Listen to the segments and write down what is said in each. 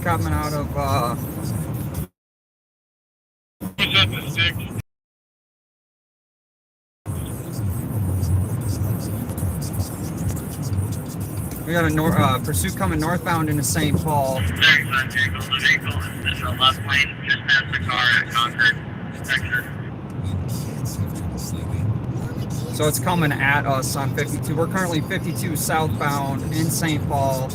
coming out of What's up, the stick? we got a pursuit coming northbound into St. Paul. Thanks, on vehicle. The vehicle is the left lane, just past the car at Concord. Exit. So it's coming at us on 52. We're currently 52 southbound in St. Paul.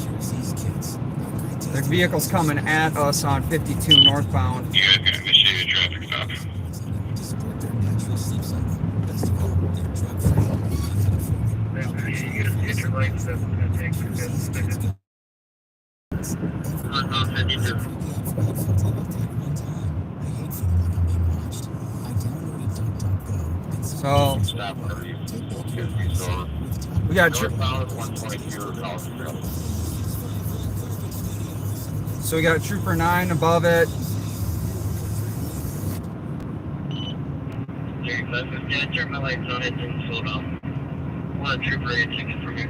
The vehicle's coming at us on 52 northbound. You guys got initiated traffic stop. You get your lights, that's going to take on 52. So Stop whenever you we got northbound 122 College Trail. so we got Trooper 9 above it. Jerry, yeah, turn my lights on, it didn't slow down. One Trooper 8 taking from you.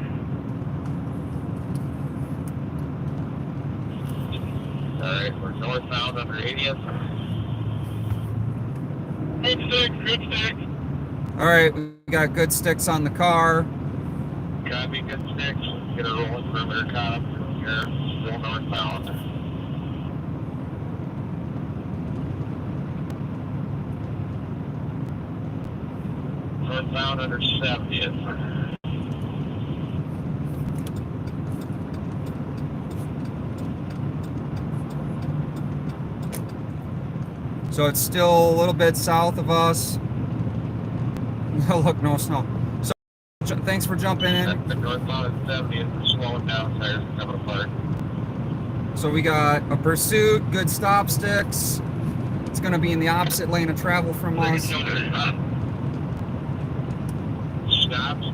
Alright, we're northbound under 80th. Good stick, good stick. All right, we got good sticks on the car. Copy, good sticks. Get a rolling perimeter cop. Here, still northbound. Northbound under 70th. So it's still a little bit south of us. Look, no snow. So thanks for jumping in. Northbound at 70th. We're slowing down. Tires are coming apart. So we got a pursuit, good stop sticks. It's going to be in the opposite lane of travel from us. Stops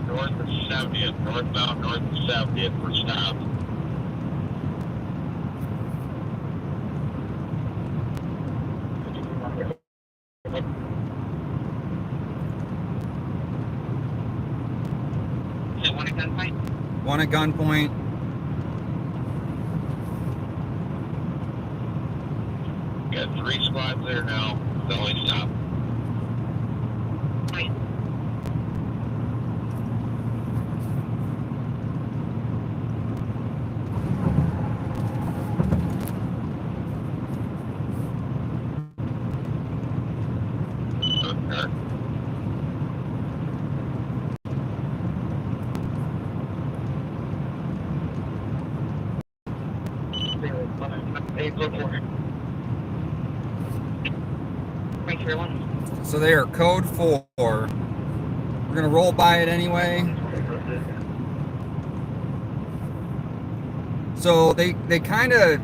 north of 70th. Northbound north of 70th. We're stopped. Is it one at gunpoint? One at gunpoint. Got 3 squads there now. It's only stop. Right. Okay. Hey, go for it. So they are code 4. We're going to roll by it anyway. So they kind of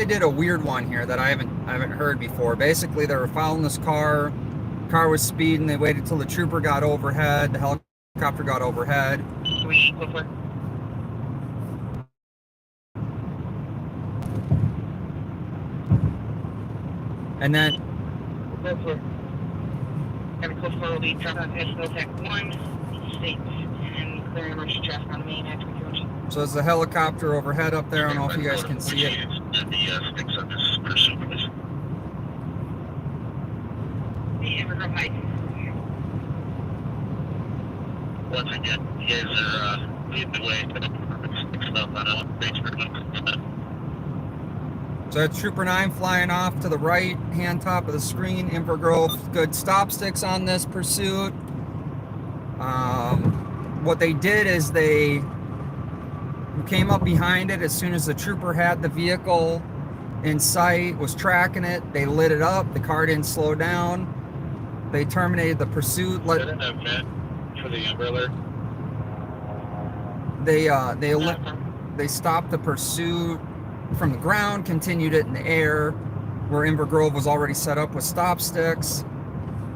did a weird one here that I haven't heard before. Basically, they were following this car. Car was speeding. They waited till the trooper got overhead. The helicopter got overhead. We go for it. And then Go for it. Have a close follow lead, truck on head, Tech 1, states, and clearing emergency traffic on the main after conjunction. so there's the helicopter overhead up there. I don't know if you guys can see it. The sticks on this pursuit. The Evergrove Heights. Once again, you guys are leading the way. Thanks very much. So that's Trooper 9 flying off to the right hand top of the screen. Inver Grove, good stop sticks on this pursuit. What they did is they came up behind it as soon as the trooper had the vehicle in sight, was tracking it. They lit it up. The car didn't slow down. They terminated the pursuit. For the Amber Alert. They stopped the pursuit from the ground, continued it in the air, where Inver Grove was already set up with stop sticks.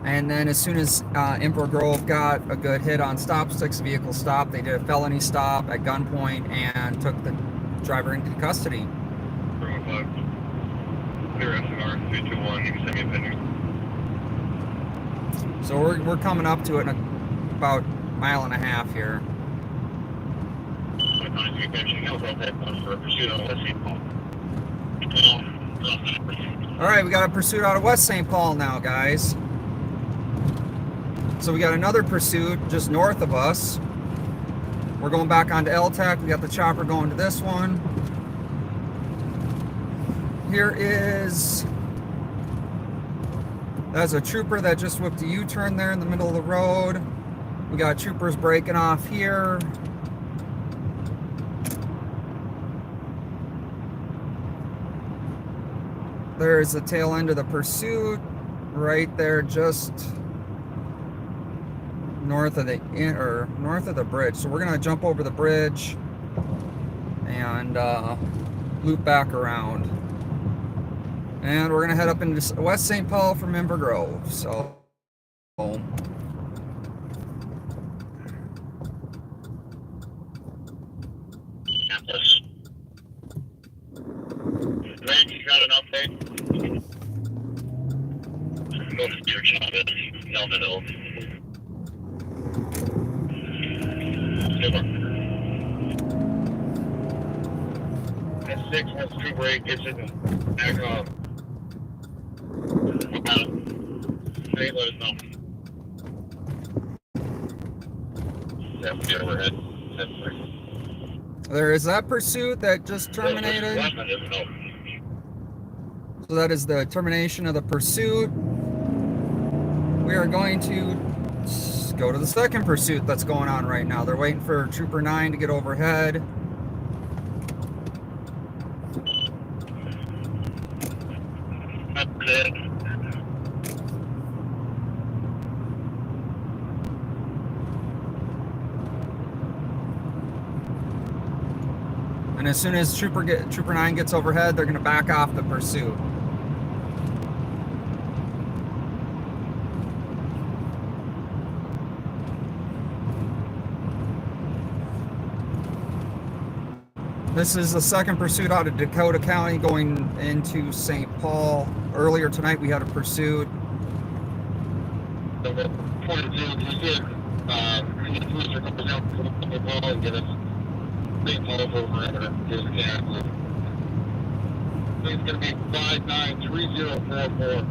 And then as soon as Inver Grove got a good hit on stop sticks, the vehicle stopped. They did a felony stop at gunpoint and took the driver into custody. So we're coming up to it in about a mile and a half here. All right, we got a pursuit out of West St. Paul now, guys. So we got another pursuit just north of us. We're going back onto LTAC. We got the chopper going to this one. That's a trooper that just whipped a U-turn there in the middle of the road. We got troopers breaking off here. There's the tail end of the pursuit right there, just north of the bridge. So we're gonna jump over the bridge and loop back around, and we're gonna head up into West St. Paul from Inver Grove. So Man, you got an update? Go to church on it. Elm Hill. S6 has 2 break. It's in back off. Hey, let us know. Yeah, get overhead. there is that pursuit that just terminated. So that is the termination of the pursuit. We are going to go to the second pursuit that's going on right now. They're waiting for Trooper 9 to get overhead. And as soon as Trooper 9 gets overhead, they're going to back off the pursuit. This is the second pursuit out of Dakota County going into St. Paul. Earlier tonight we had a pursuit. Point of view, he did. He comes down to the ball and get us St. Paul over at his gas. It's going to be 593044.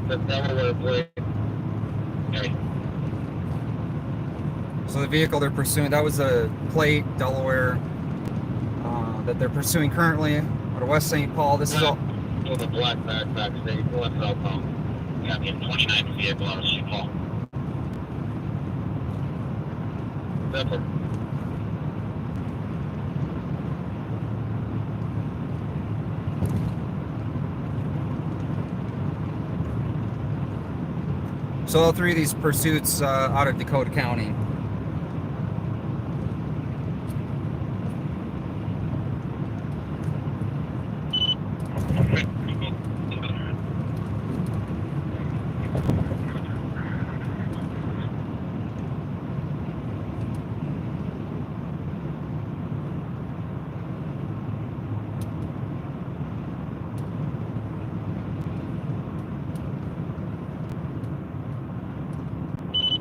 The Delaware plate. Okay. So the vehicle they're pursuing, that was a plate, Delaware, that they're pursuing currently out of West St. Paul. This is all. So the black backpack state, west southbound. Got the 29 vehicle out of St. Paul. That's it. So all three of these pursuits out of Dakota County.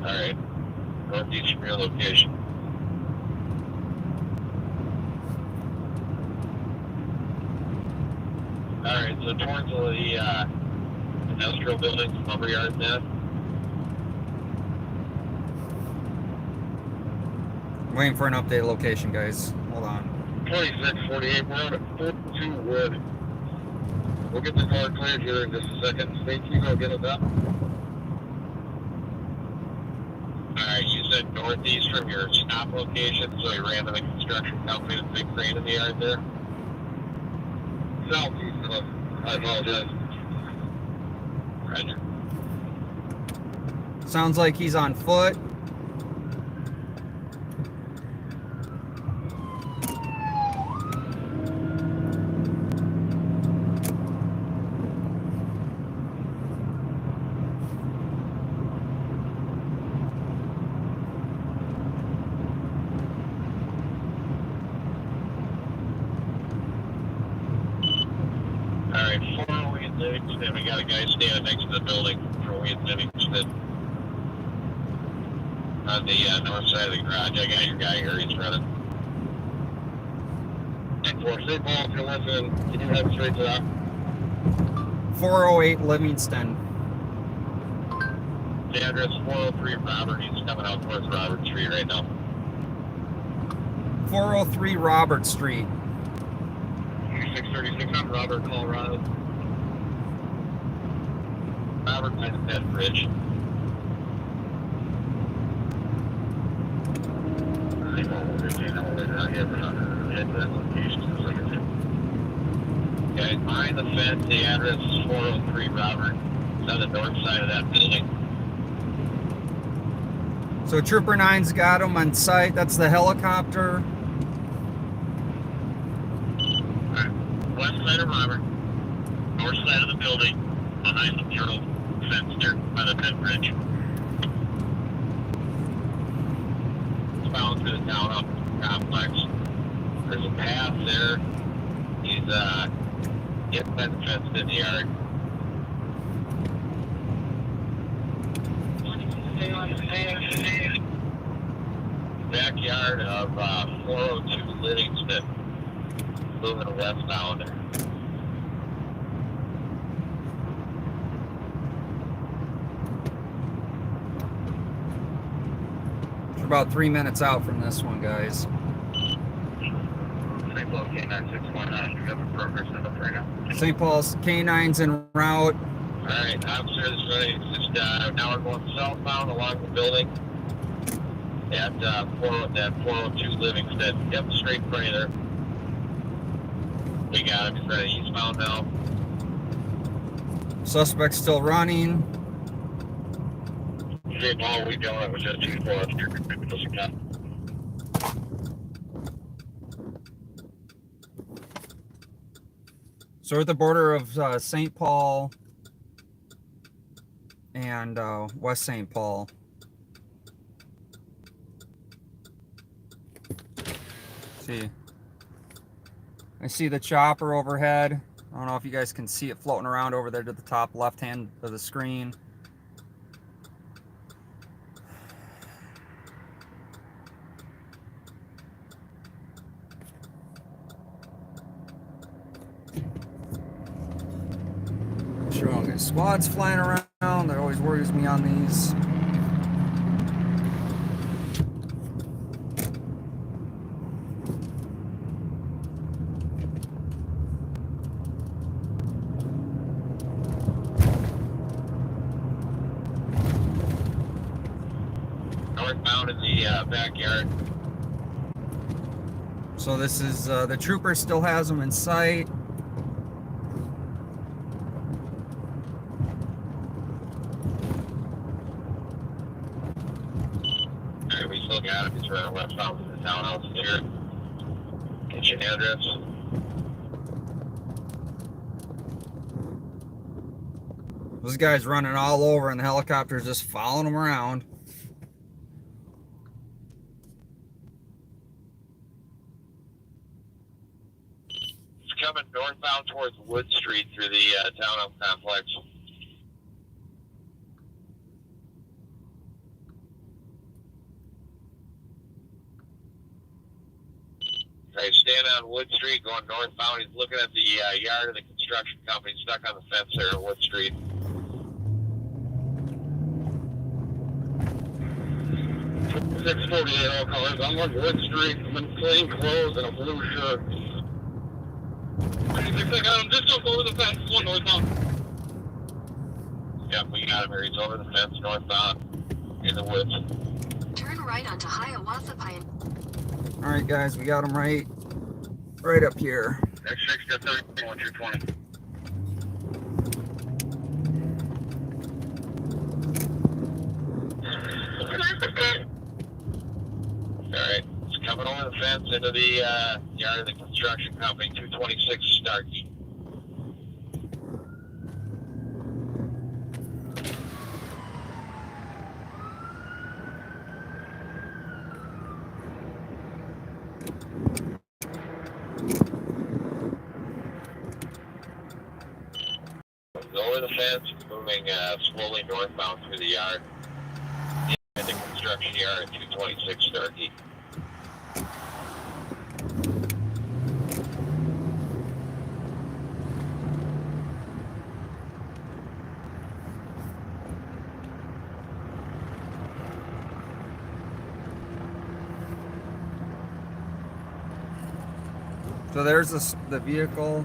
Alright. Northeast from your location. Alright, so towards the industrial buildings, lumberyard now. Waiting for an updated location, guys. Hold on. 2648, we're on at 42 Wood. We'll get the car cleared here in just a second. State, you go get it up. Alright, you said northeast from your stop location, so you ran to the construction company with the big crane in the yard there? Southeast of us. I apologize. Roger. Sounds like he's on foot. Alright, 4 Wheat Livingston. We got a guy standing next to the building for Wheat Livingston. On the north side of the garage. I got your guy here. He's running. For St. Paul, if you're listening, can you head straight to that? 408 Livingston. The address 403 Robert. He's coming out towards Robert Street right now. 403 Robert Street. 636 on Robert, Colorado. Robert by the Bed Bridge. Okay, behind the fence, the address is 403 Robert. It's on the north side of that building. So Trooper 9's got him on site. That's the helicopter. West side of Robert, north side of the building, behind the mural fence there by the Bed Bridge. It's bound through the town complex. There's a path there. He's getting that fence in the yard. Backyard of 402 Livingston. Moving westbound. We're about 3 minutes out from this one, guys. St. Paul K961, you have a progress in the right now. St. Paul's K9's en route. Alright, officer, this way. It's just, now we're going southbound along the building at 402 Livingston. Yep, straight in front of there. We got him. He's ready eastbound now. Suspect still running. St. Paul, we don't have just 2-4 up here. So we're at the border of St. Paul and West St. Paul. Let's see. I see the chopper overhead. I don't know if you guys can see it floating around over there to the top left hand of the screen. Sure, I'll get squads flying around. That always worries me on these. Northbound in the backyard. So this is the trooper still has them in sight. Alright, we still got him. He's running westbound to the townhouse here. Get your address. This guy's running all over and the helicopter's just following him around. It's coming northbound towards Wood Street through the townhouse complex. Okay, stand on Wood Street going northbound. He's looking at the yard of the construction company stuck on the fence there at Wood Street. .648 all colors. I'm on Wood Street. I'm in plain clothes and a blue shirt. I got him. Just jump over the fence. One northbound. Yep, we got him here. He's over the fence northbound in the woods. Turn right onto Hiawatha Pine. All right, guys, we got him right up here. X6 got 31, 220. Alright, it's coming over the fence into the yard of the construction company, 226 Starkey. Over the fence, moving slowly northbound through the yard. In the construction yard at 226 Starkey. So there's the vehicle.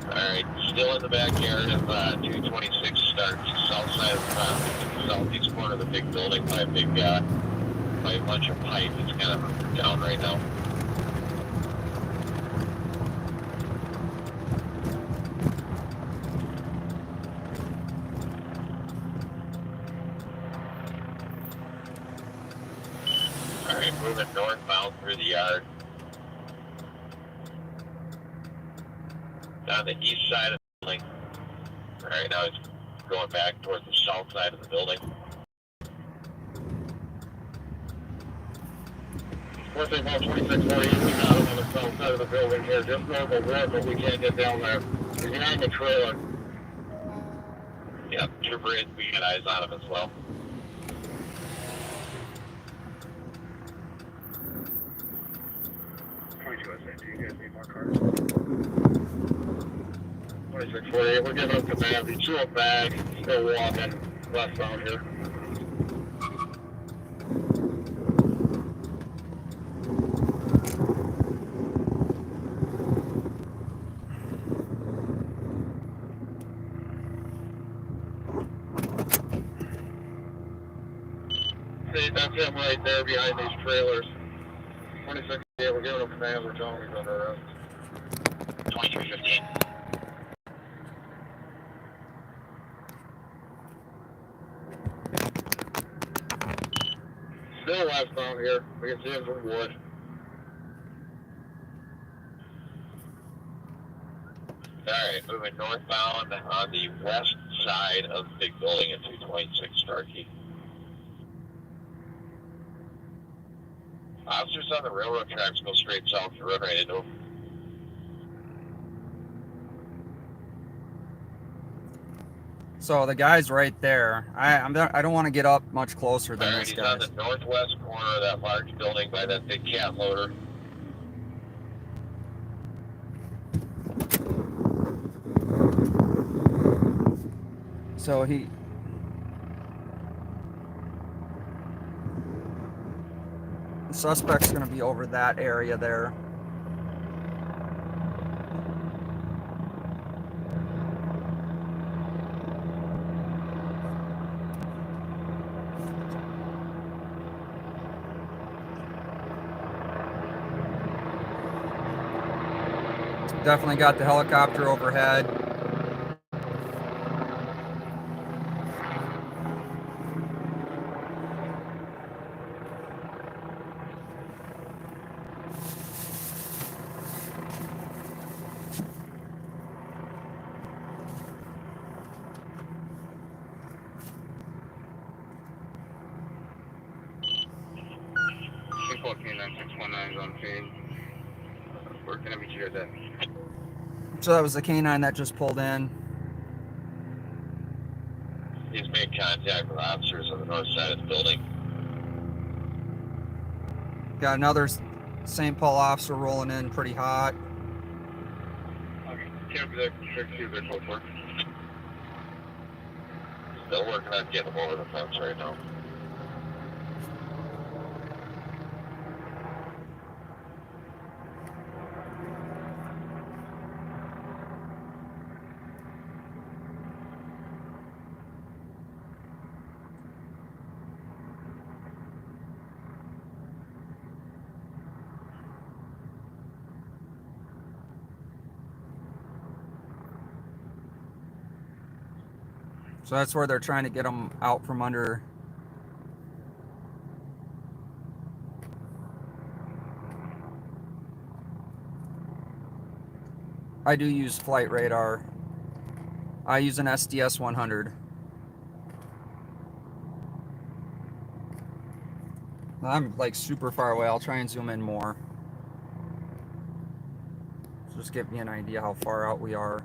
Alright, still in the backyard of 226 Starkey, south side of the southeast corner of the big building by a big, by a bunch of pipe. It's kind of down right now. Alright, moving northbound through the yard. On the east side of the building. Right now it's going back towards the south side of the building. One thing about 2648, we got him on the south side of the building here, just north of Wood, but we can't get down there. He's behind the trailer. Yep, Trooper is, we got eyes on him as well. Do you guys need more cars? 2648, we're giving him command. He threw a bag, still walking westbound here. See, that's him right there behind these trailers. 2648, we're giving him command. We're telling him he's under arrest. 2315. Still westbound here. We can see him from Wood. Alright, moving northbound on the west side of the big building at 226 Starkey. Officers on the railroad tracks go straight south to run right into them. So the guy's right there. I don't want to get up much closer than this He's guy. on the northwest corner of that large building by that big cat loader. So the suspect's going to be over that area there. Definitely got the helicopter overhead. K9619 on scene. Where can I meet you guys at? So that was the canine that just pulled in. He's made contact with officers on the north side of the building. Got another St. Paul officer rolling in pretty hot. Okay, can't be there. Check see if they're close work. Still working on getting them over the fence right now. So that's where they're trying to get them out from under. I do use flight radar. I use an SDS 100. I'm like super far away. I'll try and zoom in more. Just give me an idea how far out we are.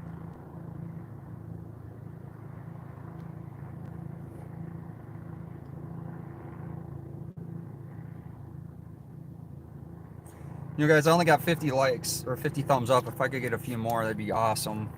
You guys, I only got 50 likes or 50 thumbs up. If I could get a few more, that'd be awesome.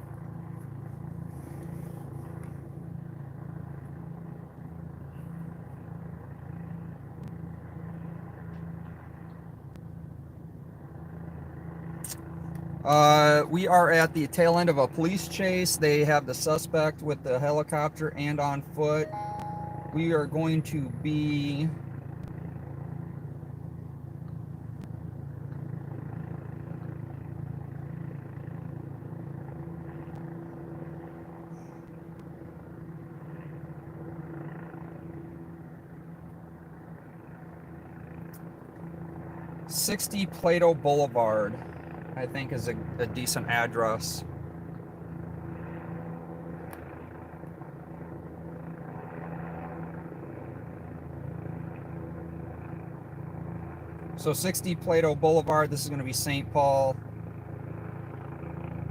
We are at the tail end of a police chase. They have the suspect with the helicopter and on foot. We are going to be '60 Plato Boulevard, I think is a decent address. So 60 Plato Boulevard, this is going to be St. Paul.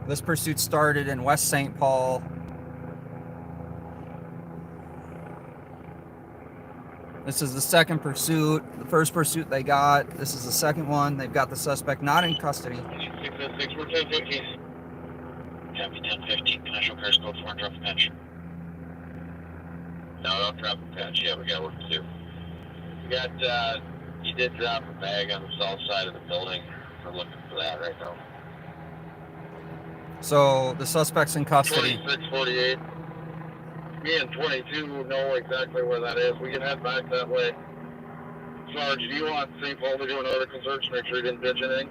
This pursuit started in West St. Paul. This is the second pursuit. The first pursuit they got. This is the second one. They've got the suspect not in custody. 606, we're 1015. Copy 1015, commercial cars code 4 and drop a patch. No, don't drop a patch. Yeah, we got work to do. We got, you did drop a bag on the south side of the building. We're looking for that right now. So the suspect's in custody. 2648. Me and 22 know exactly where that is. We can head back that way. Sarge, do you want St. Paul to do another search? Make sure you didn't ditch anything.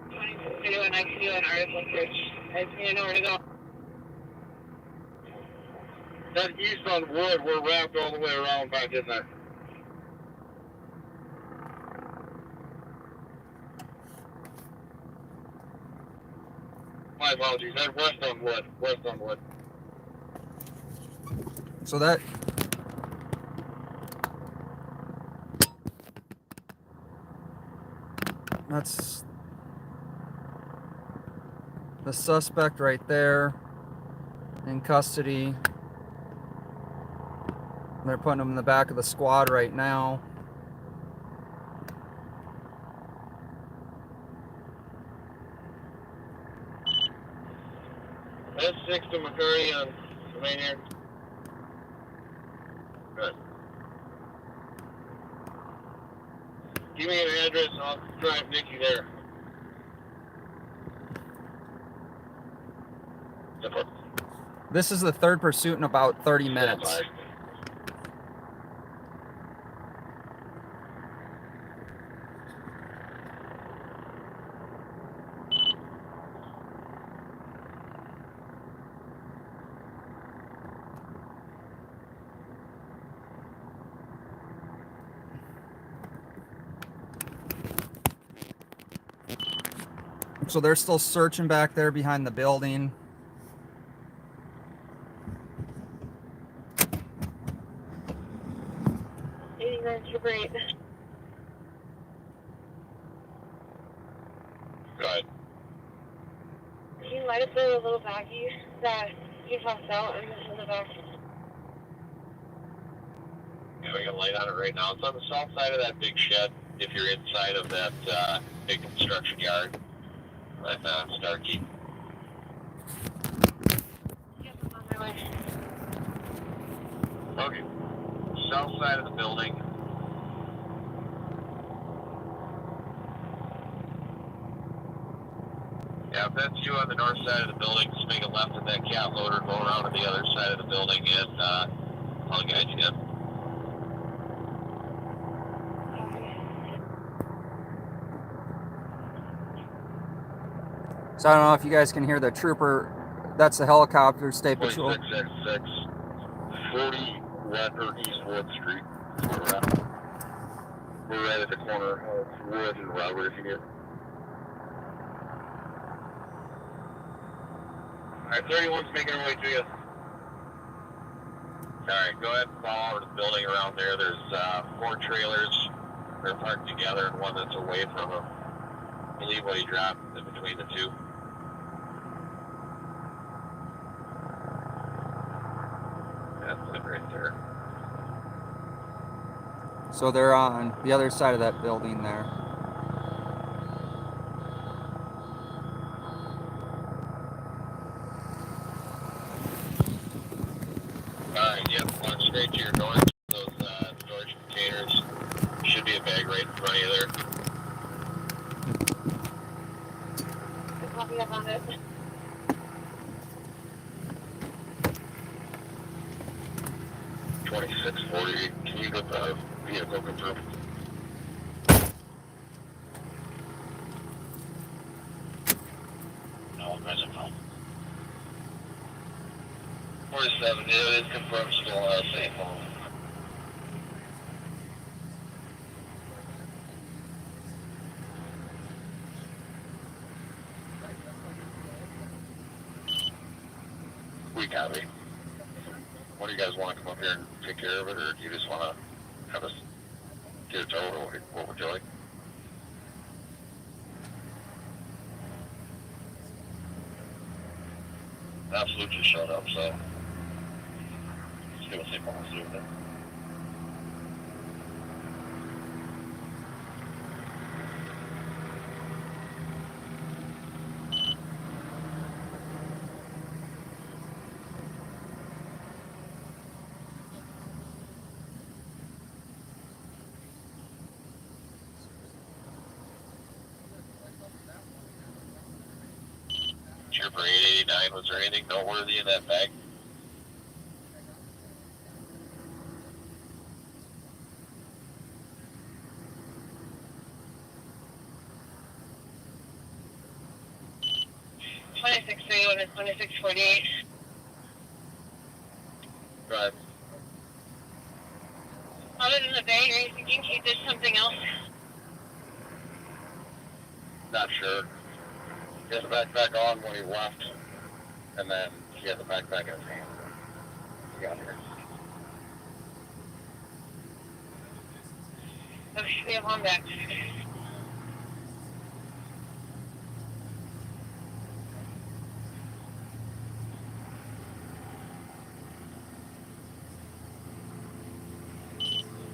22, and I can do an article search. I just need to know where to go. That east on Wood, we're wrapped all the way around back in there. My apologies. Head west on Wood. West on Wood. So that that's the suspect right there in custody. They're putting him in the back of the squad right now. That's 6 to McCurry on the main here. Good. Give me an address and I'll drive Nikki there. This is the third pursuit in about 30 minutes. So they're still searching back there behind the building. Super 8. Go ahead. Can you light up the little baggie that you tossed out and this in the back? Yeah, we got a light on it right now. It's on the south side of that big shed if you're inside of that big construction yard. At Starkey. Yep, I'm on my way. Okay. South side of the building. Yeah, if that's you on the north side of the building, just make a left at that cat loader, go around to the other side of the building, and I'll guide you in. So I don't know if you guys can hear the trooper. That's the helicopter, State Patrol. 2666, 40 West or East Wood Street. We're at. We're right at the corner of Wood and Robert, if you need. Alright, 31's making her way to you. Alright, go ahead and follow over to the building around there. There's 4 trailers. They're parked together and one that's away from them. I believe what he dropped is between the two. That's it right there. So they're on the other side of that building there. Alright, yep, walk straight to your north. Those storage containers. Should be a bag right in front of you there. 2640. Can you get the vehicle confirmed? No, present phone. 47, yeah, it is confirmed still same phone. We copy. What do you guys want to come up here and take care of it, or do you just want to have us get it towed, or what would you like? Absolute just showed up, so let's see what they want to do with it. Trooper 889, was there anything noteworthy in that bag? Twenty-six 2648. Right. Other than the bag, are you thinking he did something else? Not sure. He had the backpack on when he left, and then he had the backpack in his hand. He got here. Okay, we have one back.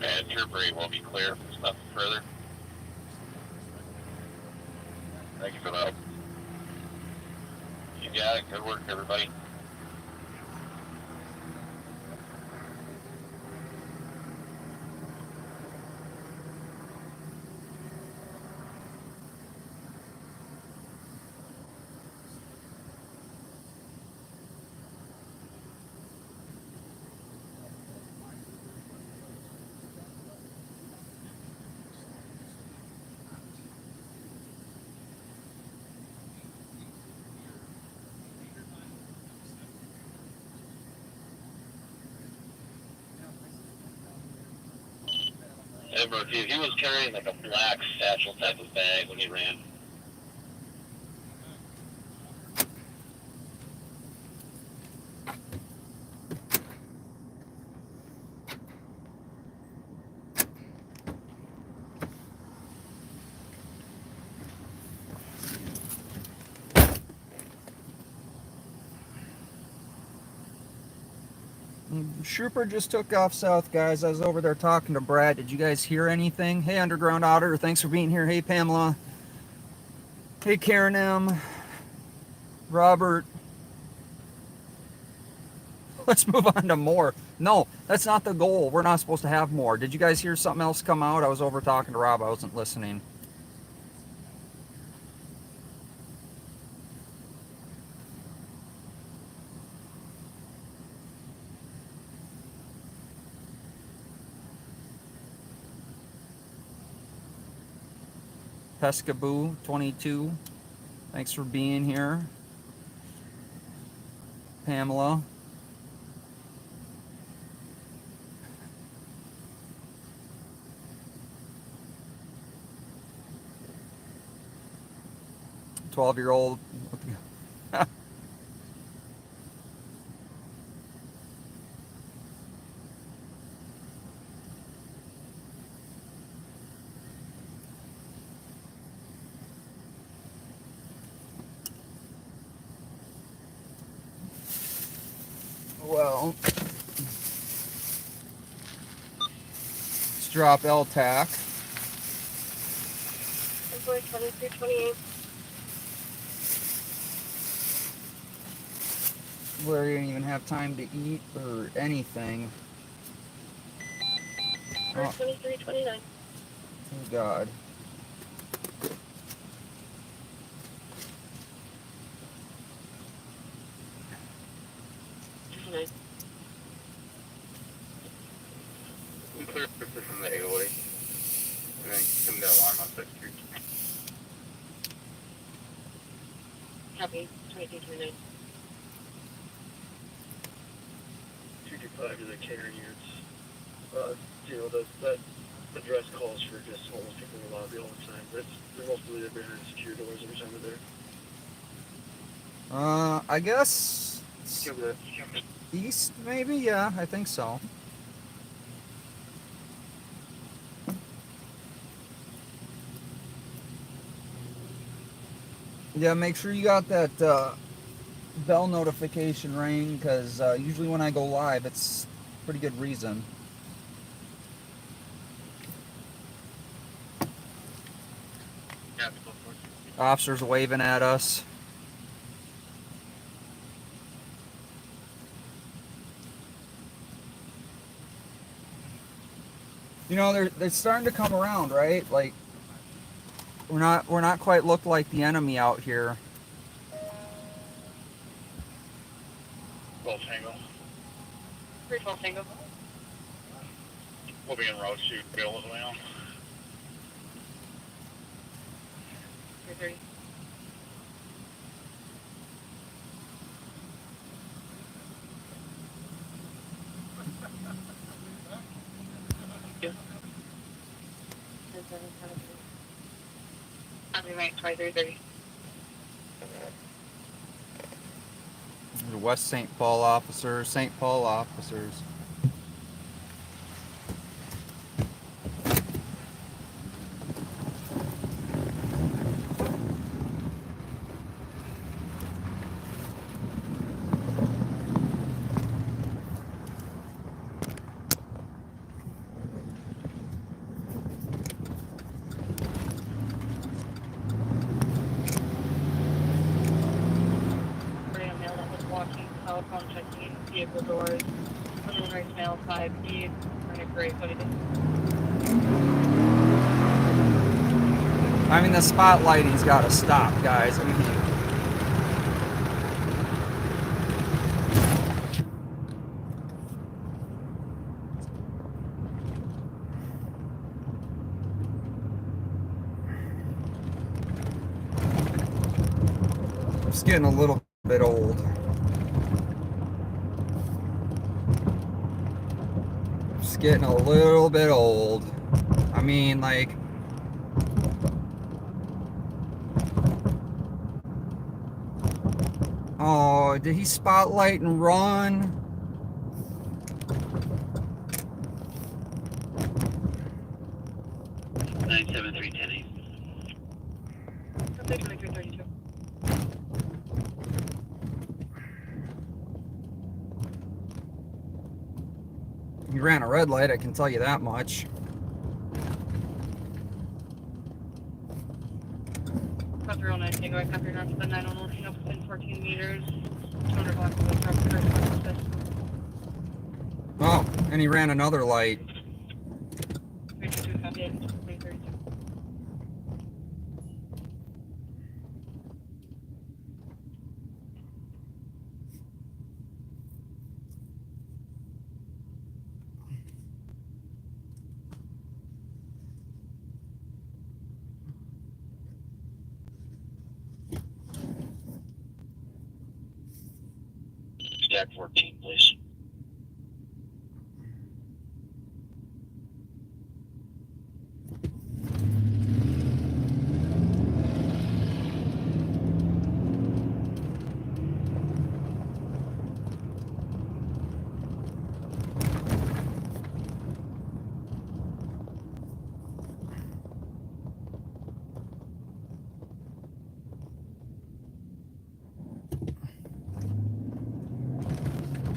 And Trooper 8 will be clear. There's nothing further. Thank you for the help. You got it. Good work, everybody. Hey, Murphy, he was carrying like a black satchel type of bag when he ran. Trooper just took off south, guys. I was over there talking to Brad. Did you guys hear anything? Hey, Underground Otter, thanks for being here. Hey, Pamela. Hey, Karen M. Robert. Let's move on to more. No, that's not the goal. We're not supposed to have more. Did you guys hear something else come out? I was over talking to Rob. I wasn't listening. Pescaboo 22, thanks for being here. Pamela. "12-year-old." Well, let's drop LTAC. 2328. Where you didn't even have time to eat or anything. Oh, 2329. oh God. clear from the 808. And then come to alarm on 6th Street. Copy. 22 225 to the catering units. That address calls for just homeless people in the lobby all the time, but they're mostly there behind secure doors every time they're there. I guess Give the east, maybe. Yeah, I think so. Yeah, make sure you got that bell notification ring, because usually when I go live, it's pretty good reason. Yeah, go for it. Officers waving at us. You know, they're starting to come around, right? Like we're not quite looked like the enemy out here. Golf Tango. 312 Tango. We'll be en route to Bill as well. 330. Copy, Mike. 2330. The West St. Paul officers, St. Paul officers. A male that was walking south on checking vehicle doors. Preliminary male 5 feet. Wearing a gray hoodie. I mean, the spotlighting's got to stop, guys. I mean, it's getting a little bit old. It's getting a little bit old. I mean, like, oh, did he spotlight and run? Nine seven three ten eight. Copy, 2332. He ran a red light, I can tell you that much. Copy 09 Tango. I copy around to the 911 up within 14 meters. 200 blocks of the truck. 35. Oh, and he ran another light. 322 copy. 2332. Stack 14, please.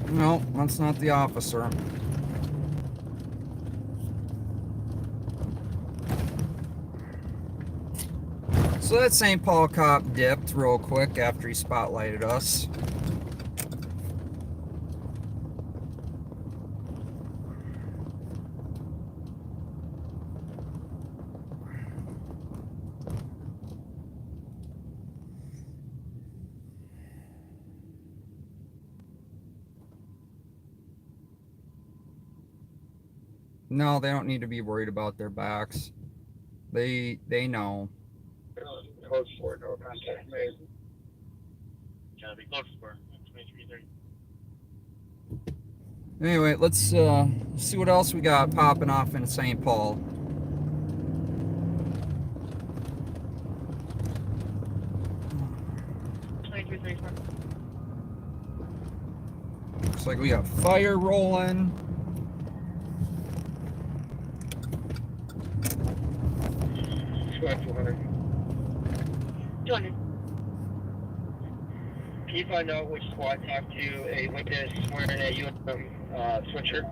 No, that's not the officer. So that St. Paul cop dipped real quick after he spotlighted us. No, they don't need to be worried about their backs. They know. Code 4, no contact made. Gotta be close for 2330. Anyway, let's see what else we got popping off in St. Paul. Looks like we got fire rolling. Squad 200. 200. Can you find out which squad talked to a witness wearing a uniform switcher?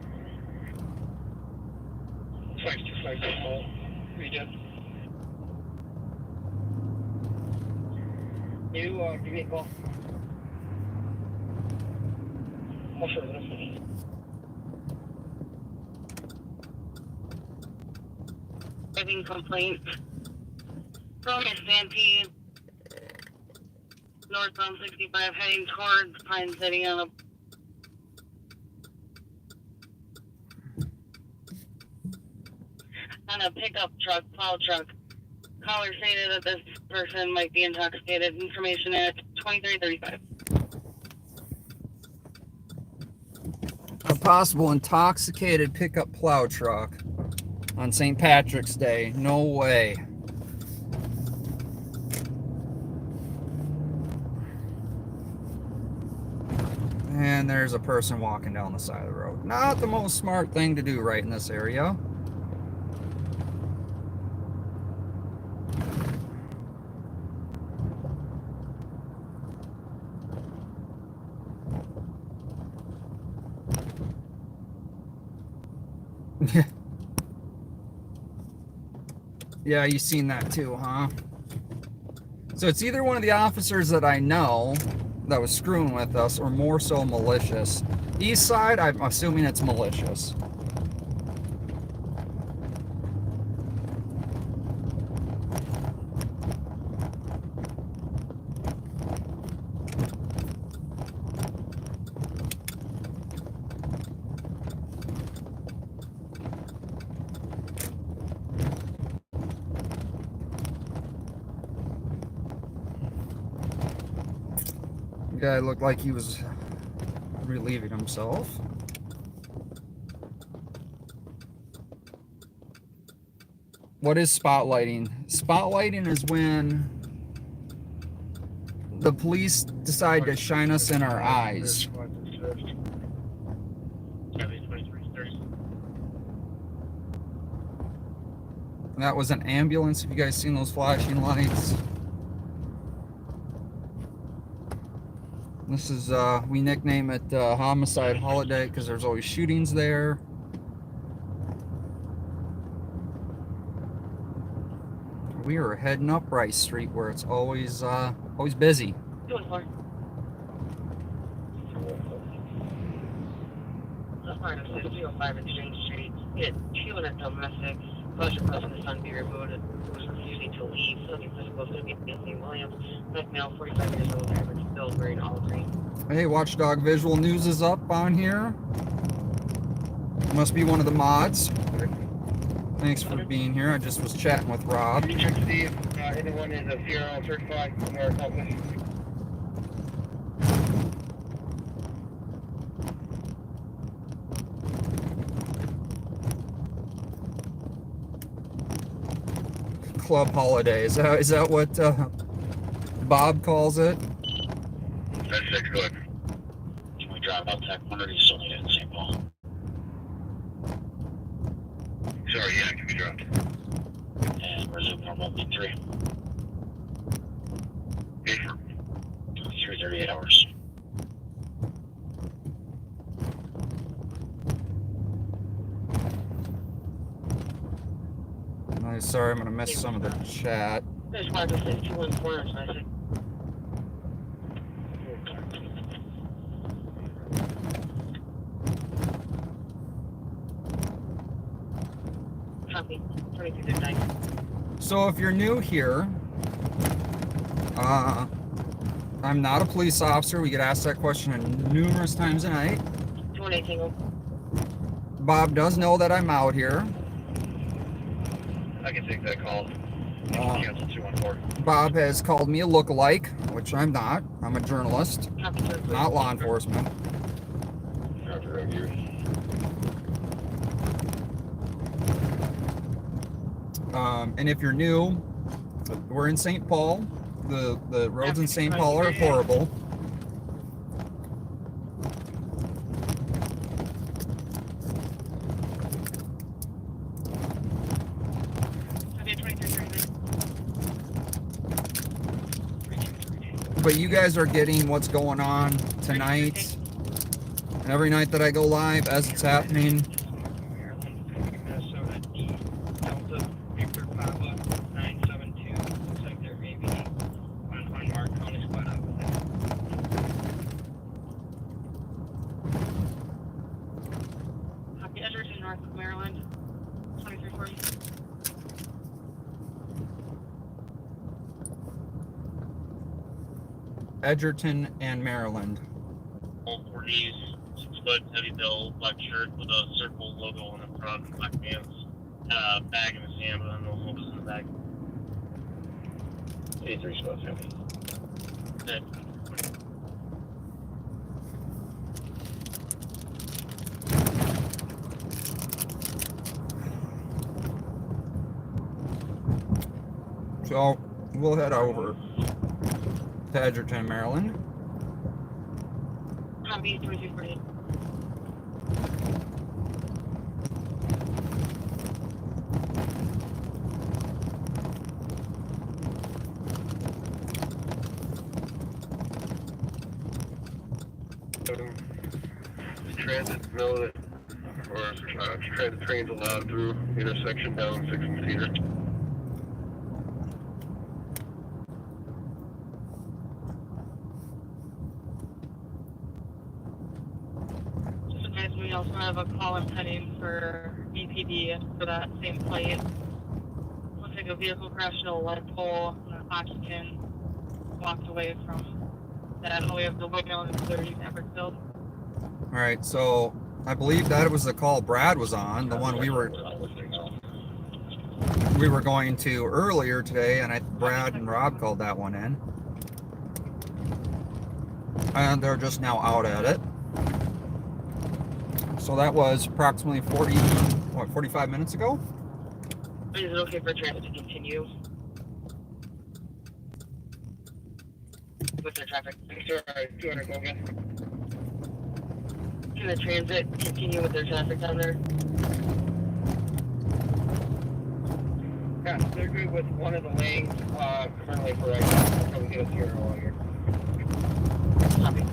Flags 2 flags 4. Read it. You give me a call. I'll show you this. Having complaint from a Stampede northbound 65 heading towards Pine City on a pickup truck, plow truck. Caller stated that this person might be intoxicated. Information at 2335. A possible intoxicated pickup plow truck on St. Patrick's Day. No way. And there's a person walking down the side of the road. Not the most smart thing to do right in this area. Yeah, you seen that too, huh? So it's either one of the officers that I know that was screwing with us, or more so malicious. East side, I'm assuming it's malicious. Guy looked like he was relieving himself. What is spotlighting? Spotlighting is when the police decide to shine us in our eyes. That was an ambulance. Have you guys seen those flashing lights? This is, we nickname it Homicide Holiday because there's always shootings there. We are heading up Rice Street where it's always busy. 214. That's part of 605 Exchange Street. Hit 200 domestics. Pleasure pressing the sun be removed. It was refusing to leave. Looking physical to be Anthony Williams. Black male, 45 years old, average build, wearing all green. Hey, Watchdog Visual News is up on here. Must be one of the mods. Thanks for being here. I just was chatting with Rob. Can you check to see if anyone is a Sierra certified from our company? Club Holiday. Is that what Bob calls it? That's 6 good. Can we drive out Tech 100? You still need it in St. Paul. Sorry, yeah, it can be dropped. And resume normal B3. Okay, for 338 hours. Nice. Sorry, I'm gonna miss some of the chat. There's part of 614, I think. Copy. 2339. So if you're new here, I'm not a police officer. We get asked that question numerous times a night. 218. Bob does know that I'm out here. I can take that call. Cancel 214. Bob has called me a lookalike, which I'm not. I'm a journalist, Copy, sir. not law enforcement. Roger, roger. And if you're new, we're in St. Paul. The roads in St. Paul are horrible. Copy, 2339. But you guys are getting what's going on tonight and every night that I go live as it's happening. Minnesota D Delta Victor Papa 972. Looks like there may be one unmarked county spot out with that. Copy, Edgerton, North of Maryland. 2340. Edgerton and Maryland. All 40s, 6-foot heavy bill, black shirt with a circle logo on the front, black pants, bag in his hand, but I don't know what was in the bag. 83 spots, heavy. Okay. So we'll head over to Edgerton, Maryland. Copy, 2340. Transit know that, or transit trains allowed through intersection down 6 and Cedar. Just advise we also have a call impending for EPD for that same plate. Looks like a vehicle crashed into a light pole and an occupant walked away from that. We have the windmill and the 30 Everfield. All right, so I believe that was the call Brad was on, the one we were going to earlier today, and Brad and Rob called that one in. And they're just now out at it. So that was approximately 45 minutes ago? Is it okay for transit to continue with the traffic? Sorry, 200, go again. Can the transit continue with their traffic down there? Yeah, they're good with one of the lanes, currently for right now, until we get a zero along here. Copy.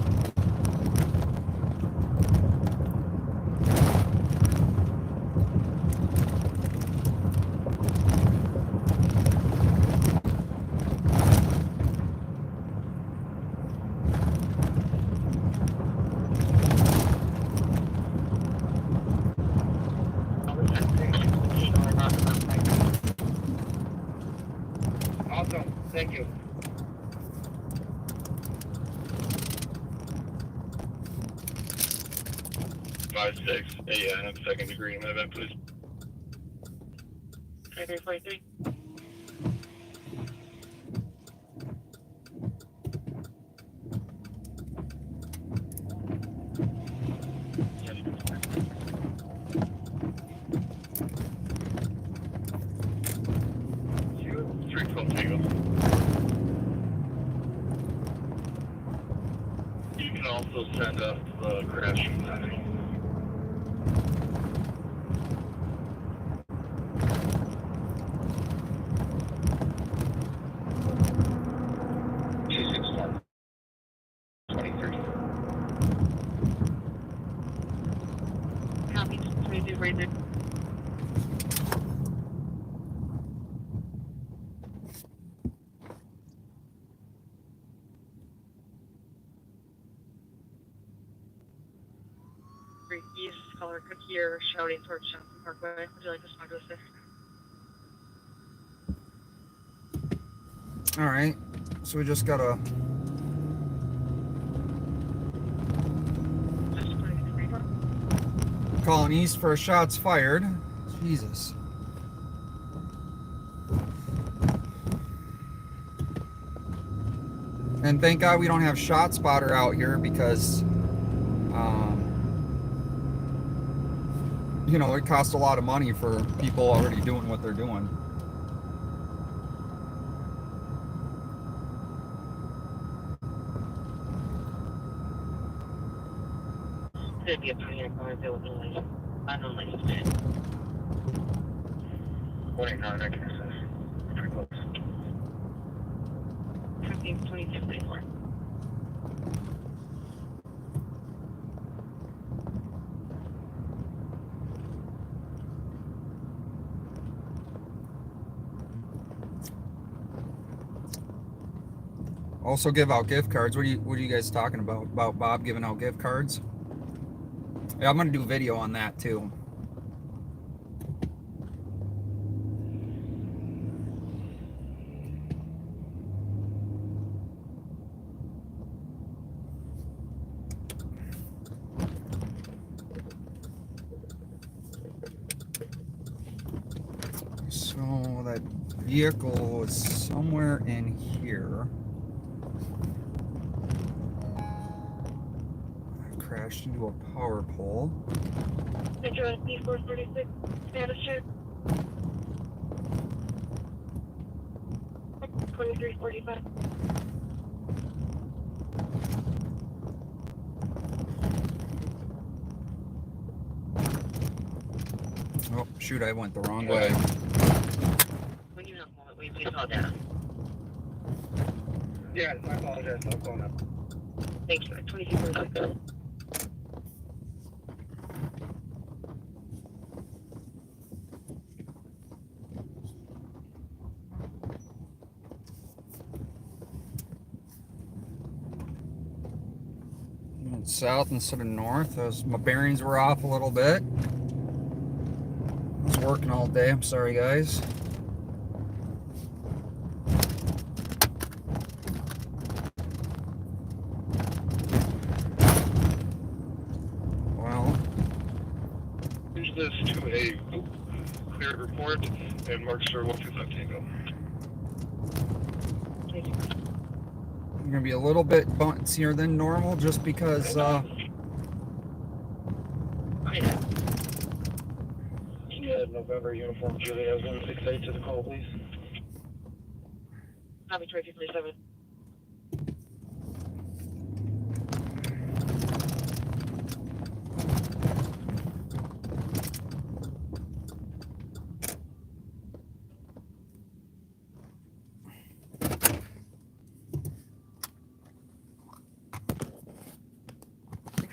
Awesome, thank you. Five, six. Yeah, I have second degree in that event, please. 2343. Three, 12, Tango. You can also send us the crash. Copy. 2343. East, color cookie or shouting towards Johnson Parkway. Would you like to talk to us there? All right, so we just gotta Just 2344. Calling east for shots fired. Jesus. And thank God we don't have Shot Spotter out here because, you know, it costs a lot of money for people already doing what they're doing. It's gonna be a pretty car bill with no license. No license. 189, I guess. Pretty close. 2234. Also give out gift cards. What are you guys talking about? About Bob giving out gift cards? Yeah, I'm gonna do a video on that too. So that vehicle is somewhere in here. I crashed into a power pole. Metro B446, status check. 2345. Oh shoot, I went the wrong way. When you have a moment, will you please call down? Yeah, I apologize. I'll call now. Thank you. 2346. Went south instead of north. My bearings were off a little bit. I was working all day. I'm sorry, guys. Well, Change this to a cleared report and mark sir 125 Tango. I'm gonna be a little bit bouncier than normal just because November uniform Juliet 168 to the call, please. Copy 2347.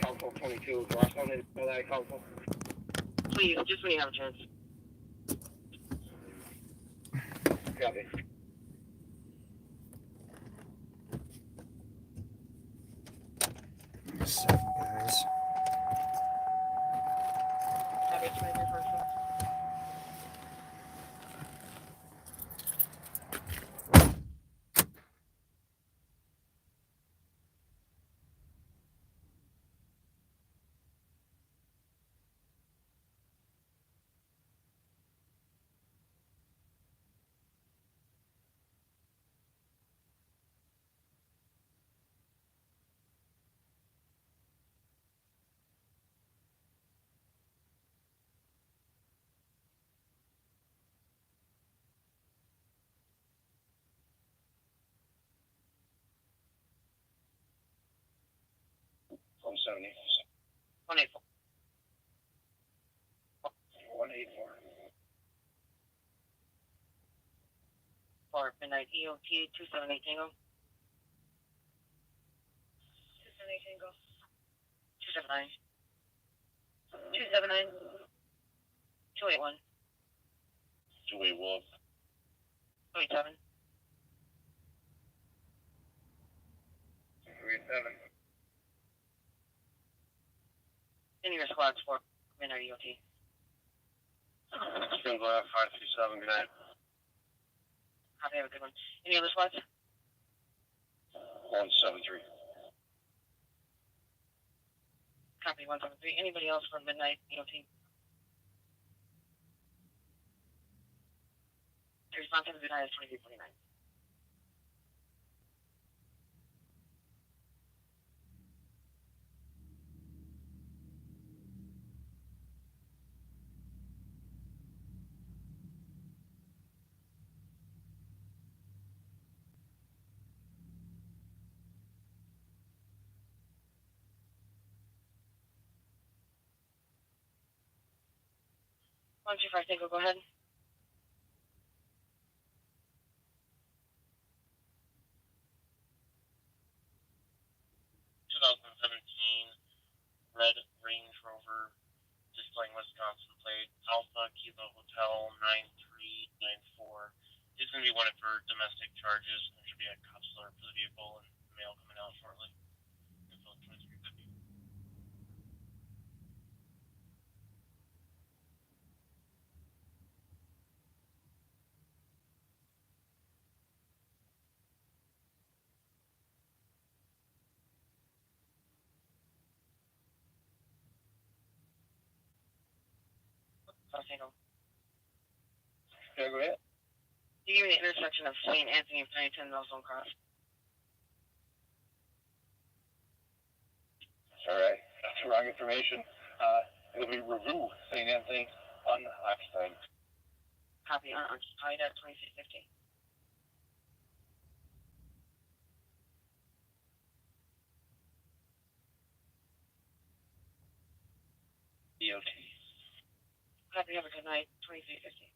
Council 22, the last one is that council. Please, just when you have a chance. Copy. seven guys. Copy 2347. From 70. 184. 184. For midnight EOT 278 Tango. 278 Tango. 279. 279. 281. 281. 287. 287. Any of your squads for midnight EOT. Spin Glass 537, good night. Copy, have a good one. Any other squads? 173. Copy 173. Anybody else from midnight EOT? The response time of midnight is 23:49. One two five Tango, go ahead. 2017 red Range Rover, displaying Wisconsin plate, Alpha Kilo Hotel 9394. He's going to be wanted for domestic charges. There should be a cop alert for the vehicle and mail coming out shortly. Info 2350. Tango. Yeah, go ahead. You give me the intersection of St. Anthony and Pennington, Millstone Cross. All right, that's the wrong information. It'll be Revue St. Anthony unoccupied. Copy unoccupied at 2350. EOT. Copy, have a good night, 2350.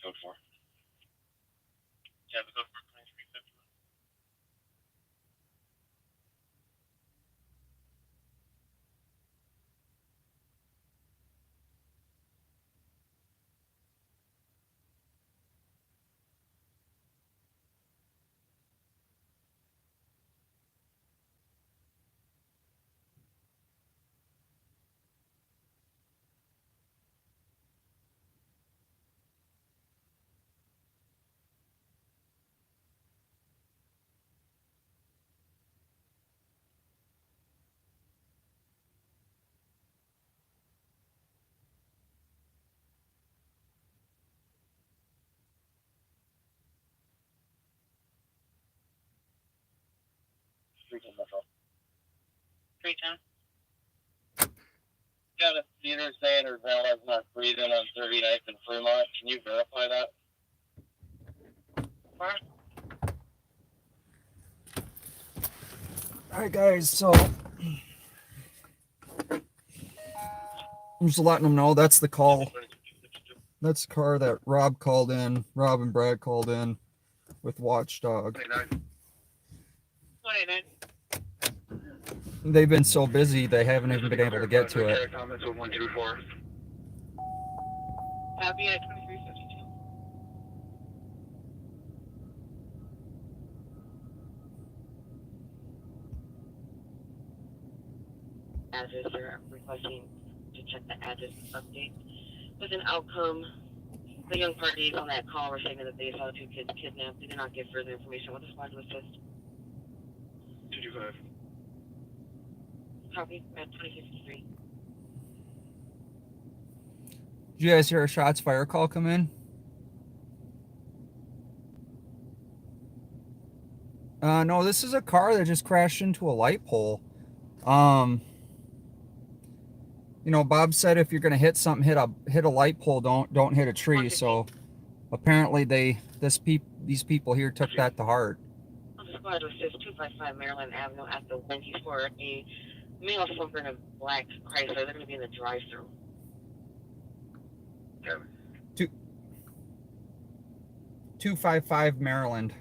Code 4. Yeah, the code for 2350. Metro. 310. Got a theater saying her is not breathing on 39th and Fremont. Can you verify that? Where? All right, guys. So I'm just letting them know that's the call. That's the car that Rob called in. Rob and Brad called in with Watchdog. 29. They've been so busy they haven't even been able to get to it. Comments with 124. Copy at 2352. Address, they're requesting to check the address update. With an outcome, the young parties on that call were saying that they saw 2 kids kidnapped. They did not give further information. What the squad was assist? 225. Copy at 2053. Did you guys hear a shots fire call come in? No, this is a car that just crashed into a light pole. You know, Bob said if you're gonna hit something, hit a light pole. Don't hit a tree. So apparently these people here took that to heart. The squad was assist 255 Maryland Avenue at the Wendy's for a male smoker in a black Chrysler. They're going to be in the drive-thru. 255 Maryland.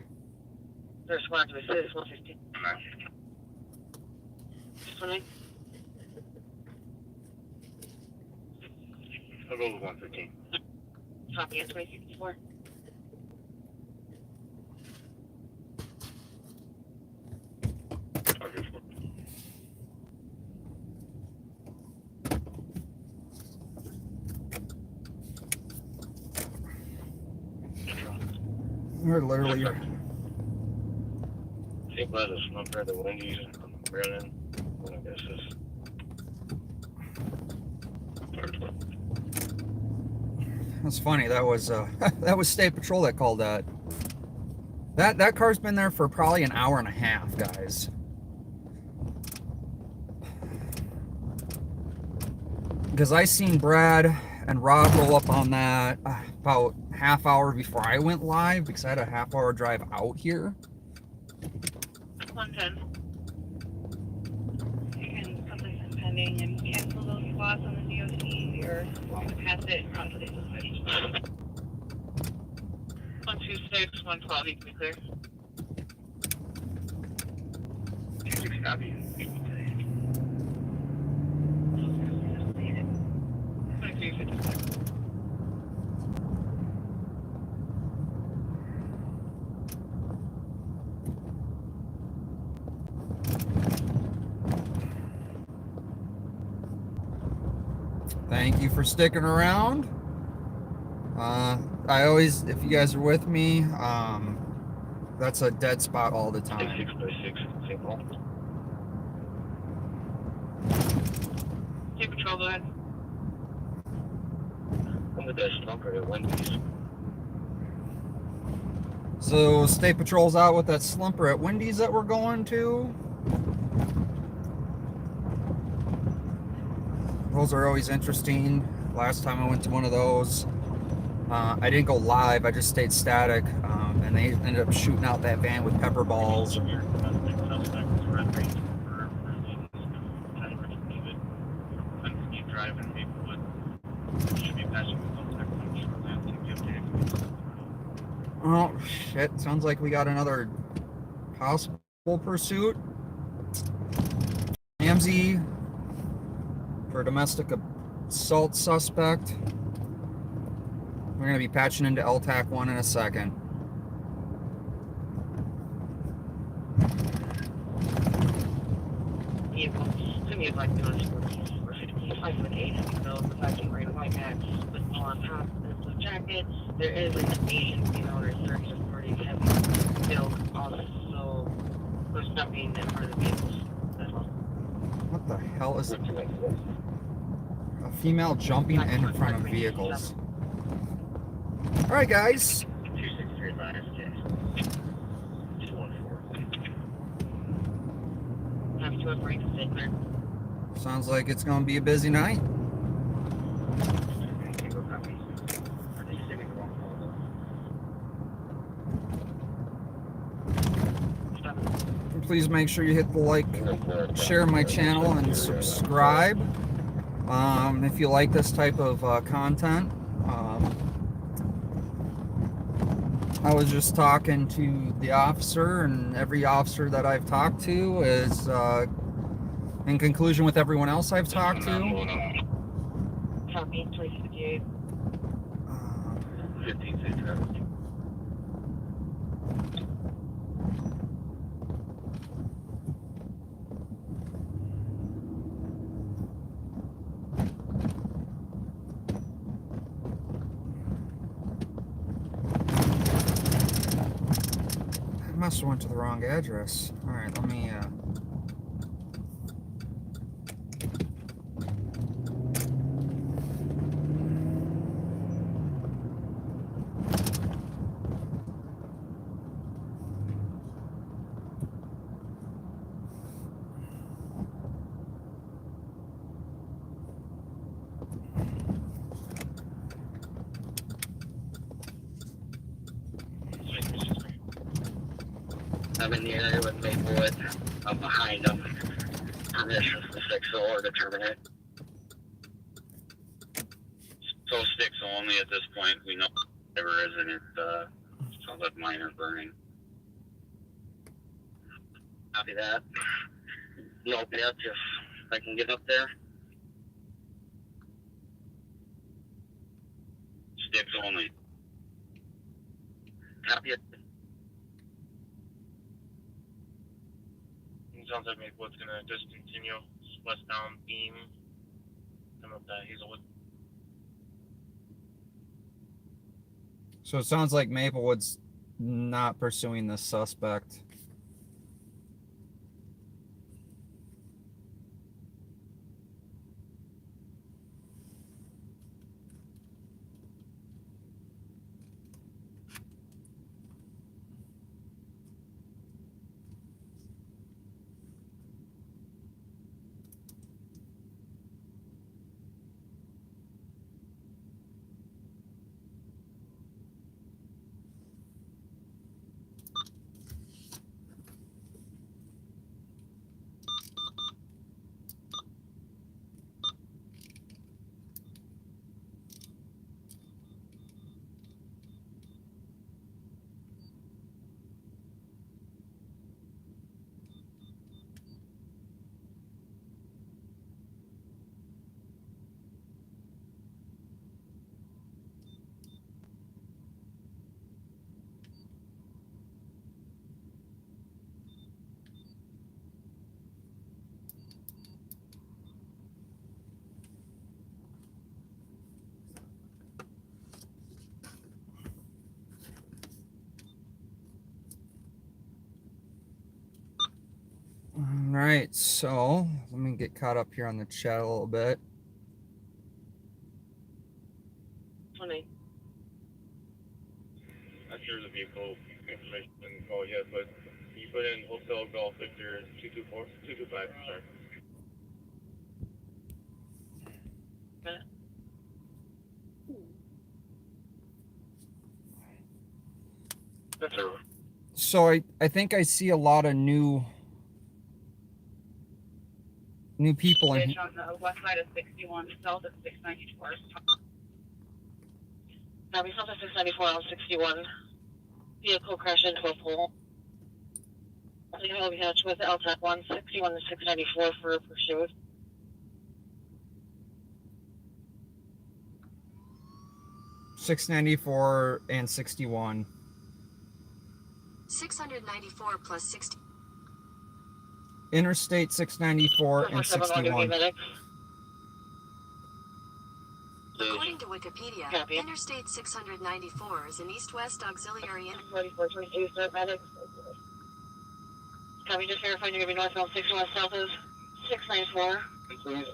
Their squad to assist 115. 619. I'll go with 115. Copy at 2054. We're literally. I think by the slumper, the Wendy's and Brennan, one of this is. That's funny. That was that was State Patrol that called that. That car's been there for probably an hour and a half, guys. Because I seen Brad and Rob roll up on that about half hour before I went live, because I had a half-hour drive out here. 110. You can put this in pending and cancel those spots on the DOT or pass it on to the suspension. 126, 112, you can be clear. 26 copy. 2356. Thank you for sticking around. I always, if you guys are with me, that's a dead spot all the time. 6 by 6, St. Paul. Take patrol, go ahead. I'm the best slumper at Wendy's. So State Patrol's out with that slumper at Wendy's that we're going to. Those are always interesting. Last time I went to one of those, I didn't go live, I just stayed static, and they ended up shooting out that van with pepper balls. Oh shit, sounds like we got another possible pursuit. Ramsey for domestic assault suspect. We're going to be patching into LTAC 1 in a second. Vehicle, to me, it's like doing for 55 with 8, so the fact that wearing a white hat with on top of the jacket, there is an Asian female research that's pretty heavy build also, there's something in front of the vehicles as well. What the hell is it? A female jumping in front of vehicles. Alright, guys. 2635 214. Have to break the clear. Sounds like it's going to be a busy night. Please make sure you hit the like, share my channel, and subscribe if you like this type of content. I was just talking to the officer, and every officer that I've talked to is in conclusion with everyone else I've talked to. Copy, 358. 1567. I must have went to the wrong address. All right, let me. I'm in the area with Maplewood. I'm behind them. Permission for 6-0 or to terminate. So 6 only at this point. We know whatever is in it. Sounds like minor burning. Copy that. No bitch if I can get up there. Sticks only. Copy it. Sounds like Maplewood's gonna discontinue westbound beam. Come up that Hazelwood. So it sounds like Maplewood's not pursuing this suspect. All right, so let me get caught up here on the chat a little bit. 20. Not sure the vehicle information didn't call yet, but you put in Hotel Golf Victor 225, sorry. That's a So I think I see a lot of new people in. on the west side of 61, south of 694. Now we south of 694 on 61. Vehicle crashed into a pole. We had with LTAC 161 to 694 for pursuit. .694 and 61. 694 plus 60. Interstate 694 and 61. According to Wikipedia, Copy. Interstate 694 is an east-west auxiliary. 4422, start medics. Copy, just verifying you're going to be northbound 61 south of 694. Please.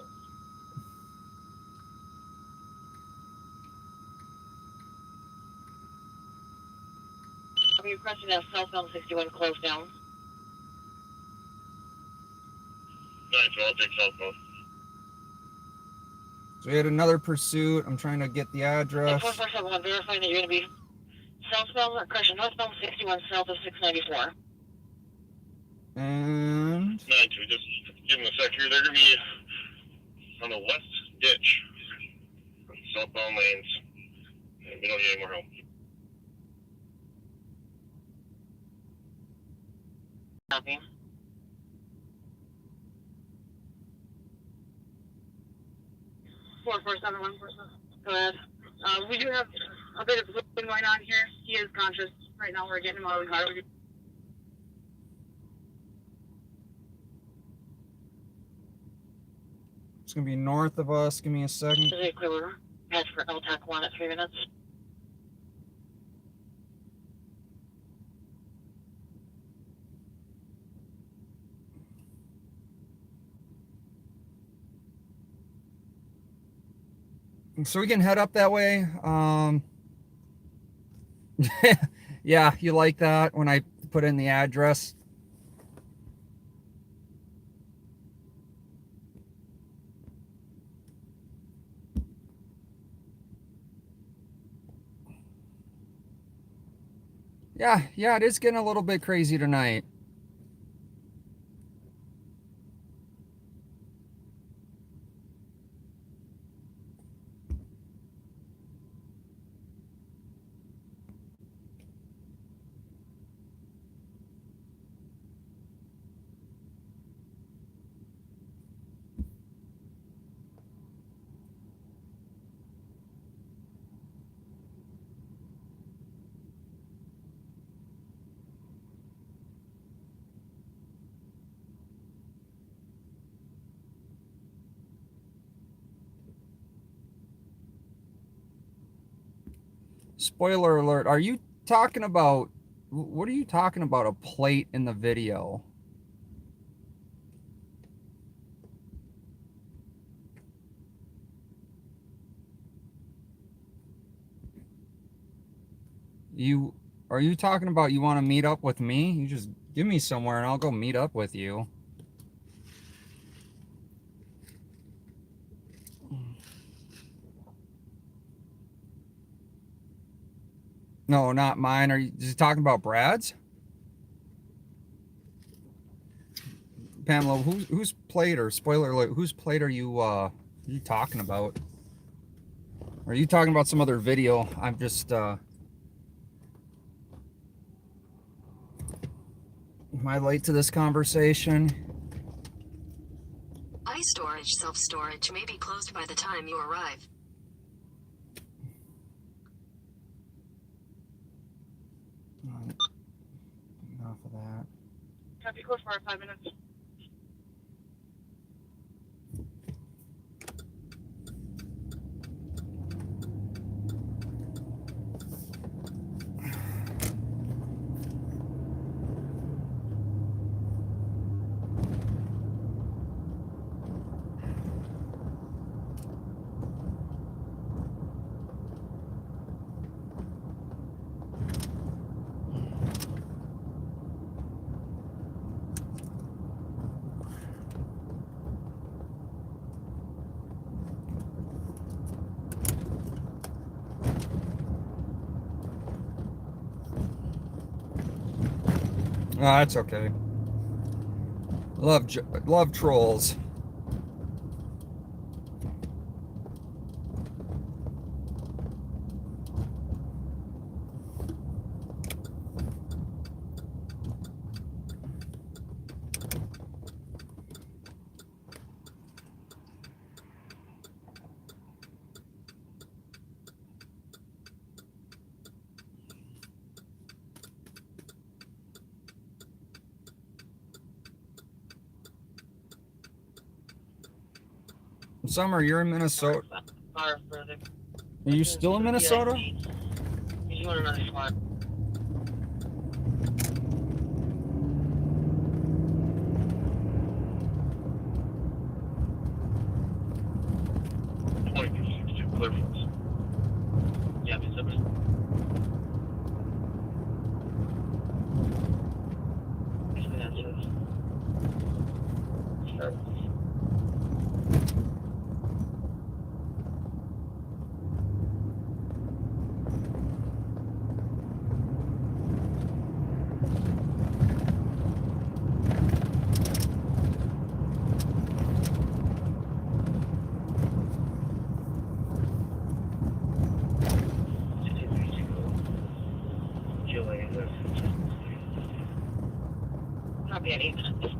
Copy, requesting that southbound 61 close down. 912, I'll take southbound. So we had another pursuit. I'm trying to get the address. 4471, verifying that you're going to be southbound, correction, northbound 61 south of 694. And 92, just give them a sec here. They're going to be on the west ditch, southbound lanes. And we don't need any more help. Copy. Four 471. Go ahead. We do have a bit of fluid going on here. He is conscious right now. We're getting him out of the car. it's gonna be north of us. Give me a second. This is equivalent. Patch for LTAC 1 at 3 minutes. So we can head up that way. Yeah, you like that when I put in the address? Yeah, it is getting a little bit crazy tonight. Spoiler alert, are you talking about What are you talking about? A plate in the video? Are you talking about you want to meet up with me? You just give me somewhere and I'll go meet up with you. No, not mine. Are you just talking about Brad's? Pamela, whose plate, or spoiler alert, whose plate are you talking about? Are you talking about some other video? I'm just am I late to this conversation? iStorage self-storage may be closed by the time you arrive. Enough of that. Copy, close for 5 minutes. Oh, that's okay. Love trolls. Summer, you're in Minnesota. Far further. Are you still in Minnesota? You want another slot? Clear for us. Yeah, it's up. Probably at 8 minutes.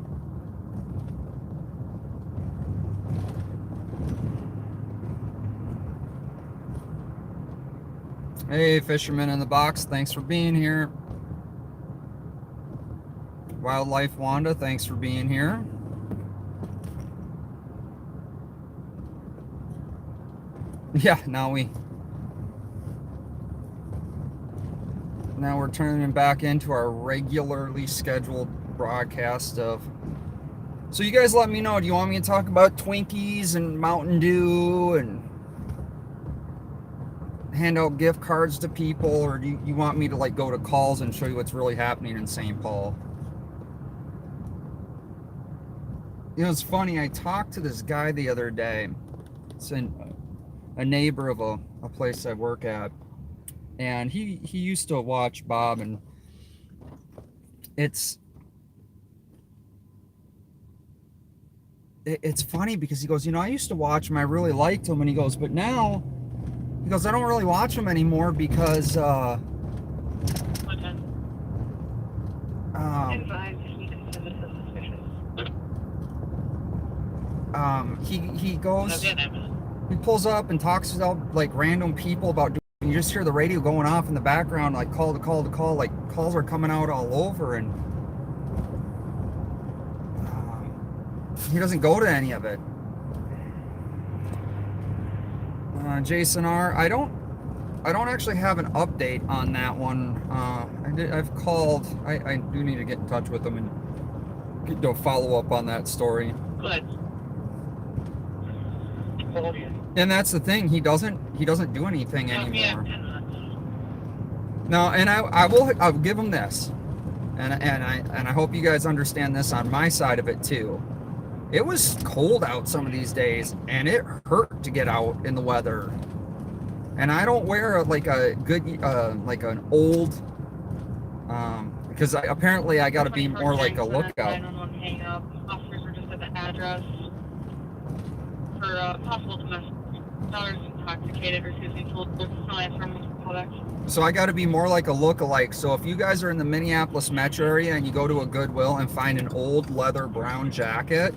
Hey, Fisherman in the Box, thanks for being here. Wildlife Wanda, thanks for being here. Yeah, now we're turning back into our regularly scheduled broadcast of. So you guys let me know, do you want me to talk about Twinkies and Mountain Dew and hand out gift cards to people, or do you want me to like go to calls and show you what's really happening in St. Paul? You know, it's funny, I talked to this guy the other day. It's a neighbor of a place I work at, and he used to watch Bob, and it's funny because he goes, you know, I used to watch him, I really liked him, and he goes, but now, he goes, I don't really watch him anymore because he goes, he pulls up and talks to like random people about doing, you just hear the radio going off in the background, like call to call to call, like calls are coming out all over, and he doesn't go to any of it. Jason R, don't actually have an update on that one. I've called. I do need to get in touch with them and do a follow up on that story. Go ahead. And that's the thing. He doesn't do anything anymore. No, and I'll give him this, and I hope you guys understand this on my side of it too. It was cold out some of these days, and it hurt to get out in the weather. And I don't wear like a good like an old because apparently I got to be more like a lookout. Hang up. Officers were just at the address for possible domestic sellers intoxicated, refusing to listen. No answer from callbacks. So I got to be more like a lookalike. So if you guys are in the Minneapolis metro area and you go to a Goodwill and find an old leather brown jacket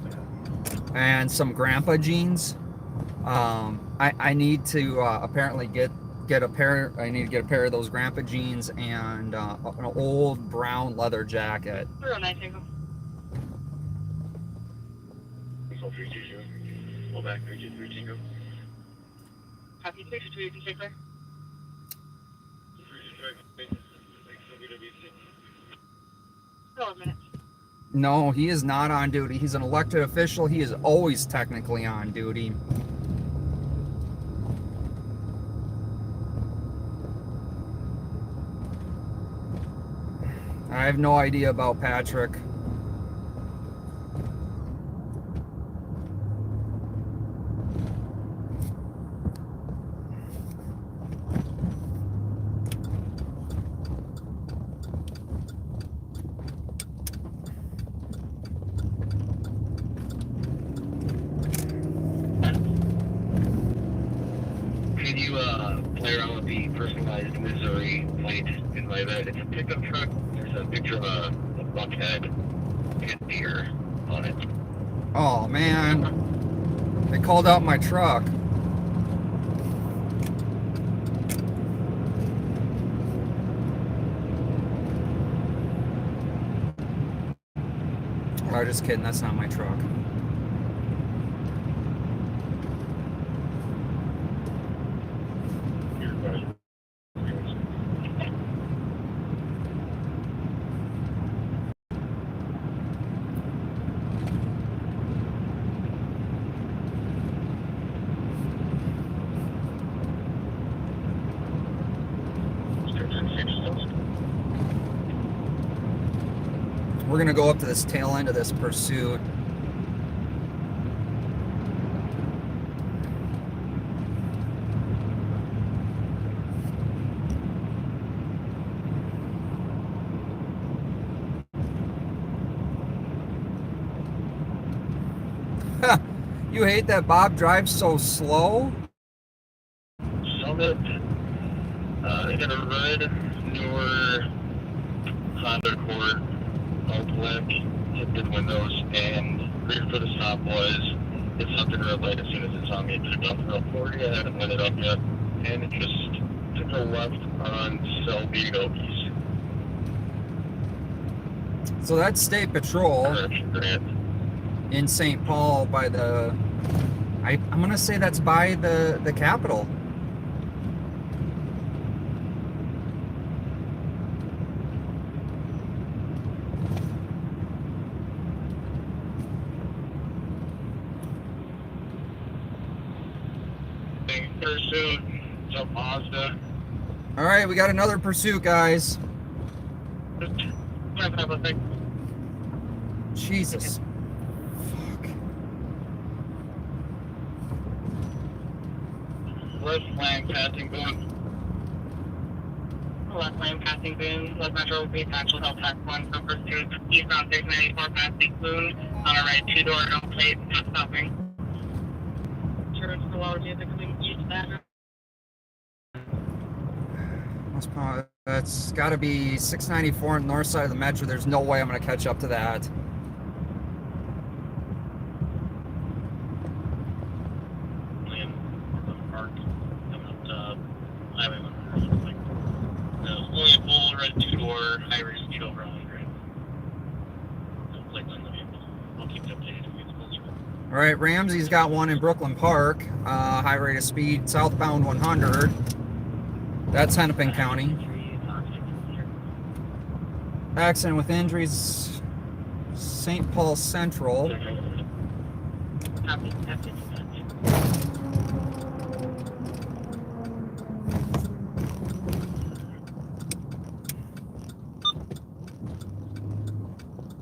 and some grandpa jeans, I need to apparently get a pair. I need to get a pair of those grandpa jeans and an old brown leather jacket. 09 Tango. Control 322. Pull back 323 Tango. Copy 622, you can take clear. 12 minutes. No, he is not on duty. He's an elected official. He is always technically on duty. I have no idea about Patrick. Can you play around with the personalized Missouri plate in my bed? It's a pickup truck. There's a picture of a buckhead and deer on it. Oh man, they called out my truck. Oh, just kidding. That's not my truck. We're gonna go up to this tail end of this pursuit. You hate that Bob drives so slow? Summit. They got a red, newer Honda Accord, all black, tinted windows, and reason for the stop was it stopped at a red light as soon as it saw me. It took off Route 40. I haven't lit it up yet, and it just took a left on Selby Okies. So that's State Patrol Grant. in St. Paul by the, I'm gonna say that's by the Capitol. Pursuit, some Mazda. All right, we got another pursuit, guys. Jesus. Fuck. Left flank passing boom. Left lane passing Boone. Left Metro will be actual health tax 1 from pursuit. Eastbound 694 passing Boone. On our right, 2-door, no plate, not stopping. Insurance for lower music coming east of that. That's got to be 694 on the north side of the metro. There's no way I'm going to catch up to that. Park coming up to Highway 100. Only a full red 2-door, high rate speed over 100. No plates on the vehicle. We'll keep you updated if we get closer. All right, Ramsey's got one in Brooklyn Park. High rate of speed, southbound 100. That's Hennepin County. Accident with injuries, St. Paul Central. Copy, copy.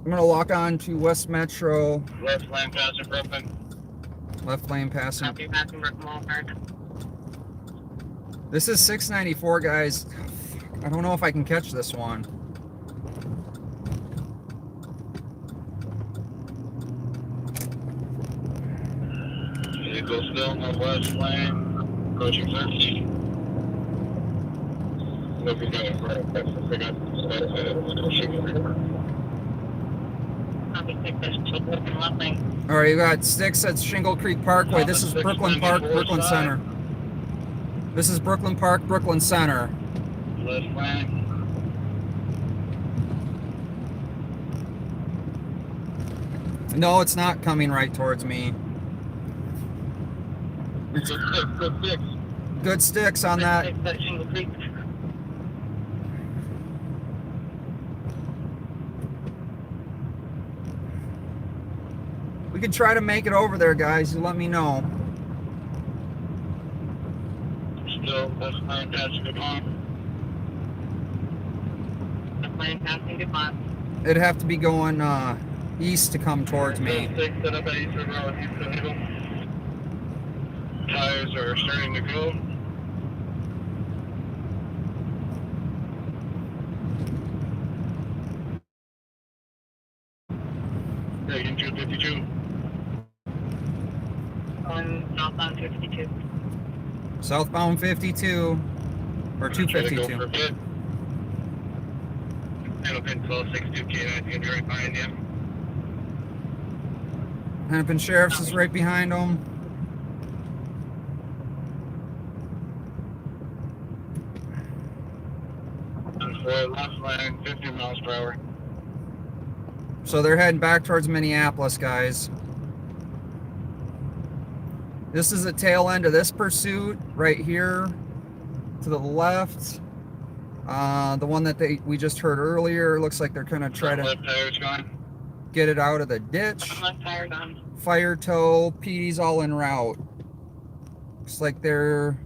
I'm gonna lock on to West Metro, Left lane passing Brooklyn. left lane passing. Copy, passing Brook Mall Park. This is 694, guys. I don't know if I can catch this one. Vehicle still on the west lane, approaching 13. Looking down for it. That's the thing I said. Copy, 6 looking left lane. All right, you got Sticks at Shingle Creek Parkway. This is Brooklyn Park, Brooklyn Center. This is Brooklyn Park, Brooklyn Center. Left lane. No, it's not coming right towards me. Good six, good six. Good Sticks on that. 6 at Shingle Creek. We could try to make it over there, guys. You let me know. Still left lane passing the pond. Left lane passing DuPont. It'd have to be going east to come towards me. Six set up at Eastern Road, Houston Eagle. Tires are starting to go. Taking 252. On southbound 52. Southbound 52 or Try to go 252. for bid. Hennepin 1262 K9 is going to be right behind you. Hennepin Sheriff's is right behind them. And for left lane, 50 miles per hour. So they're heading back towards Minneapolis, guys. This is the tail end of this pursuit right here to the left. The one that we just heard earlier, looks like they're gonna try to Left tire's gone. get it out of the ditch. Left tire gone. Fire tow, PD's all en route. Looks like they're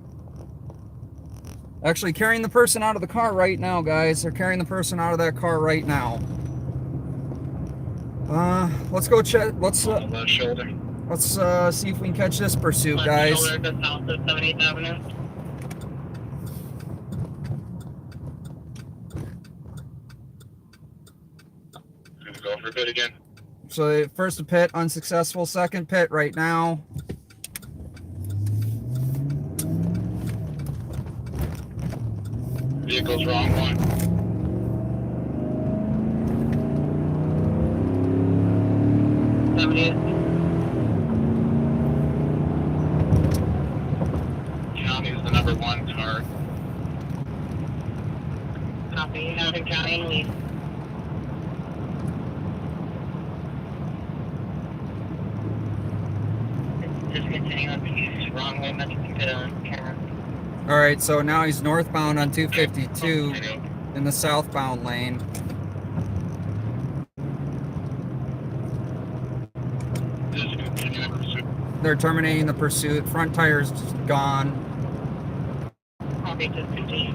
actually carrying the person out of the car right now, guys. They're carrying the person out of that car right now. Let's go check. Let's Left shoulder. see if we can catch this pursuit, Left guys. shoulder just south of 78th Avenue. Gonna go for a bid again. So first a pit, unsuccessful. Second pit right now. Vehicle's wrong one. County is the number one car. Copy, Hennepin County and Leaf. Just continuing on the east, wrong way, Mexican pit on camera. All right, so now he's northbound on 252 in the southbound lane. Just continuing pursuit. They're terminating the pursuit. Front tire's just gone. Copy, just continue.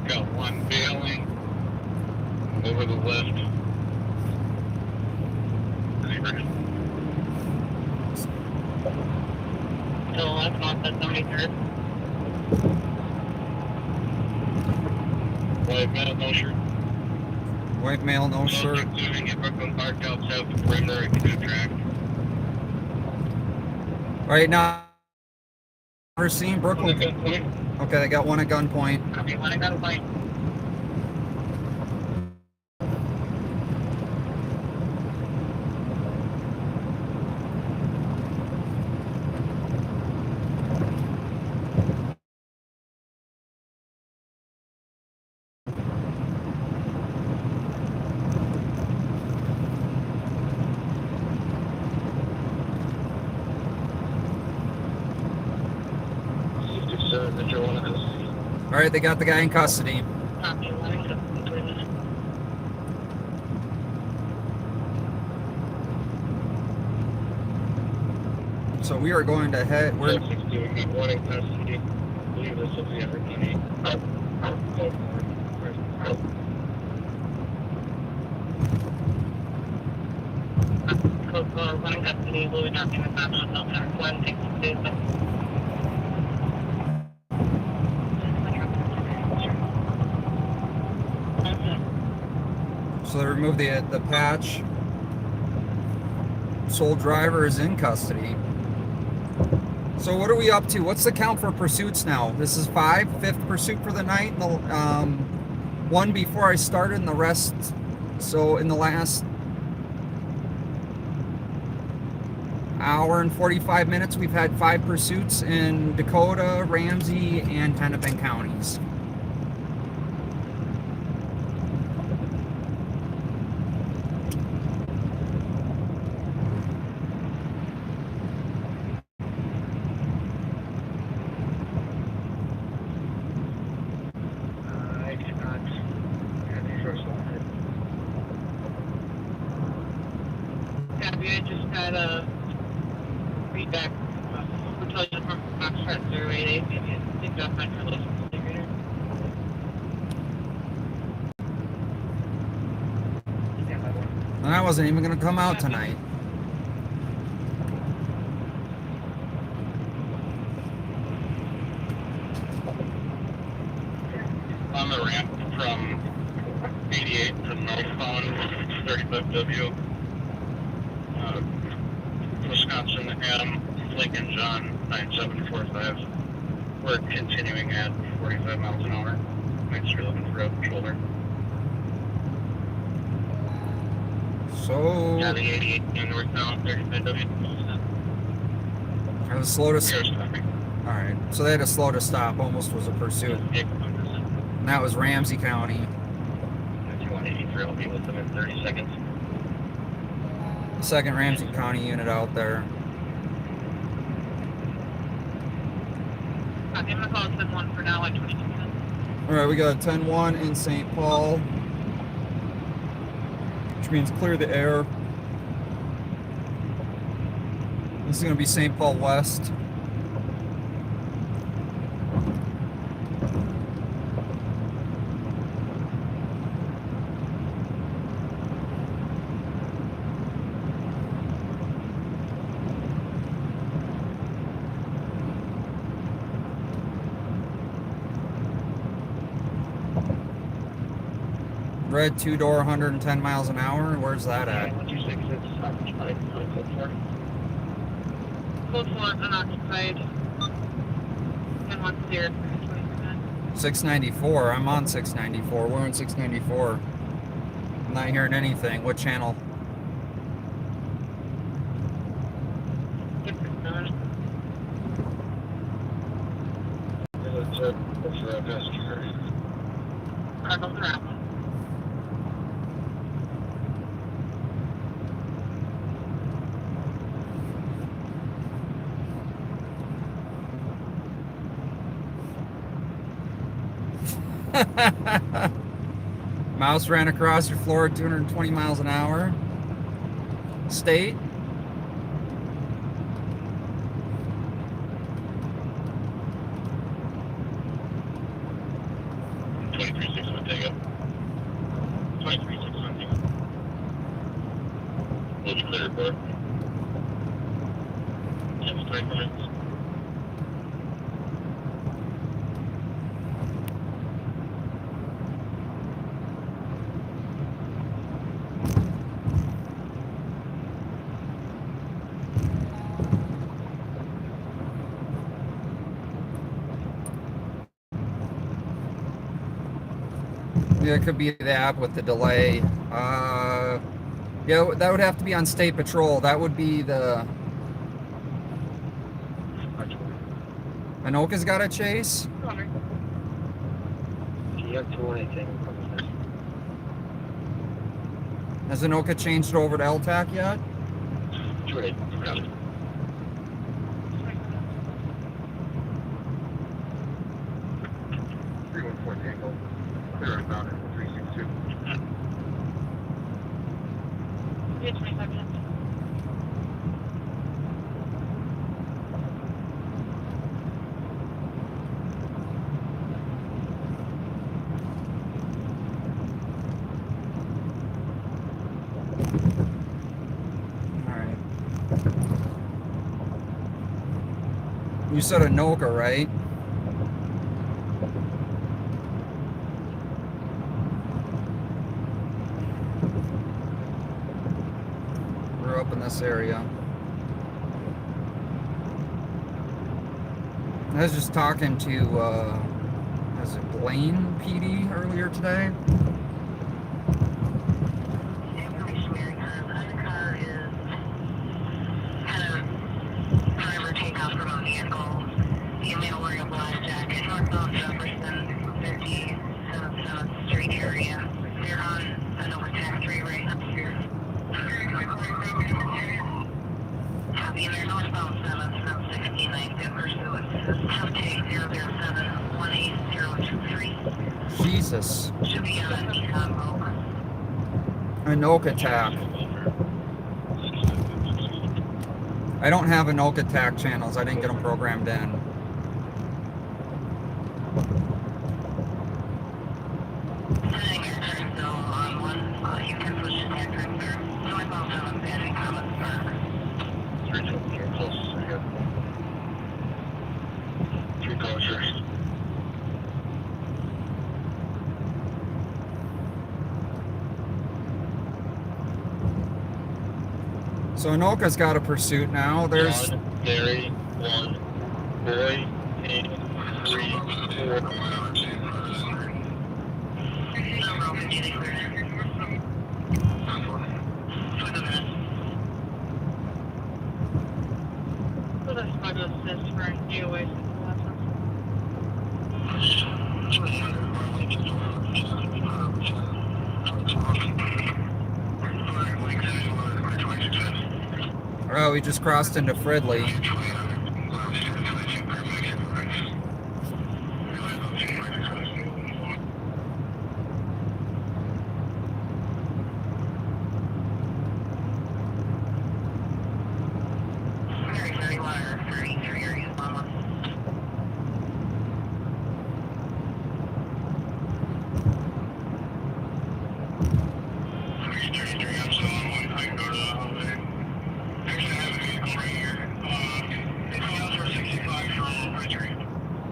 Got one bailing over the left. Zebra. Still left, north at 73rd. White male, no shirt. White male, no shirt. Moving at Brooklyn Park out south of the perimeter and canoe track. Right now, we're seeing Brooklyn. Gunpoint. Okay, they got one at gunpoint. Copy, one at gunpoint. All right, they got the guy in custody. Copy, line up, 3 minutes. So we are going to head. We're 60, we got one in custody. I believe this will be everybody. Code 4, one in custody, Louis document, option, no, 162. so they removed the patch. Sole driver is in custody. So what are we up to? What's the count for pursuits now? This is 5th pursuit for the night. And the one before I started, and the rest. So in the last hour and 45 minutes, we've had 5 pursuits in Dakota, Ramsey, and Hennepin counties. I do not have any first one. Copy, I just got a feedback. Who told you from Foxtrot 088? Maybe I think that's my relation configurator. And I wasn't even going to come out tonight. On the ramp from 88 to northbound 35W, Wisconsin M, Lincoln John 9745. We're continuing at 45 miles an hour. Make sure you're looking for a shoulder. So Yeah, the 88 and northbound 35W. I was slow to. We are stopping. All right, so they had a slow to stop. Almost was a pursuit. And that was Ramsey County. If you want 83, I'll be with them in 30 seconds. Second Ramsey County unit out there. I'm gonna call 10-1 for now, like 22 minutes. All right, we got 10-1 in St. Paul, which means clear the air. This is going to be St. Paul West. Red 2-door, 110 miles an hour. Where's that at? 126, it's occupied. Code 4. Code 4, unoccupied. 10-1 clear, 20%. 694. I'm on 694. We're on 694. I'm not hearing anything. What channel? That's a passenger. Cardinals are out. Mouse ran across your floor at 220 miles an hour. State. We'll be clear for it. Yeah, we'll try for minutes. Yeah, it could be the app with the delay. Yeah, that would have to be on State Patrol. That would be the... Anoka's got a chase? Do you have to want anything? Has Anoka changed over to LTAC yet? 2-8, got it. be at 25 minutes. All right. You said Anoka, right? We're up in this area. I was just talking to, was it Blaine PD earlier today? Information we have, the car is kind of driver takeoff from a vehicle. Female wearing a black jacket, northbound Jefferson, 57th Street area. We're on Anova Tax 3 right up here. Copy, and they're northbound 7th from 69th in pursuit. Take 007-18023. Jesus. Should be on a Nissan Rogue. Anoka TAC. I don't have Anoka TAC channels. I didn't get them programmed in. Sending your turn though on one, you can push the tech right there. Northbound 7th, Battery Commons Park. 3 here, close. Here. 3 closures. So Anoka's got a pursuit now. There's John, Mary, 1, boy, 8, 3, 4. No road is getting clear. 20 minutes. So that's my assist for DOA since the last one. oh, we just crossed into Fridley. Very wire, 33 area, mama.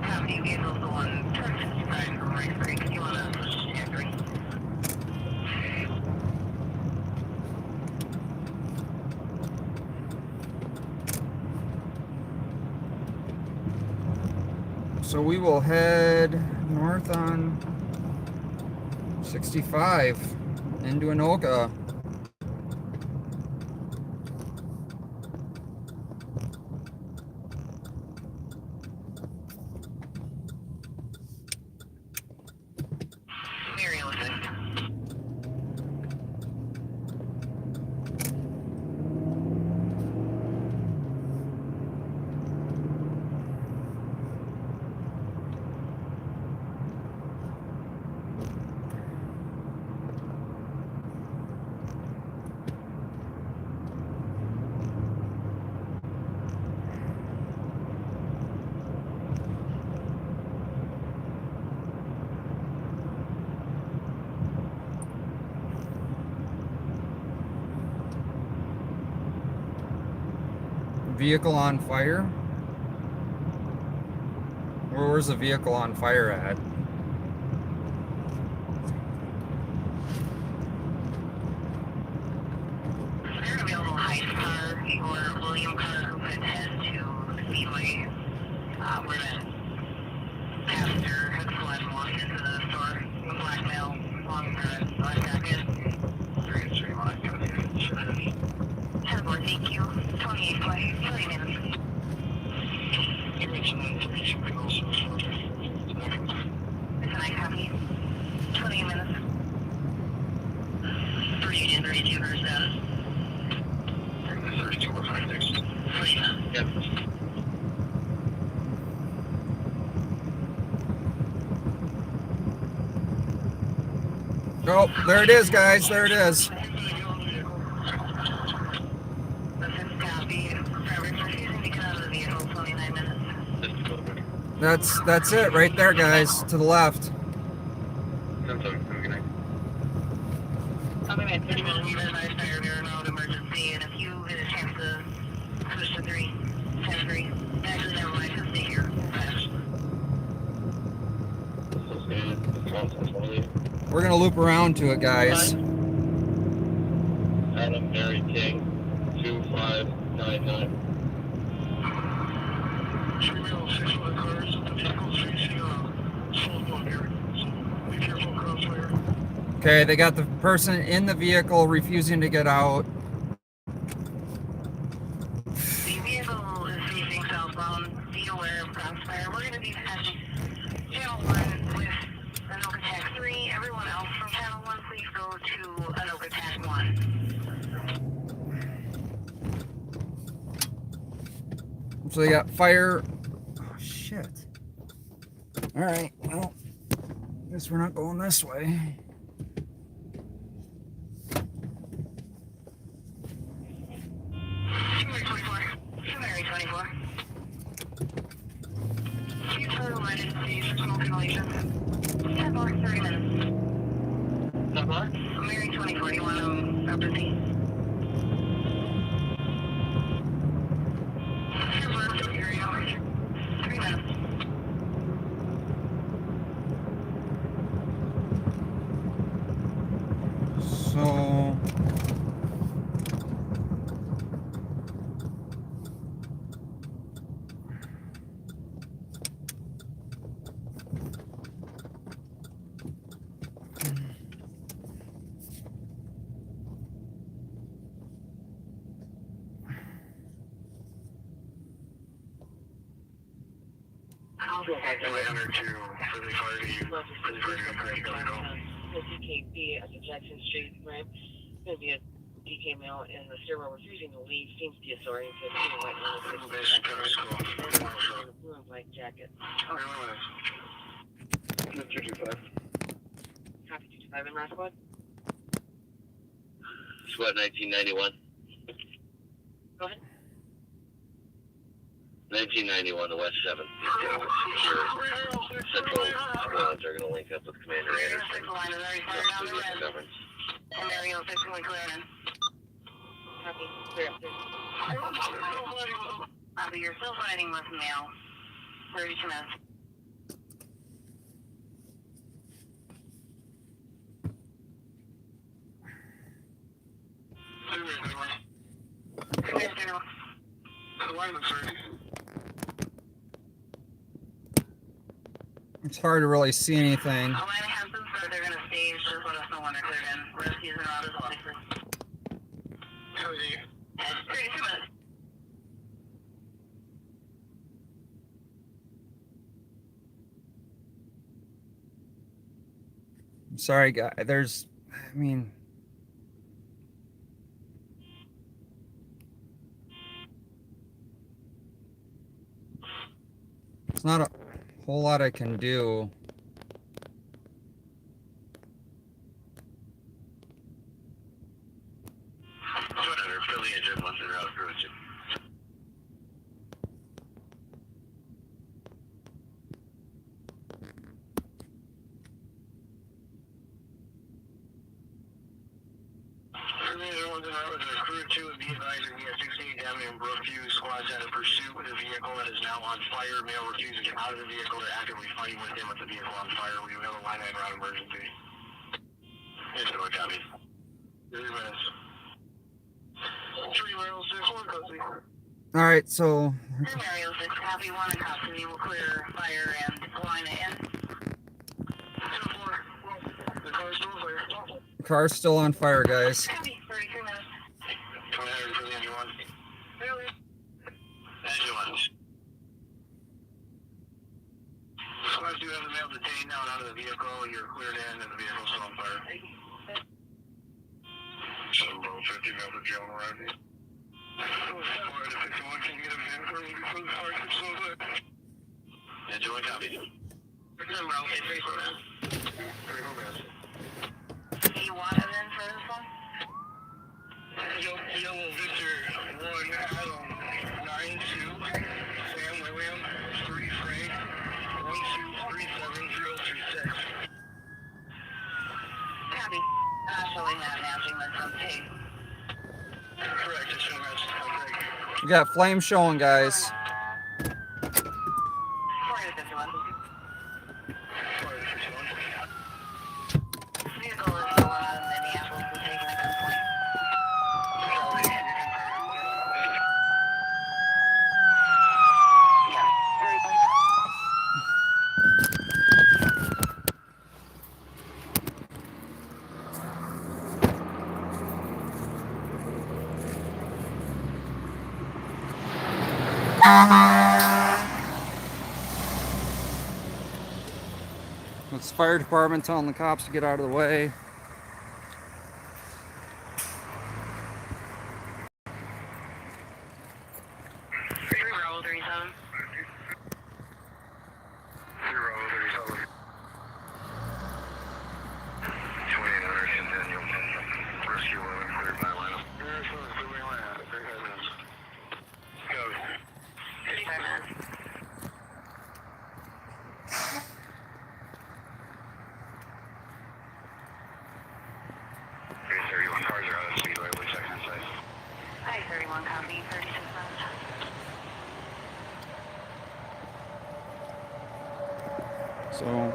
Copy, vehicle's the one, turn 55 from right break. You wanna push the tech right? So we will head north on 65 into Anoka. Muriel assist. Vehicle on fire? Where's the vehicle on fire at? There's gonna be a little Heights car or William car who could head to the Speedway, where that passenger had fled and walked into the store. The black male, long red, black jacket. 33 black jacket. Headboard, thank you. 28 flight, 30 minutes. It's a nice copy. 20 minutes. 32 for status. 32 or 56. Yep. Oh, there it is, guys. There it is. That's it right there, guys, to the left. That's okay. Good night. I'm gonna be 30 minutes. You guys are fire near an emergency, and if you get a chance to switch to 3, 10-3. Actually, never mind. Just stay here. We're gonna loop around to it, guys. Adam Mary King, 2599. Okay, they got the person in the vehicle refusing to get out. The vehicle is facing southbound. Be aware of crossfire. We're going to be passing Channel 1 with Anoka Tac 3. Everyone else from Channel 1, please go to Anoka Tac 1. So they got fire. Oh, shit. All right, well, guess we're not going this way. Mary 24. You turn right into smoke inhalation. 10 more, 30 minutes. 10 more? Mary 24, you want to proceed? 3 minutes. So The DKP at the Jackson Street ramp. It's going to be a DK male in the stairwell refusing to leave. Seems disoriented. A blue and white jacket. 225. Copy 225 in last squad. Squad 1991. Go ahead. 1991 to West 7. Central squads are going to link up with Commander Anderson. Governance. And Mario 6 clear in. Copy. Clear up there. Copy. You're still fighting with male. 32 minutes. it's hard to really see anything. Atlanta has them, so they're going to stage. Just let us know when they're cleared in. Rescues are out as well. 32 minutes. I'm sorry, guy. There's, I mean, it's not a whole lot I can do. Squads at a pursuit with a vehicle that is now on fire. Male refusing to get out of the vehicle. They're actively fighting with him with the vehicle on fire. We have a line 9 round emergency. Yes, sir, copy. 3 minutes. 3 Mario 6, 1 custody. All right, so Mario 6, copy 1 in custody. We'll clear fire and line it in. 2-4. The car's still on fire. the car's still on fire, guys. Copy. 33 minutes. 29 for the engine 1. Really? Engine 1. Squads do have the male detained now and out of the vehicle. You're cleared in and the vehicle's still on fire. 50 male to jail arriving. 4 to 51, can you get a van for me before the fire gets so lit? Engine 1, copy. Do you want it in for this one? Yellow Victor 1 Adam 92 Sam William 3 Frank matching this on tape. Correct, it should match. Okay. We got flames showing, guys. 40-51. 40-51. Vehicle is still on Minneapolis and taken at gunpoint. Yeah, very much. It's the fire department telling the cops to get out of the way. Bravo 37. 037. 2800 continue. Rescue 11 cleared by lineup. Go. 55 minutes. Cars are out of speedway. We're checking inside. Hi, 31 copy, 36 minutes. So,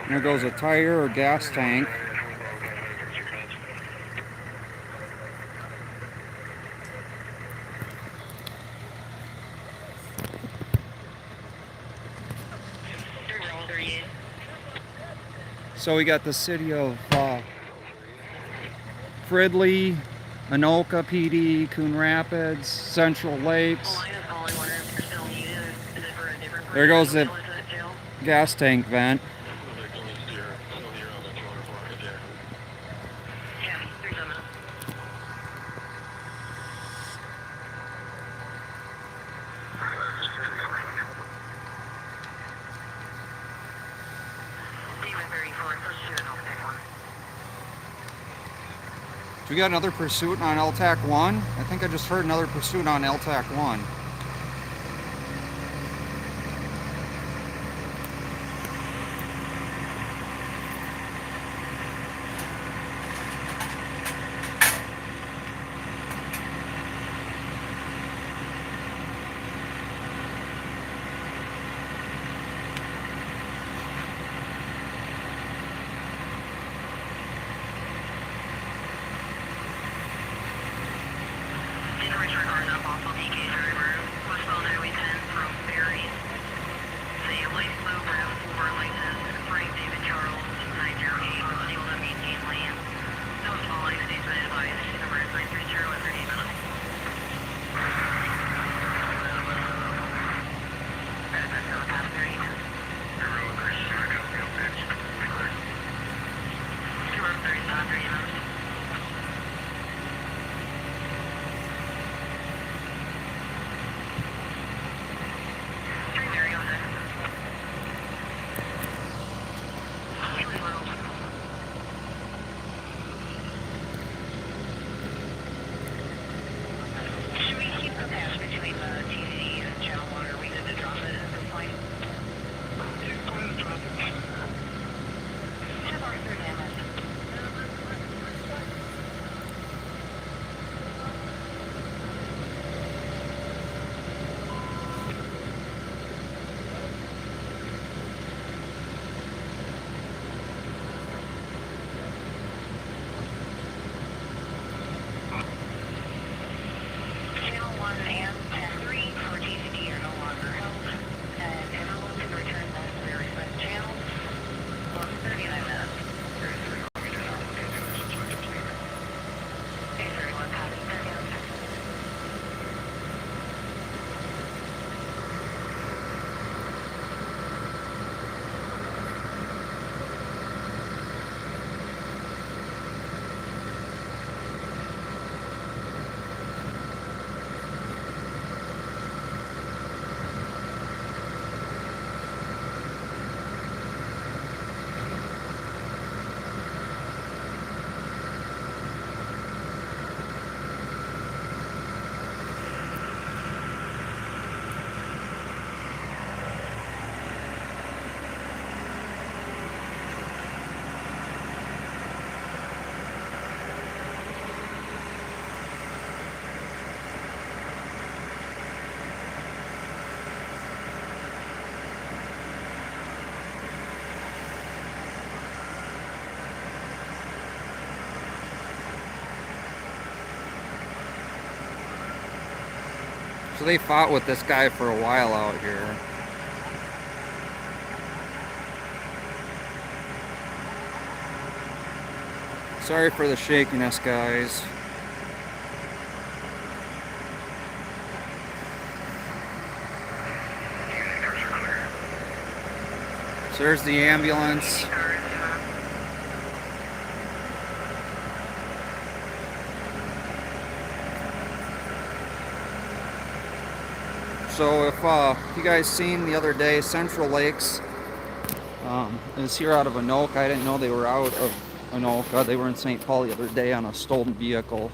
there goes a tire or gas tank. Bravo 38. So we got the city of Fridley, Anoka PD, Coon Rapids, Central Lakes. Line is calling, wondering if you're still needed. Is it for a different There goes the person? Is it jail? gas tank vent. Yeah, 37 minutes. David 34, first student, I'll pick one. We got another pursuit on LTAC 1. I think I just heard another pursuit on LTAC 1. In Richard Garden, off of EK, very rude. So they fought with this guy for a while out here. Sorry for the shakiness, guys. So there's the ambulance. So if you guys seen the other day, Central Lakes is here out of Anoka. I didn't know they were out of Anoka. They were in St. Paul the other day on a stolen vehicle.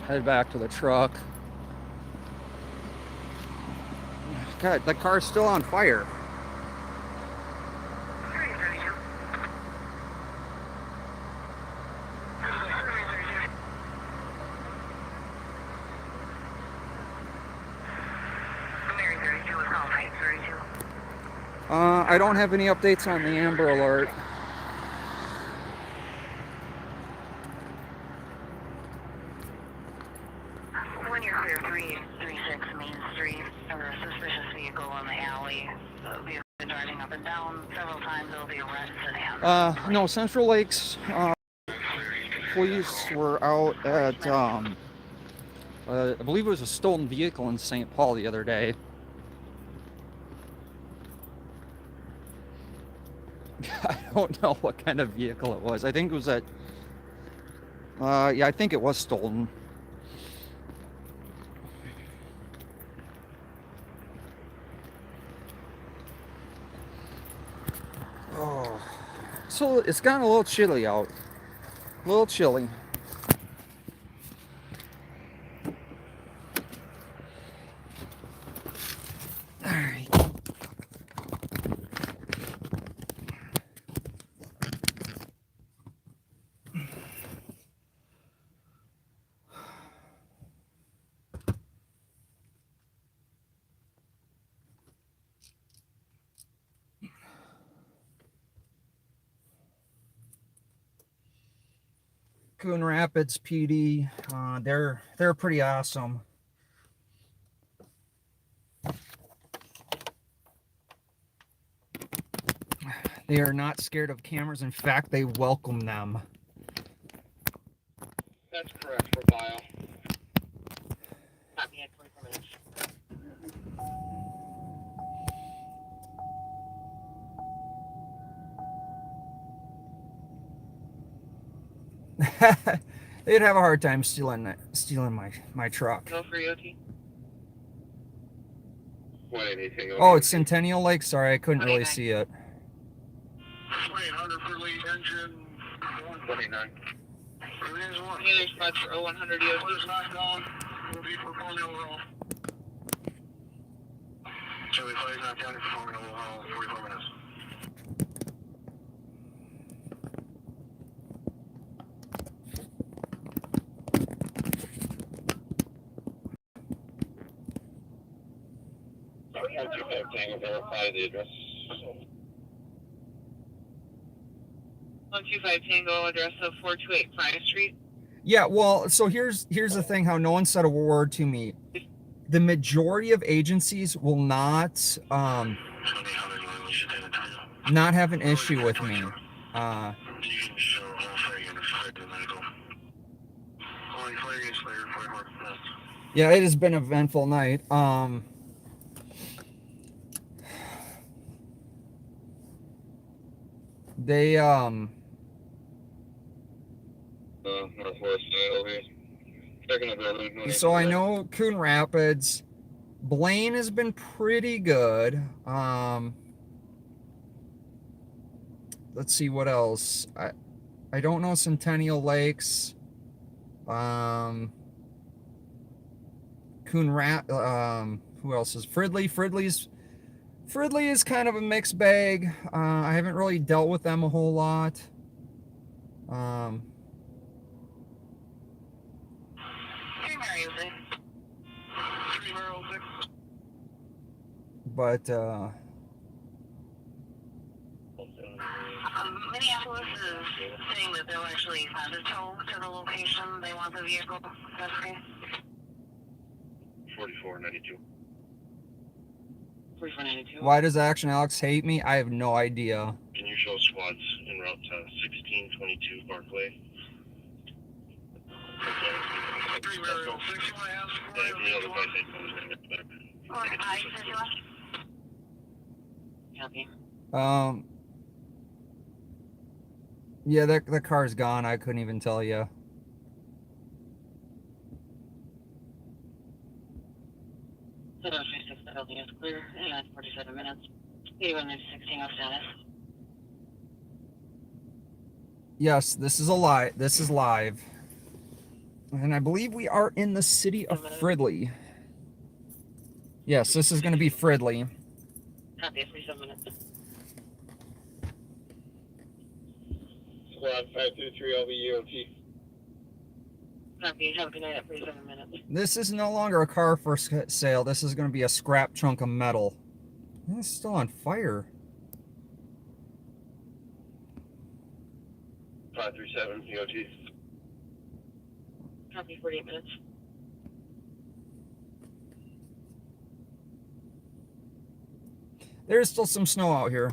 Head back to the truck. God, the car's still on fire. I don't have any updates on the Amber Alert. When you're clear 336 Main Street, there was a suspicious vehicle in the alley. The vehicle been driving up and down several times. There'll be arrested and No, Central Lakes police were out at I believe it was a stolen vehicle in St. Paul the other day. I don't know what kind of vehicle it was. I think it was that. Yeah, I think it was stolen. Oh, so it's gotten a little chilly out. A little chilly. All right. Coon Rapids PD, they're pretty awesome. They are not scared of cameras. In fact, they welcome them. That's correct for file. Not me at 24 minutes. They'd have a hard time stealing my truck. No free OT? What anything? Oh, it's Centennial Lake. Sorry, I couldn't really see it. 800 for lead engine 29. Remains one. Any other spots for 0100 What EOT? is not gone will be performing overall. Charlie 5 not down performing overall 44 minutes. I'll do that thing and verify the address. 125 Tango, address of 428 Prior Street. Yeah, well, so here's the thing. How no one said a word to me. The majority of agencies will not not have an issue with me. You can show all three in the medical. Only fire is cleared 44 minutes. Yeah, it has been an eventful night. They Northwest over here. Checking the building. so I know Coon Rapids, Blaine has been pretty good. Let's see what else. I don't know Centennial Lakes. Coon who else is Fridley? Fridley is kind of a mixed bag. I haven't really dealt with them a whole lot. Hey, Mary, is it? But May Minneapolis is saying that they'll actually send a tow to the location they want the vehicle. That's okay. 4492. 4492. Why does Action Alex hate me? I have no idea. Can you show squads en route to 1622 Barclay? Three Mariel 6, you want to ask for Yeah, if you know the it? place they go, it's gonna get better. Or I said you want. Copy. Yeah, the car's gone. I couldn't even tell you. So 36, the building is clear, and that's 47 minutes. 8116 of status. Yes, this is This is live. And I believe we are in the city of Fridley. Yes, this is going to be Fridley. Copy, 47 minutes. Squad 533, I'll be EOT. Copy, have a good night at 47 minutes. This is no longer a car for sale. This is going to be a scrap chunk of metal. It's still on fire. 537, EOT. Copy, 48 minutes. There's still some snow out here.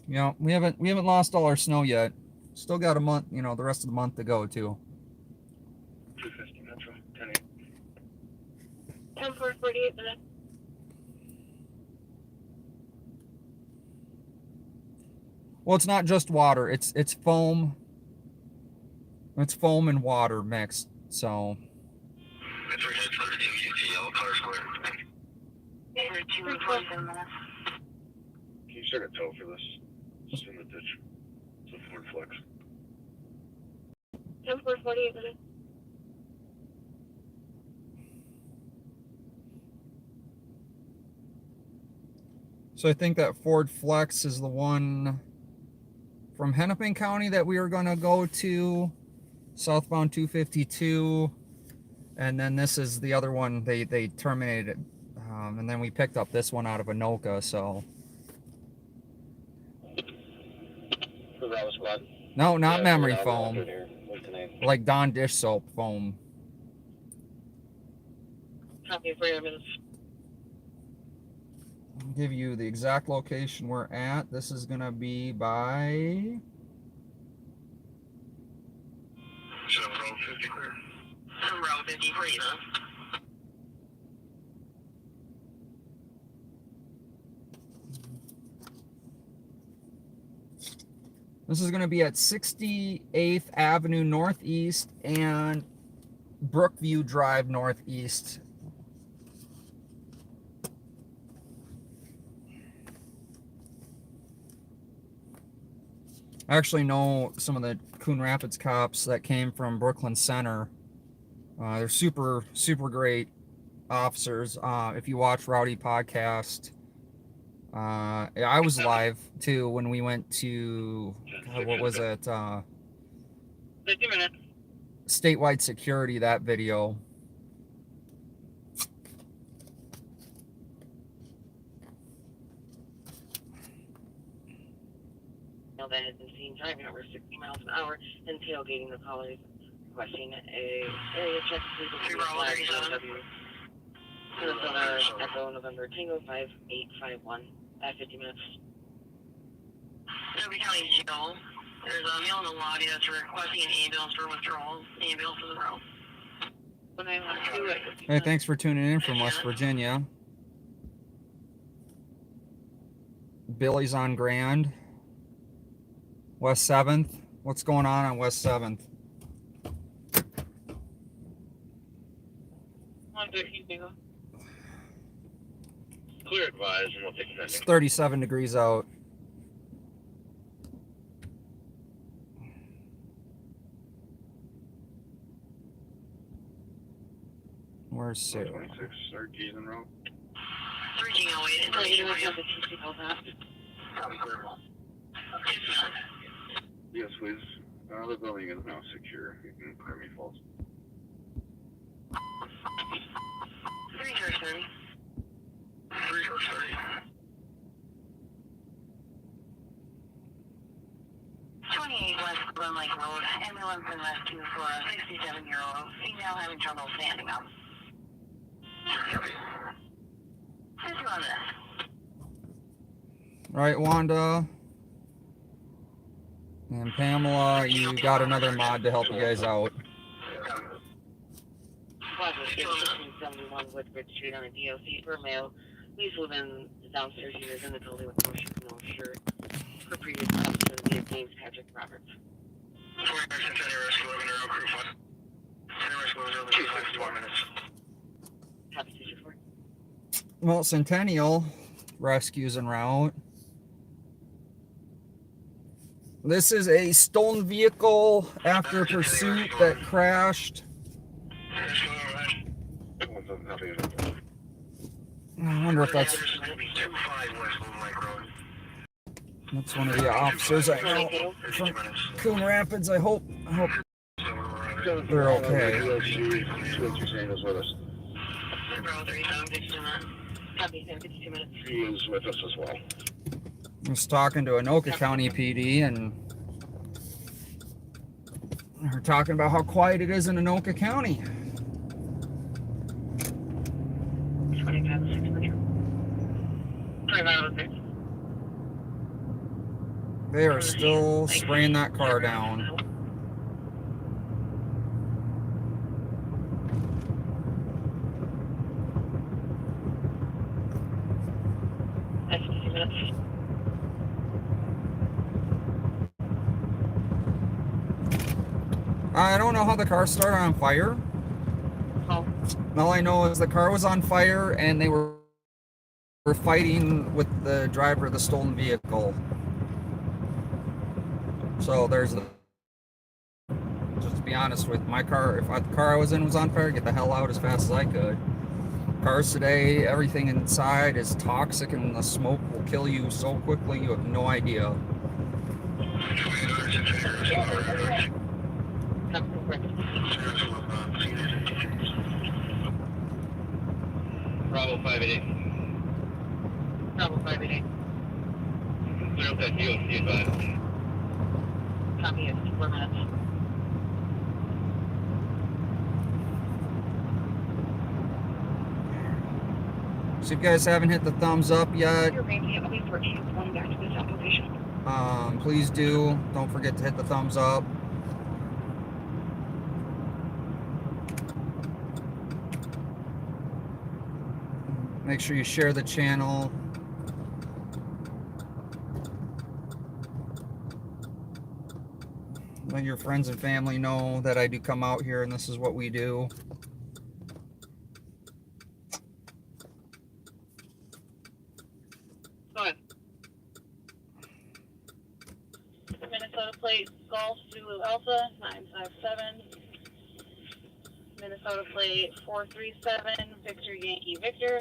You know, we haven't lost all our snow yet. Still got a month, you know, the rest of the month to go too. 250 Metro, 10-8. 10 for 48 minutes. Well, it's not just water. It's foam. It's foam and water mixed. So It's 32 UTL, car square. 32 and 47 minutes. Can you start a tow for this? Just in the ditch. It's a Ford Flex. 10 for 48 minutes. So I think that Ford Flex is the one from Hennepin County that we were going to go to, southbound 252, and then this is the other one they terminated, and then we picked up this one out of Anoka. So For Bravo Squad. no, not Yeah, memory I'll foam, do it here. What's the name? like Dawn dish soap foam. Copy, 48 minutes. I'll give you the exact location we're at. This is going to be by Should have road 50 clear. Route 53, huh? This is going to be at 68th Avenue Northeast and Brookview Drive Northeast. I actually know some of the Coon Rapids cops that came from Brooklyn Center. They're super, super great officers. If you watch Rowdy Podcast, I was live too when we went to, God, what was it? 50 minutes. Statewide Security, that video. That has been seen driving over 60 miles an hour and tailgating the callers, requesting a area check. Please flag W. Minnesota Echo November Tango 5851 at 50 minutes. Shelby County Jail. There's a male in the lobby that's requesting an ambulance for withdrawal. Ambulance is in row. 1912 at 50 Hey, minutes. thanks for tuning in from West Virginia. Billy's on Grand. West 7th. What's going on West 7th? 113 Tango. Clear advised, and we'll take It's pending. 37 degrees out. Where's Sarah? 26, start keys en route. 3 King 08 and Oh, you 3 don't King have the TC calls out. Copy clear. Yes, please. The building is now secure. You can clear me false. 330. 330. 28 Glen Lake Road, ambulance and rescue for a 67-year-old female having trouble standing up. Since you on this. Right, Wanda? And Pamela, you got another mod to help you guys out. Plaza 1571 Woodbridge Street on a DOC for male. Please within the downstairs unit in the building with no shirt. For previous officer, the James Patrick Roberts. 49 Centennial Rescue 11 around crew 5. Centennial Rescue was over 2 minutes. Copy 224. Well, Centennial rescues en route. This is a stolen vehicle after pursuit that crashed. I wonder if that's one of the officers I know from Coon Rapids. I hope they're okay. Bravo 37, 52 minutes. Copy 52 minutes. He is with us as well. I was talking to Anoka County PD, and they're talking about how quiet it is in Anoka County. 25 6 minutes. 25 6. They are still spraying that car down. That's 50 minutes. I don't know how the car started on fire. Oh, All I know is the car was on fire and they were fighting with the driver of the stolen vehicle. So there's just to be honest with my car, if the car I was in was on fire, get the hell out as fast as I could. Cars today, everything inside is toxic and the smoke will kill you so quickly you have no idea. Bravo 588. Bravo 588. Clear up that DOC advised. Copy it. 4 minutes. So if you guys haven't hit the thumbs up yet, Your range will be 14 going back to this application. please do. Don't forget to hit the thumbs up. Make sure you share the channel. Let your friends and family know that I do come out here and this is what we do. Go ahead. Minnesota plate Golf Zulu Alpha 957. Minnesota plate 437 Victor Yankee Victor.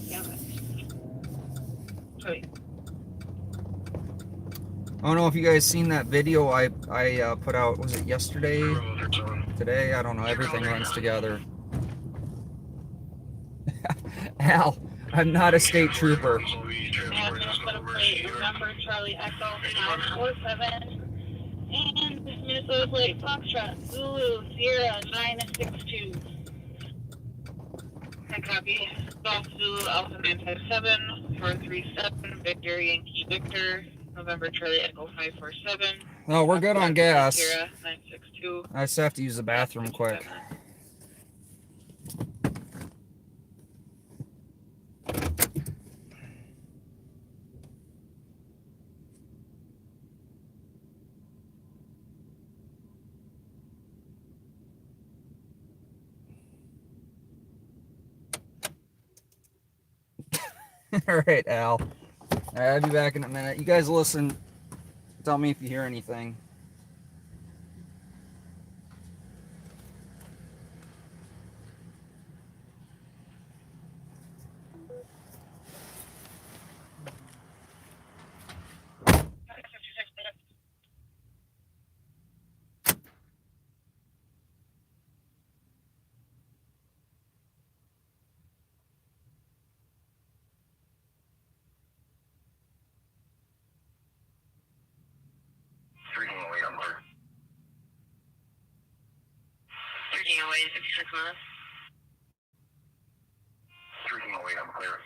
Yeah. Wait. I don't know if you guys seen that video I put out, was it yesterday? Today? I don't know, everything runs together. Al, I'm not a state trooper. Minnesota plate November Charlie Echo 947. And Minnesota plate Foxtrot Zulu Sierra 962. I copy. Golf Zulu Alpha 957 437 Victor Yankee Victor November Charlie Echo 547. No, we're good on gas. Sierra 962. I just have to use the bathroom quick. All right, Al. All right, I'll be back in a minute. You guys listen. Tell me if you hear anything. 1308, I'm clear. 1308, 56 minutes. 1308, I'm clear.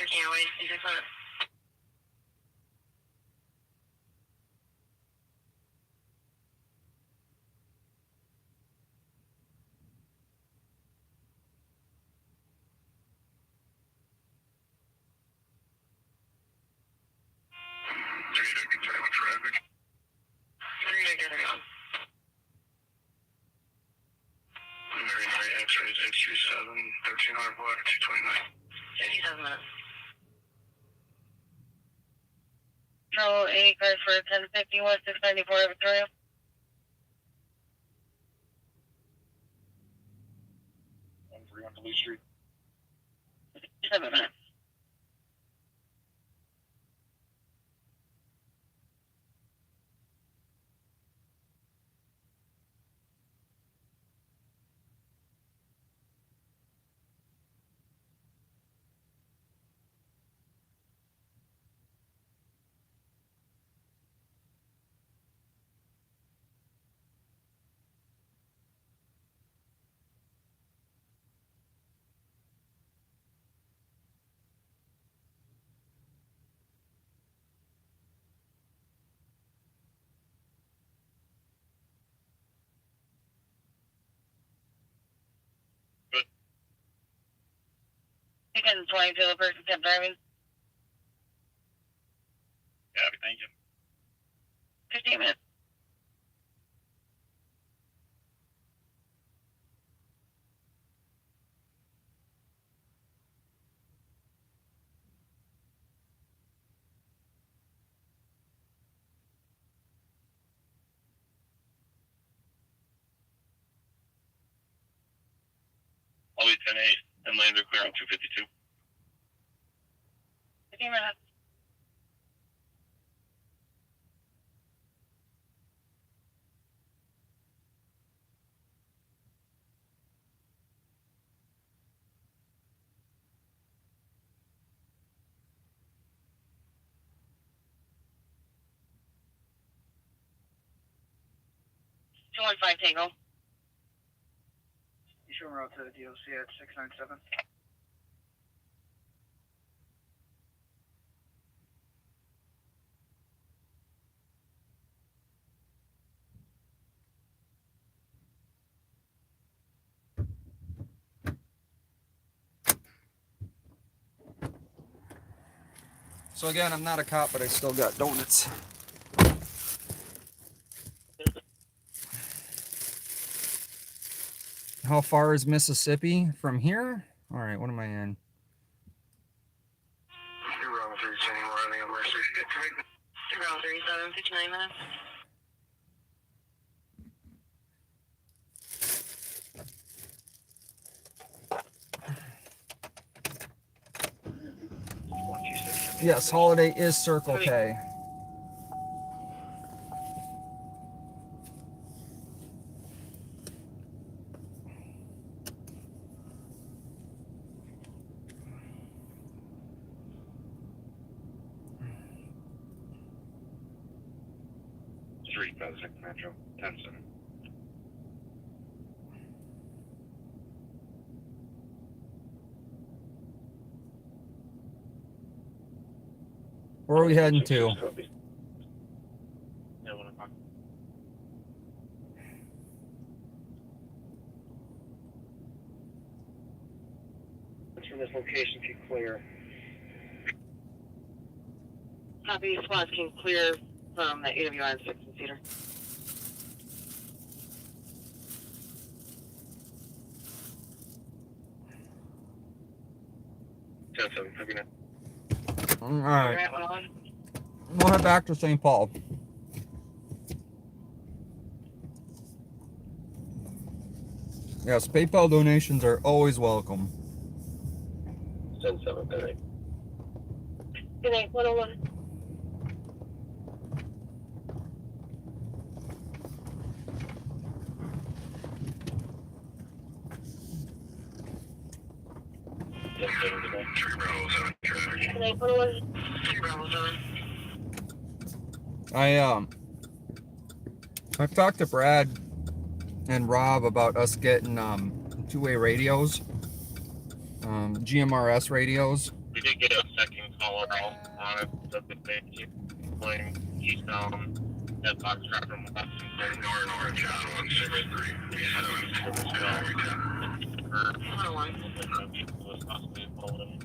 1308, 56 minutes. Traffic. 3 Marine X-rays, X37, 1300 block, 229. 57 minutes. Control 80 cars for 1050 West 694 Victoria. On 3 on Duluth Street. 7 minutes. Ticket 22, the person kept driving. Yeah, thank you. 15 minutes. I'll be 10-8 and land to clear on 252. 15 minutes. Two 15 Tango. Eastern route to the DOC at 697. So again, I'm not a cop, but I still got donuts. How far is Mississippi from here? All right, what am I in? You're wrong, 310 anymore, I think I'm Mercy. Around 37, 59 minutes. Yes, Holiday is Circle K. Street, Pacific Metro, 10-7. Where are we heading to? Yeah, 1 o'clock. From this location, if you clear. Copy, squads can clear from the AWI 6 and Cedar. Have a good night. All right, Right, 101. we'll head back to St. Paul. Yes, PayPal donations are always welcome. 10-7, good night. Good night, 101. Good night. Tree Bravo 7 traffic. I've talked to Brad and Rob about us getting two-way radios, GMRS radios. We did get a second caller out on it, so that they keep playing eastbound at Fox Trapper from West. North, John 163. Was possibly involved in.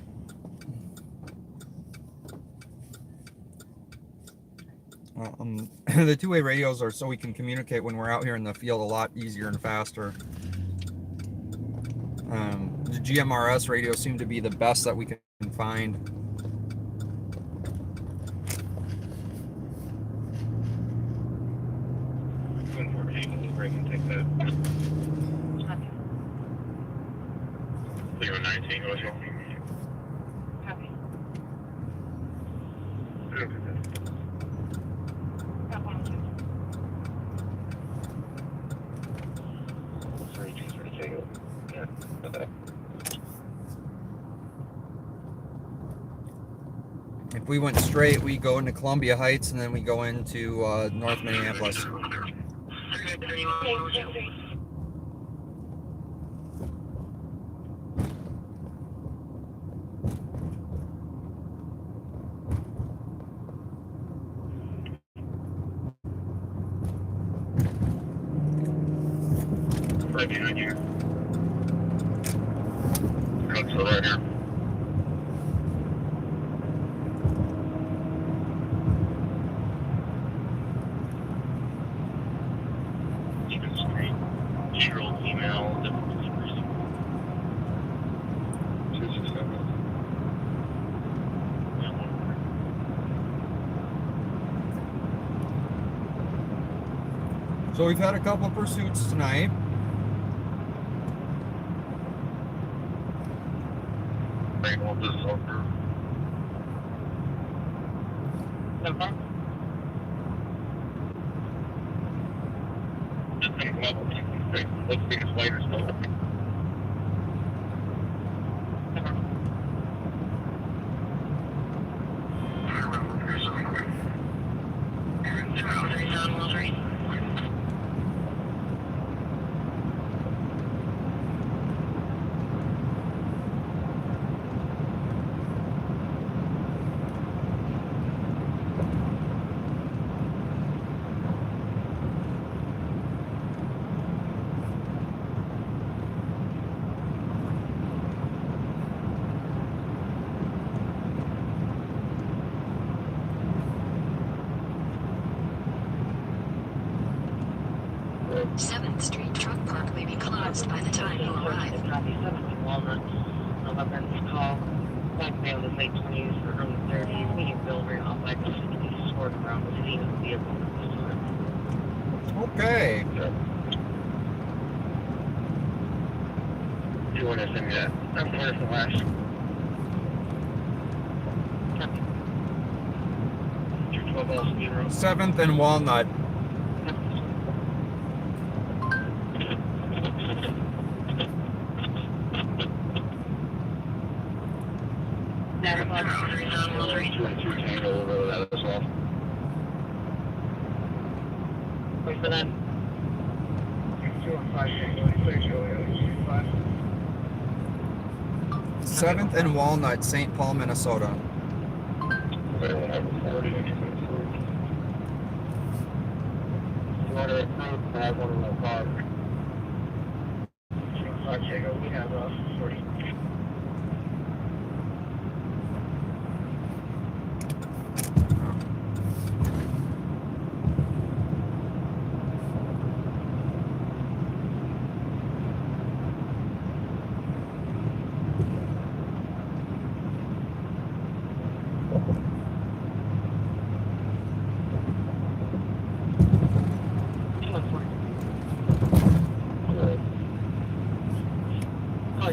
The two-way radios are so we can communicate when we're out here in the field a lot easier and faster. The GMRS radios seem to be the best that we can find. Clear 19, was it? Copy. If we went straight, we go into Columbia Heights and then we go into North Minneapolis. Right behind you. Trucks are right here. Stephen Street, Cheryl email, different numbers. 267. Yeah, one more. So we've had a couple pursuits tonight. Right, well, this is over. Number? Just gonna come up with something straight. Let's see the spiders go. Seventh Street truck park may be closed by the time you arrive. Copy 7th Walnut. 11th call. Blackmail in late 20s or early 30s. Medium builder off by the city. Sort around the scene of the vehicle at this time. Okay. Do you want to send me that? I'm clear for last. Copy. 212 7th and Walnut. Wait for that. 7th and Walnut, St. Paul, Minnesota. We have 40.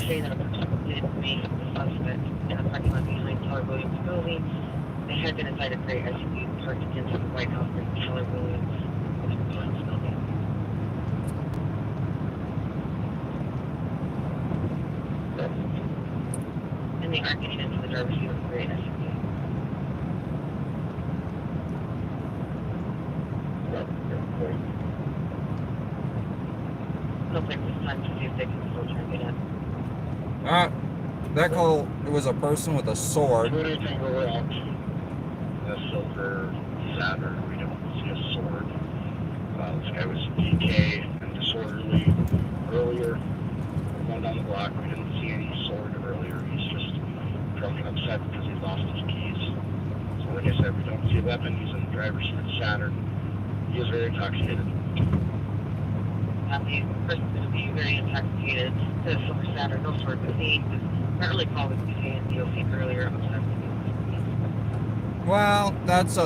Saying that a suspect me the suspect in a parking lot behind Keller Williams building. They had been inside a gray SUV parked against the White House in Keller Williams building. And they are getting into the driver's seat of the gray SUV. they'll take this time to see if they can still try to get in. That call, it was a person with a sword. 20 Tango out. A silver Saturn. We don't see a sword. This guy was DK and disorderly earlier. Going down the block, we didn't see any sword earlier. He's just drunk and upset because he lost his keys. So like I said, we don't see a weapon. He's in the driver's seat of the Saturn. He is very intoxicated. The person's going to be very intoxicated. The Silver Saturn, no sword was seen. Our early call was DK and DOC earlier. Upset. Well, that's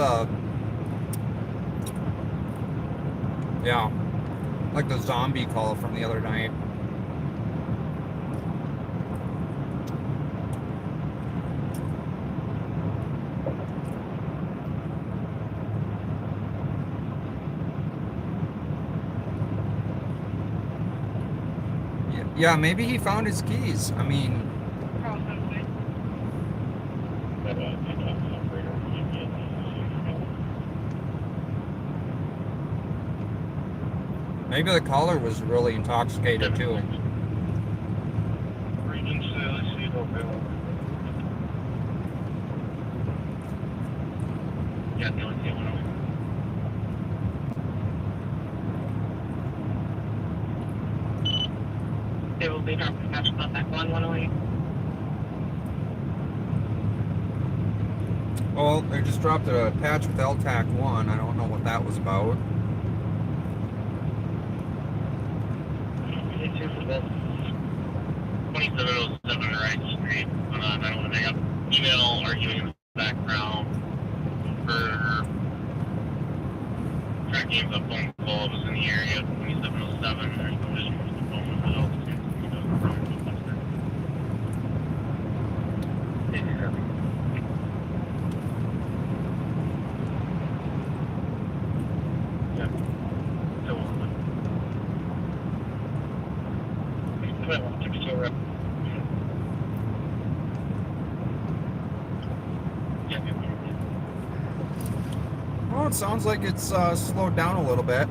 yeah, like the zombie call from the other night. Yeah, maybe he found his keys. I mean, maybe the caller was really intoxicated too. Yeah, the only thing They will be dropping patch on that 108. Well, they just dropped a patch with LTAC 1. I don't know what that was about. They two for this. 2707 Wright Street. I don't want to hang up. Email arguing in the background for tracking the phone call. It was in the area 2707. There's no issue with the phone itself. Well, it sounds like it's slowed down a little bit.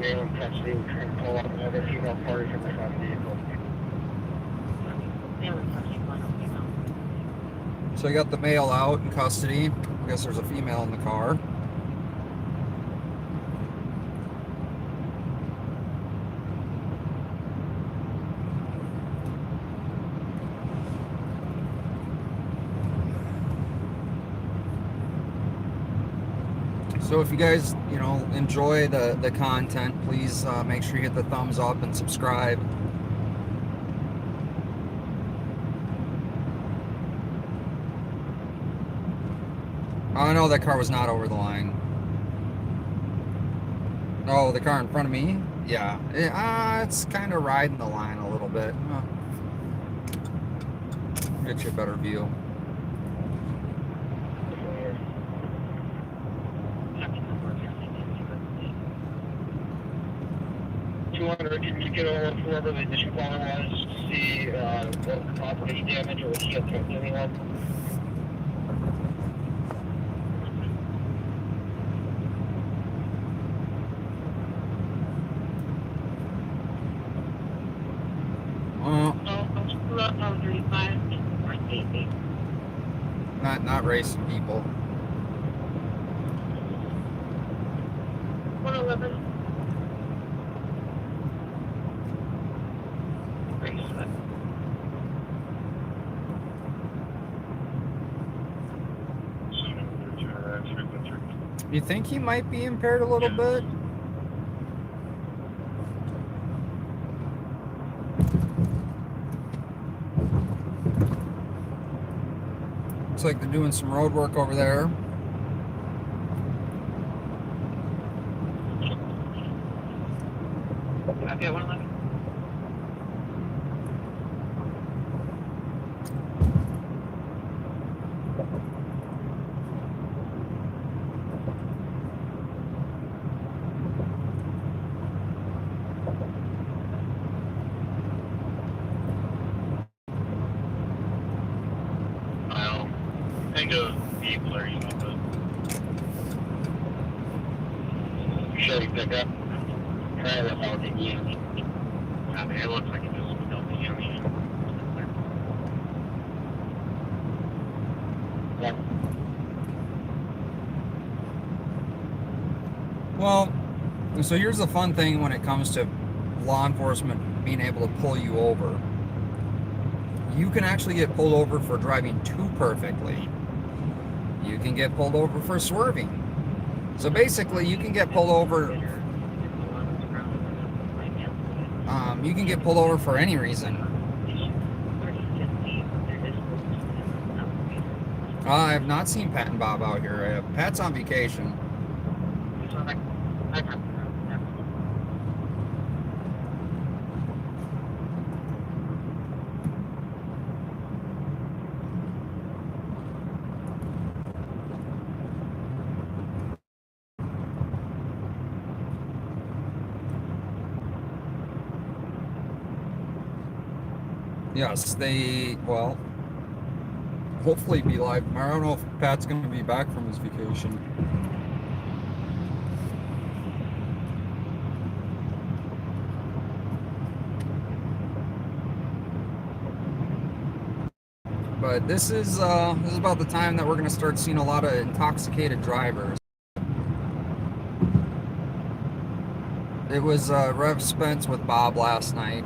male in custody. We're trying to pull up another female party from the front vehicle. So you got the male out in custody. I guess there's a female in the car. So if you guys, enjoy the content, please make sure you hit the thumbs up and subscribe. Oh no, that car was not over the line. Oh, the car in front of me? Yeah. It's kind of riding the line a little bit. Get you a better view. Can you get over whoever the initial caller was to see what property damage or if he had threatened anyone? Not racing people. 111. You think he might be impaired a little bit? Looks like they're doing some road work over there. Okay, 111. kind of vehicle are you on the Chevy pickup. Trailer out the EME. I mean, it looks like it just without the EME. Yep. Well, so here's the fun thing when it comes to law enforcement being able to pull you over. You can actually get pulled over for driving too perfectly. You can get pulled over for swerving. So basically, you can get pulled over. You can get pulled over for any reason. I have not seen Pat and Bob out here. Pat's on vacation. Yes, they, well, hopefully be live tomorrow. I don't know if Pat's going to be back from his vacation. But this is about the time that we're going to start seeing a lot of intoxicated drivers. It was Rev Spence with Bob last night.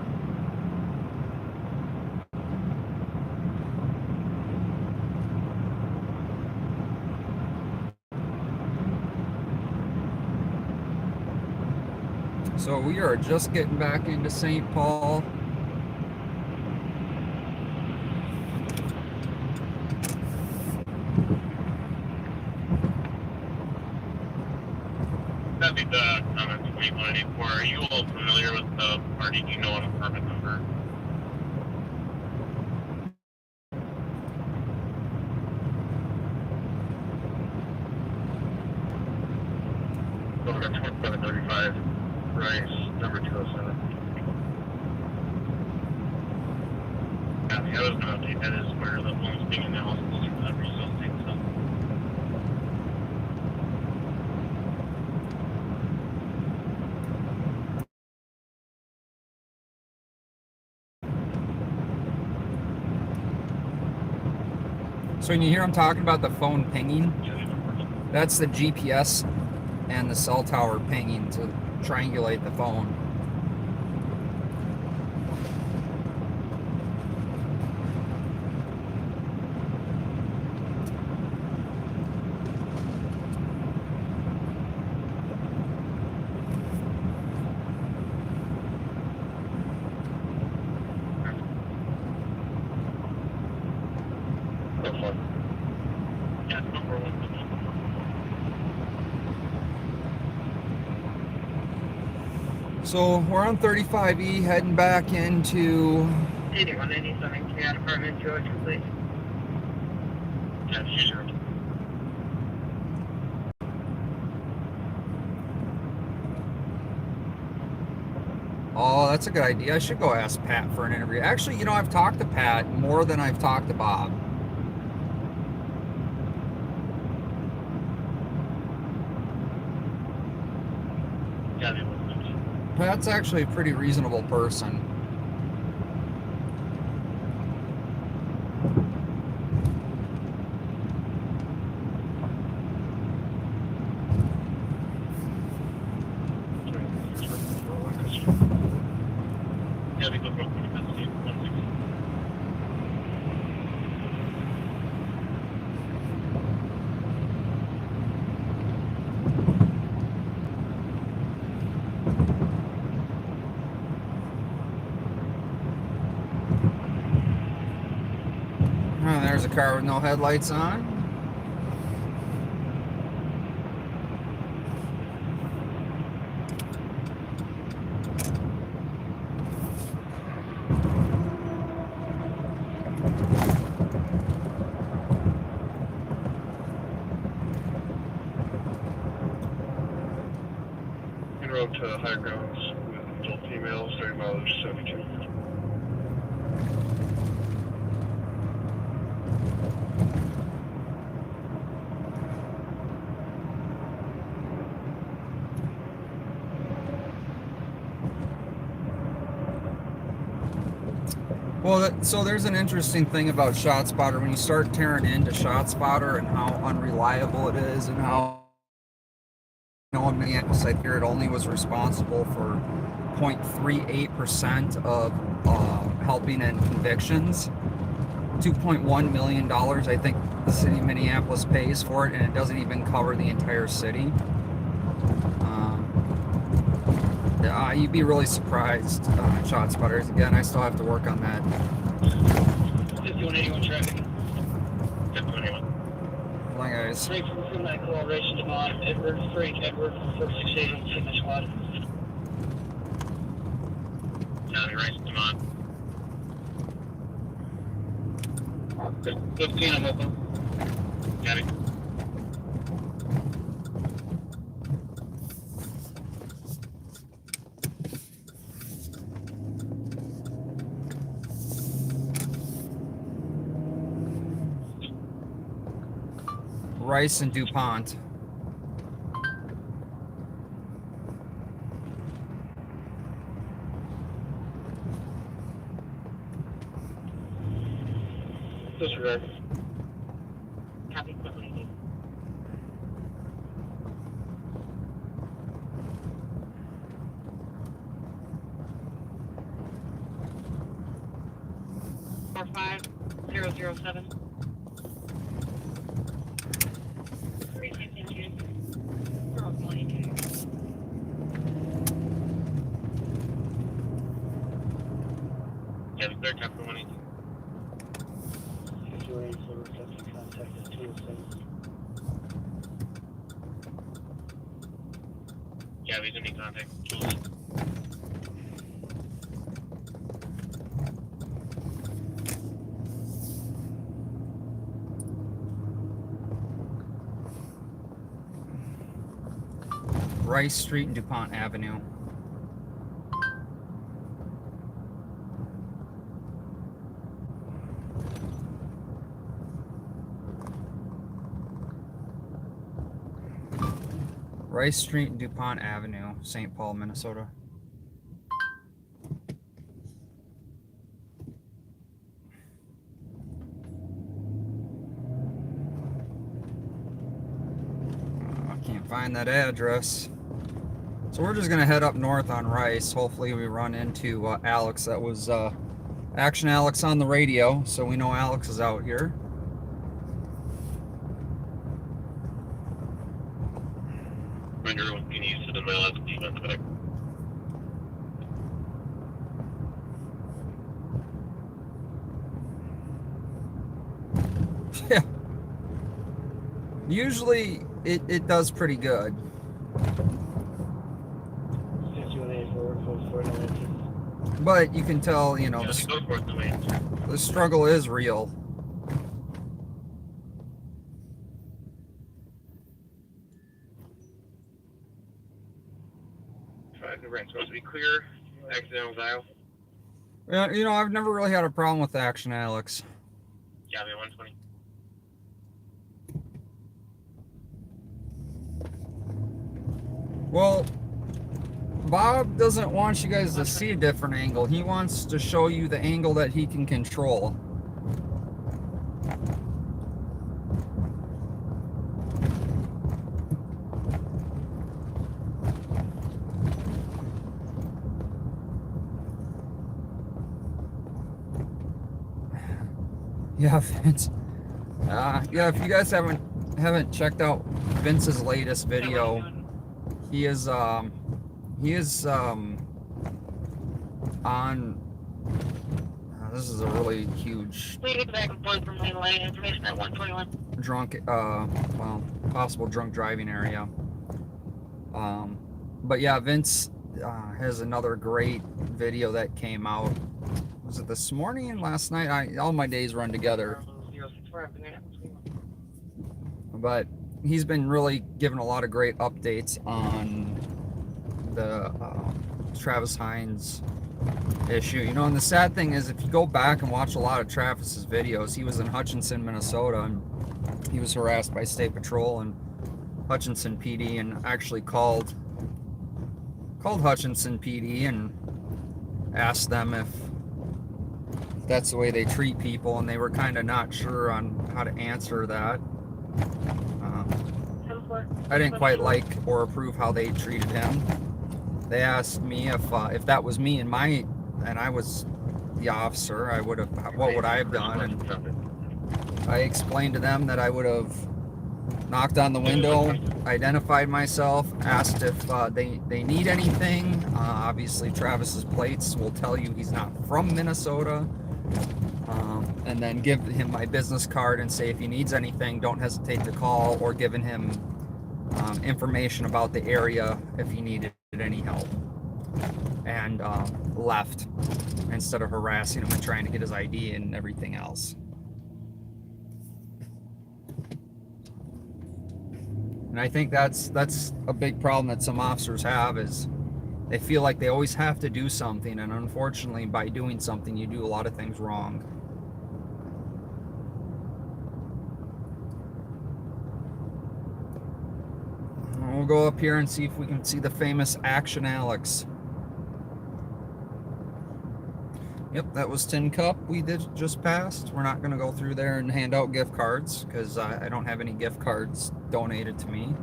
So we are just getting back into St. Paul. That'd be the comment 2184. Are you all familiar with the, or did you know an apartment number? Over 2735, Rice, number 207. Yeah, the other going to update that is where the phone's being announced closer to that resale state, so. So when you hear them talking about the phone pinging, that's the GPS and the cell tower pinging to triangulate the phone. Yeah, number 1. So we're on 35E heading back into 8197 Cat Apartment, Georgia, please. Yeah, sure. Oh, that's a good idea. I should go ask Pat for an interview. Actually, you know, I've talked to Pat more than I've talked to Bob. Yeah, they would. Pat's actually a pretty reasonable person. Yeah, they go from 160. Oh, there's a car with no headlights on. En route to high grounds with adult females, 30 mileage 72. Well, so there's an interesting thing about ShotSpotter when you start tearing into ShotSpotter and how unreliable it is, and how in Minneapolis, I hear it only was responsible for 0.38% of helping in convictions. $2.1 million, I think the city of Minneapolis pays for it, and it doesn't even cover the entire city. You'd be really surprised. ShotSpotters, again, I still have to work on that. 5181 traffic. 5181. Hold on, guys. Straight from that cooperation to Mod, Edward, Frank, Edward, 468 on Sigma Squad. County Rice, come on. 15, I'm open. Got it. Rice and DuPont. Disregard. Copy, quickly. Four 5007. Yeah, the clear top for 118. Contact 207. Yeah, he's in contact. Rice Street and DuPont Avenue. Rice Street and DuPont Avenue, St. Paul, Minnesota. I can't find that address. So we're just gonna head up north on Rice. Hopefully we run into Alex. That was Action Alex on the radio, so we know Alex is out here. Render, can you use it in my last defense back? Yeah. Usually it does pretty good. 5184, But you can tell, you know, Yeah, go for it, the way. the struggle is real. The rank's supposed to be clear. Accidental dial. Yeah, you know, I've never really had a problem with Action Alex. Copy 120. Well, Bob doesn't want you guys to see a different angle. He wants to show you the angle that he can control. Yeah, Vince. Yeah, if you guys haven't checked out Vince's latest video, he is on this is a really huge We get back and forth from lane lane information at 121. drunk well, possible drunk driving area. But yeah, Vince has another great video that came out. Was it this morning and last night? All my days run together. 064 after that. But he's been really giving a lot of great updates on the Travis Hines issue. You know, and the sad thing is, if you go back and watch a lot of Travis's videos, he was in Hutchinson, Minnesota, and he was harassed by State Patrol and Hutchinson PD, and actually called Hutchinson PD and asked them if that's the way they treat people, and they were kind of not sure on how to answer that. I didn't quite like or approve how they treated him. They asked me if that was me and I was the officer, what would I have done? And I explained to them that I would have knocked on the window, identified myself, asked if they need anything. Obviously, Travis's plates will tell you he's not from Minnesota. And then give him my business card and say if he needs anything, don't hesitate to call, or giving him information about the area if he needed any help. And left instead of harassing him and trying to get his ID and everything else. And I think that's a big problem that some officers have, is they feel like they always have to do something, and unfortunately by doing something you do a lot of things wrong. We'll go up here and see if we can see the famous Action Alex. Yep, that was Tin Cup we just passed. We're not going to go through there and hand out gift cards because I don't have any gift cards donated to me.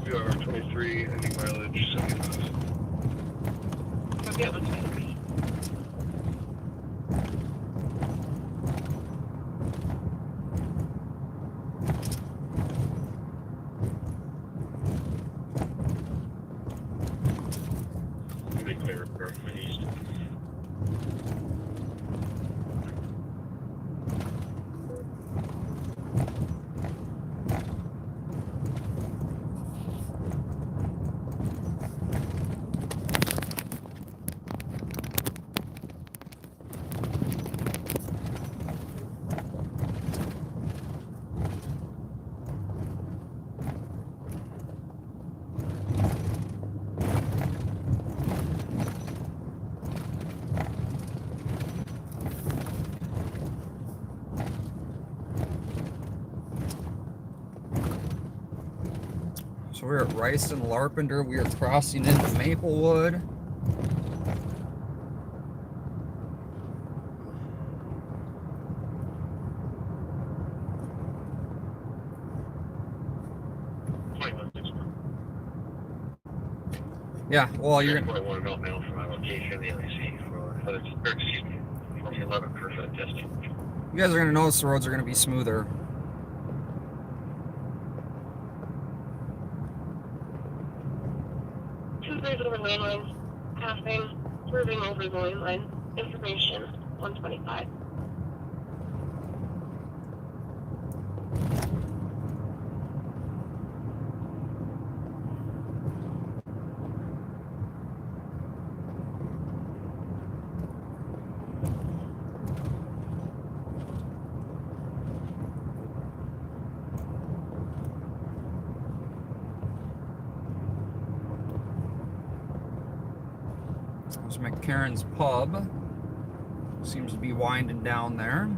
We are 23, ending mileage 75. Okay, let's see. Pretty clear, perfect east. So we're at Rice and Larpenter. We are crossing into Maplewood. Yeah, well, you're gonna. I want to know now from my location, the LAC, for excuse me, for the 11% testing. You guys are gonna notice the roads are gonna be smoother. Two days over lane lines, passing, swerving over the lane line, information, 125. There's McCarran's Pub. Seems to be winding down there.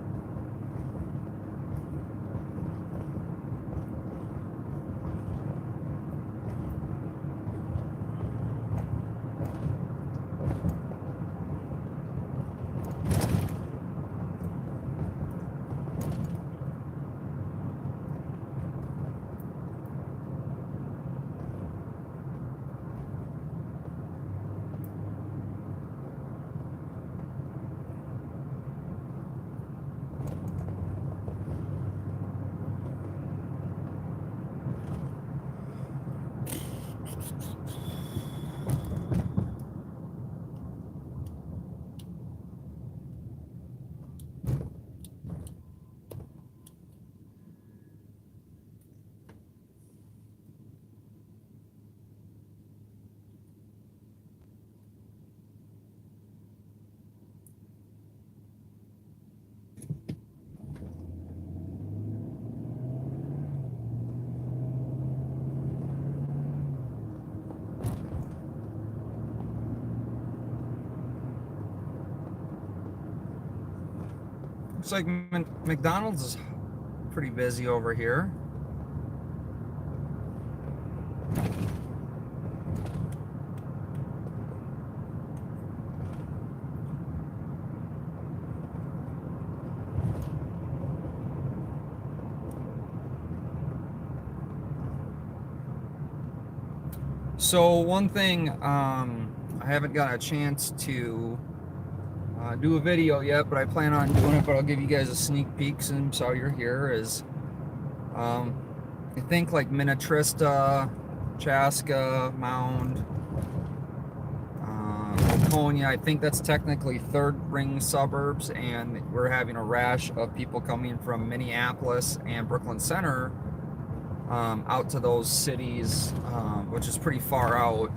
Looks like McDonald's is pretty busy over here. So one thing, I haven't got a chance to do a video yet, but I plan on doing it, but I'll give you guys a sneak peek since all you're here, is I think like Minnetrista, Chaska, Mound, Laconia, I think that's technically third ring suburbs, and we're having a rash of people coming from Minneapolis and Brooklyn Center out to those cities, which is pretty far out,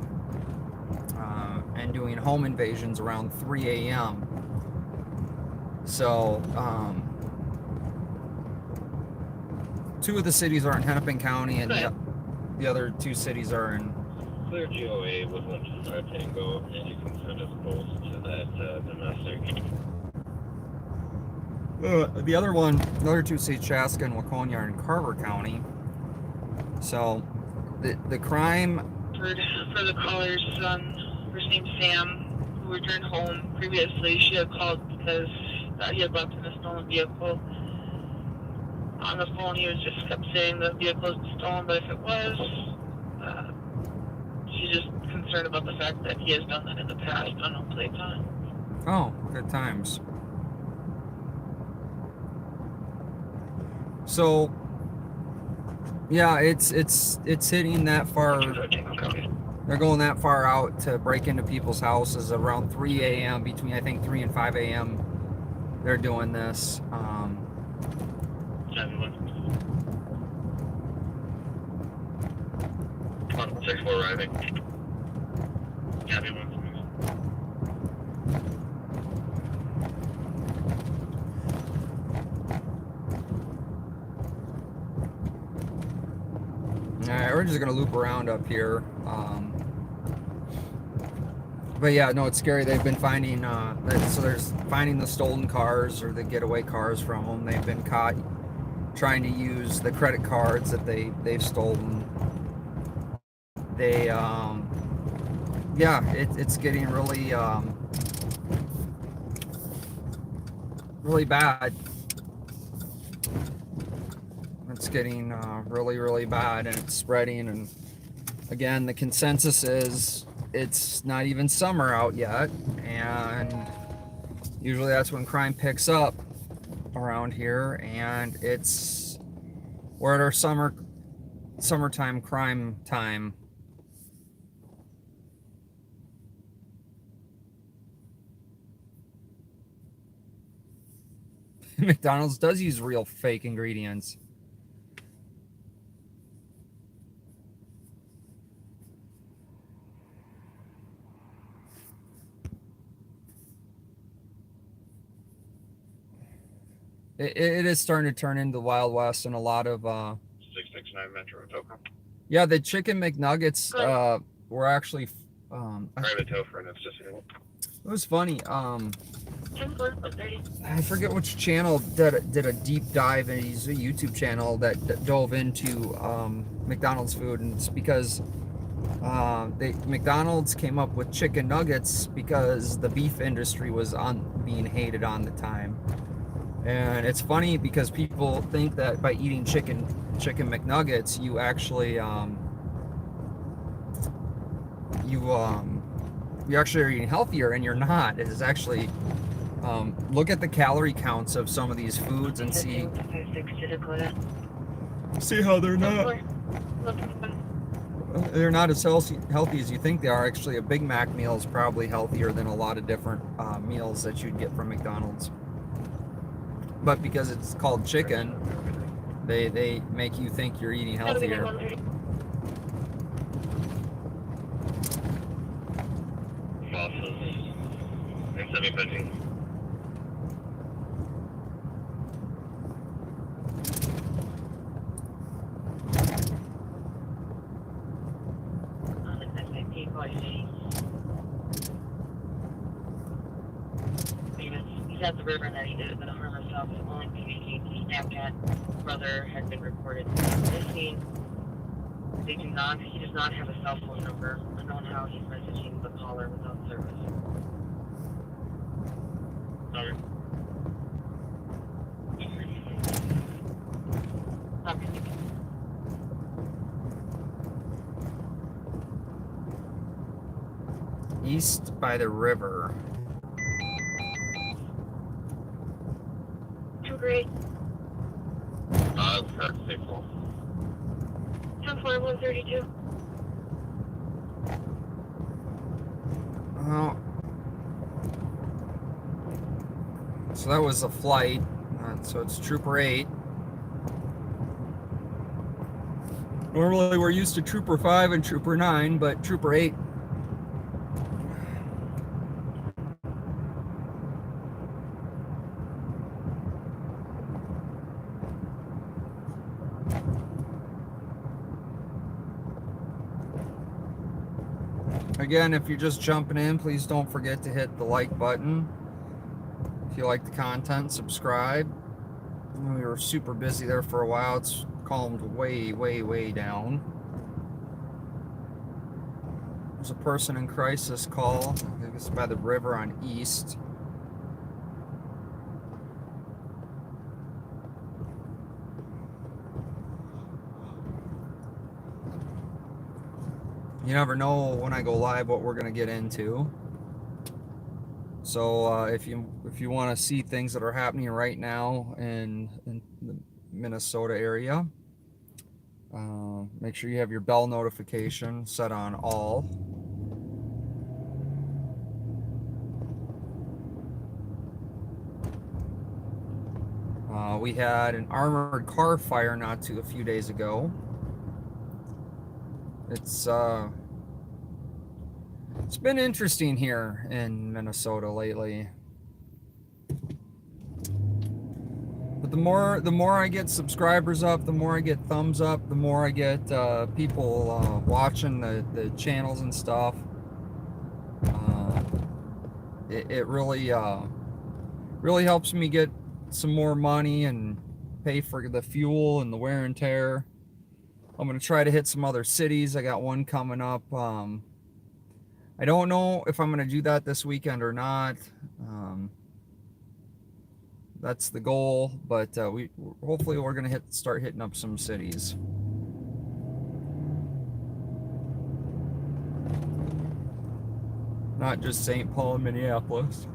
and doing home invasions around 3 a.m. So, two of the cities are in Hennepin County, and the other two cities are in... Clear GOA with 125 Tango, and you can send us both to that domestic. The other two cities, Chaska and Laconia, are in Carver County. So, the crime... For the caller's son, first name Sam, who returned home previously, she had called because he had left in a stolen vehicle. On the phone, he was just kept saying the vehicle was stolen, but if it was, she's just concerned about the fact that he has done that in the past on no plate time. Oh, good times. So, yeah, it's hitting that far. They're going that far out to break into people's houses around 3 a.m. between, I think, 3 and 5 a.m. They're doing this. 6-4 arriving. Copy 1. Alright, we're just gonna loop around up here. But yeah, no, it's scary. They've been finding, so there's finding the stolen cars or the getaway cars from them. They've been caught trying to use the credit cards that they've stolen. They, yeah, it's getting really, really bad. It's getting really, really bad, and it's spreading. And again, the consensus is it's not even summer out yet, and usually that's when crime picks up around here, and we're at our summertime crime time. McDonald's does use real fake ingredients. It is starting to turn into Wild West, and a lot of 669 Metro Token. yeah, the chicken McNuggets were actually Private tow for an instant. it was funny. I forget which channel did a deep dive, and he's a YouTube channel that dove into McDonald's food, and it's because McDonald's came up with chicken nuggets because the beef industry was being hated on the time. And it's funny because people think that by eating chicken McNuggets, you actually you actually are eating healthier, and you're not. It is actually look at the calorie counts of some of these foods and see how they're not as healthy as you think they are. Actually, a Big Mac meal is probably healthier than a lot of different meals that you'd get from McDonald's. But because it's called chicken, they make you think you're eating healthier. Bosses. 715. He's at the river that he is at 100 South. Only communicates Snapchat. Brother had been reported missing. He does not have a cell phone number. Unknown how he's messaging the caller without service. Sorry. Okay. East by the river. Great. That's faithful. 10-4-132. Oh. So that was a flight. So it's Trooper 8. Normally we're used to Trooper 5 and Trooper 9, but Trooper 8. Again, if you're just jumping in, please don't forget to hit the like button. If you like the content, subscribe. We were super busy there for a while. It's calmed way, way, way down. There's a person in crisis call. I guess by the river on East. You never know when I go live what we're gonna get into. So if you want to see things that are happening right now in the Minnesota area, make sure you have your bell notification set on all. We had an armored car fire a few days ago. It's been interesting here in Minnesota lately. But the more I get subscribers up, the more I get thumbs up, the more I get people watching the channels and stuff. It really really helps me get some more money and pay for the fuel and the wear and tear. I'm going to try to hit some other cities. I got one coming up. I don't know if I'm going to do that this weekend or not. That's the goal, but hopefully we're going to start hitting up some cities. Not just St. Paul and Minneapolis.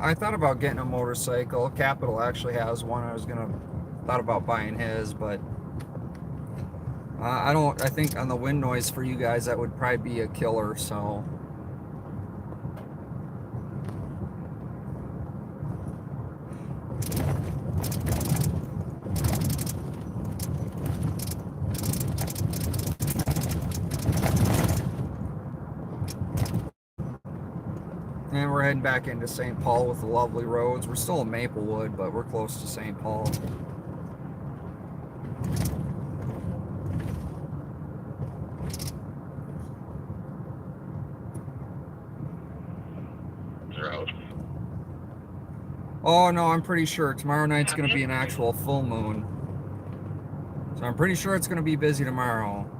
I thought about getting a motorcycle. Capital actually has one. Thought about buying his, but I think on the wind noise for you guys that would probably be a killer, so. And we're heading back into St. Paul with the lovely roads. We're still in Maplewood, but we're close to St. Paul. Road. Oh no, I'm pretty sure tomorrow night's going to be an actual full moon. So I'm pretty sure it's going to be busy tomorrow.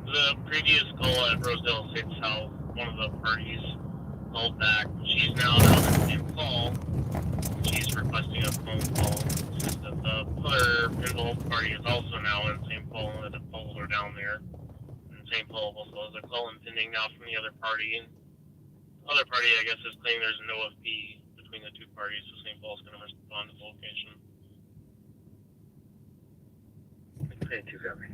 The previous call at Rosedale Estates House, one of the parties called back. She's now down in St. Paul. She's requesting a phone call. Says that the other involved party is also now in St. Paul and that the polls are down there. And St. Paul also has a call impending now from the other party. And the other party, I guess, is claiming there's an OFP between the two parties, so St. Paul's going to respond to the location. Okay, 2 copy.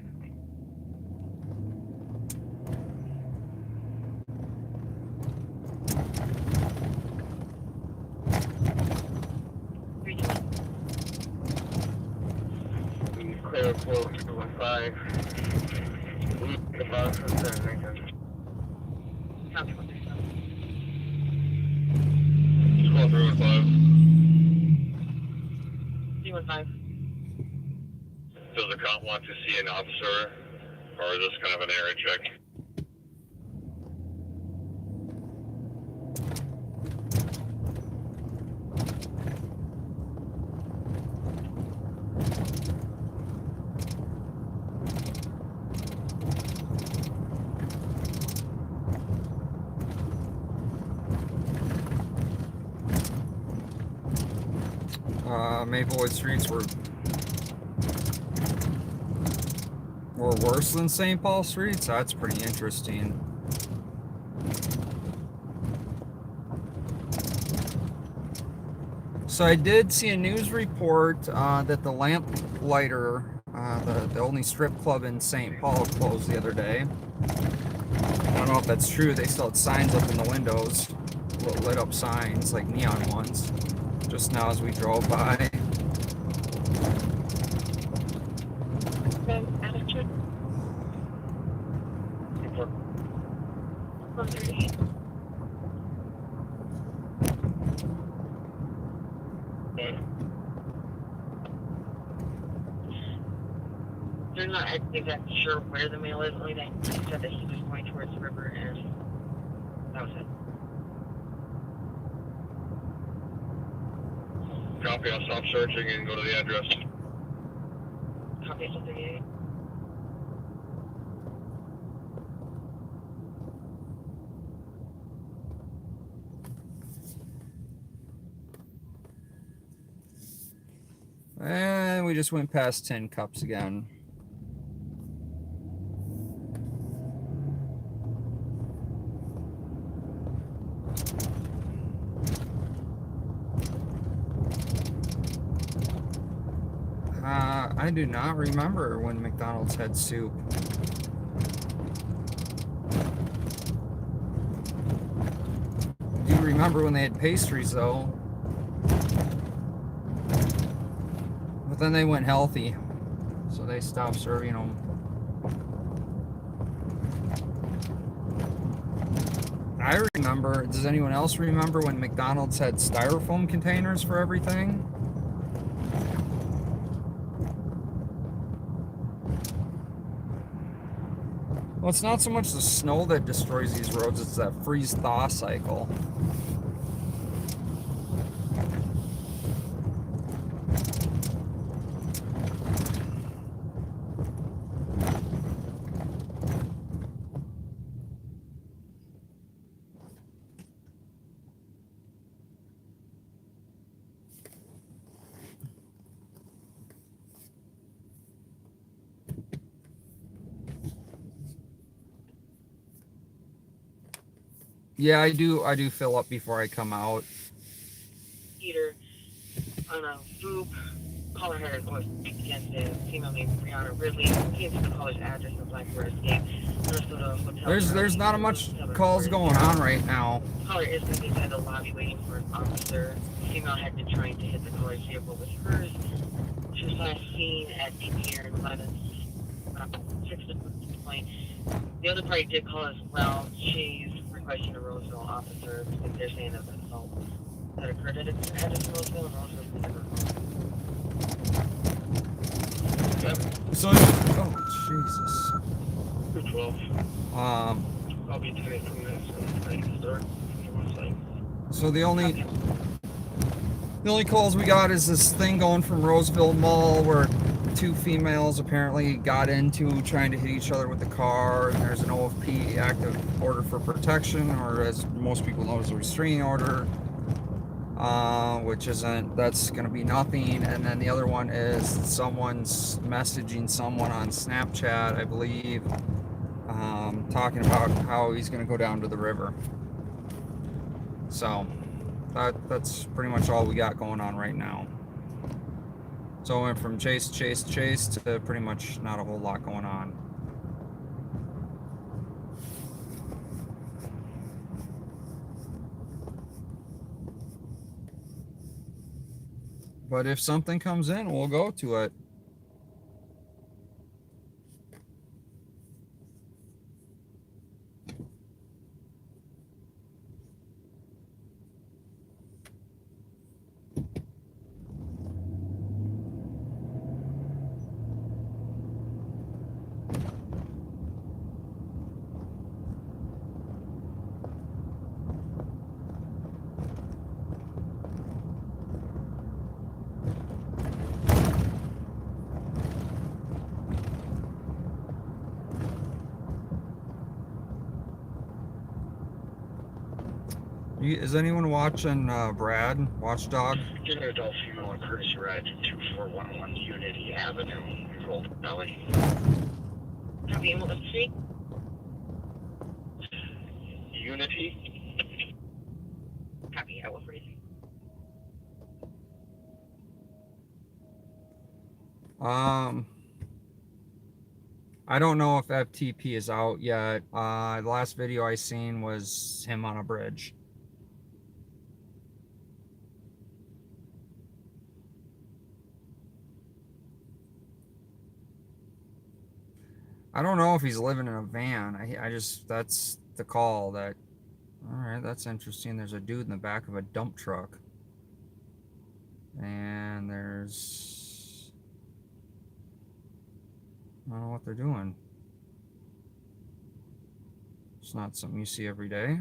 40215. The bus is there, Lincoln. Copy 137. Just call 315. 315. Does the cop want to see an officer, or is this kind of an area check? Maplewood streets were worse than St. Paul streets. That's pretty interesting. So I did see a news report that the Lamplighter, the only strip club in St. Paul, closed the other day. I don't know if that's true. They still had signs up in the windows, lit up signs, like neon ones, just now as we drove by. Attitude. 138. They're not exactly sure where the male is. Only that he said that he was going towards the river, and that was it. Copy, I'll stop searching and go to the address. Copy 138. And we just went past 10 cups again. I do not remember when McDonald's had soup. Do you remember when they had pastries though? But then they went healthy, so they stopped serving them. I remember, does anyone else remember when McDonald's had styrofoam containers for everything? Well, it's not so much the snow that destroys these roads, it's that freeze-thaw cycle. Yeah, I do fill up before I come out. Either on a group, caller had was against a female named Brianna Ridley. Came to the college address in Blackbird Escape. There's not much calls going on right now. Caller is going to be inside the lobby waiting for an officer. The female had been trying to hit the caller's vehicle with hers. She was last seen at 8 p.m. 6 point. The other party did call as well. She's requesting a Roseville officer because they're saying that the assault that occurred at Roseville, and Roseville's never home. So, oh Jesus. 212. I'll be 10 from this and start from the west side. So the only calls we got is this thing going from Roseville Mall where two females apparently got into trying to hit each other with the car, and there's an OFP active order for protection, or as most people know, is a restraining order, which isn't, that's going to be nothing. And then the other one is someone's messaging someone on Snapchat, I believe, talking about how he's going to go down to the river. So that's pretty much all we got going on right now. So I went from chase to pretty much not a whole lot going on. But if something comes in, we'll go to it. Is anyone watching Brad, Watchdog? Get an adult female on courtesy ride to 2411 Unity Avenue, Golden Valley. Copy, and what was the street? Unity? Copy, I will freeze. I don't know if FTP is out yet. The last video I seen was him on a bridge. I don't know if he's living in a van. I just, that's the call that, all right, that's interesting. There's a dude in the back of a dump truck. And there's, I don't know what they're doing. It's not something you see every day.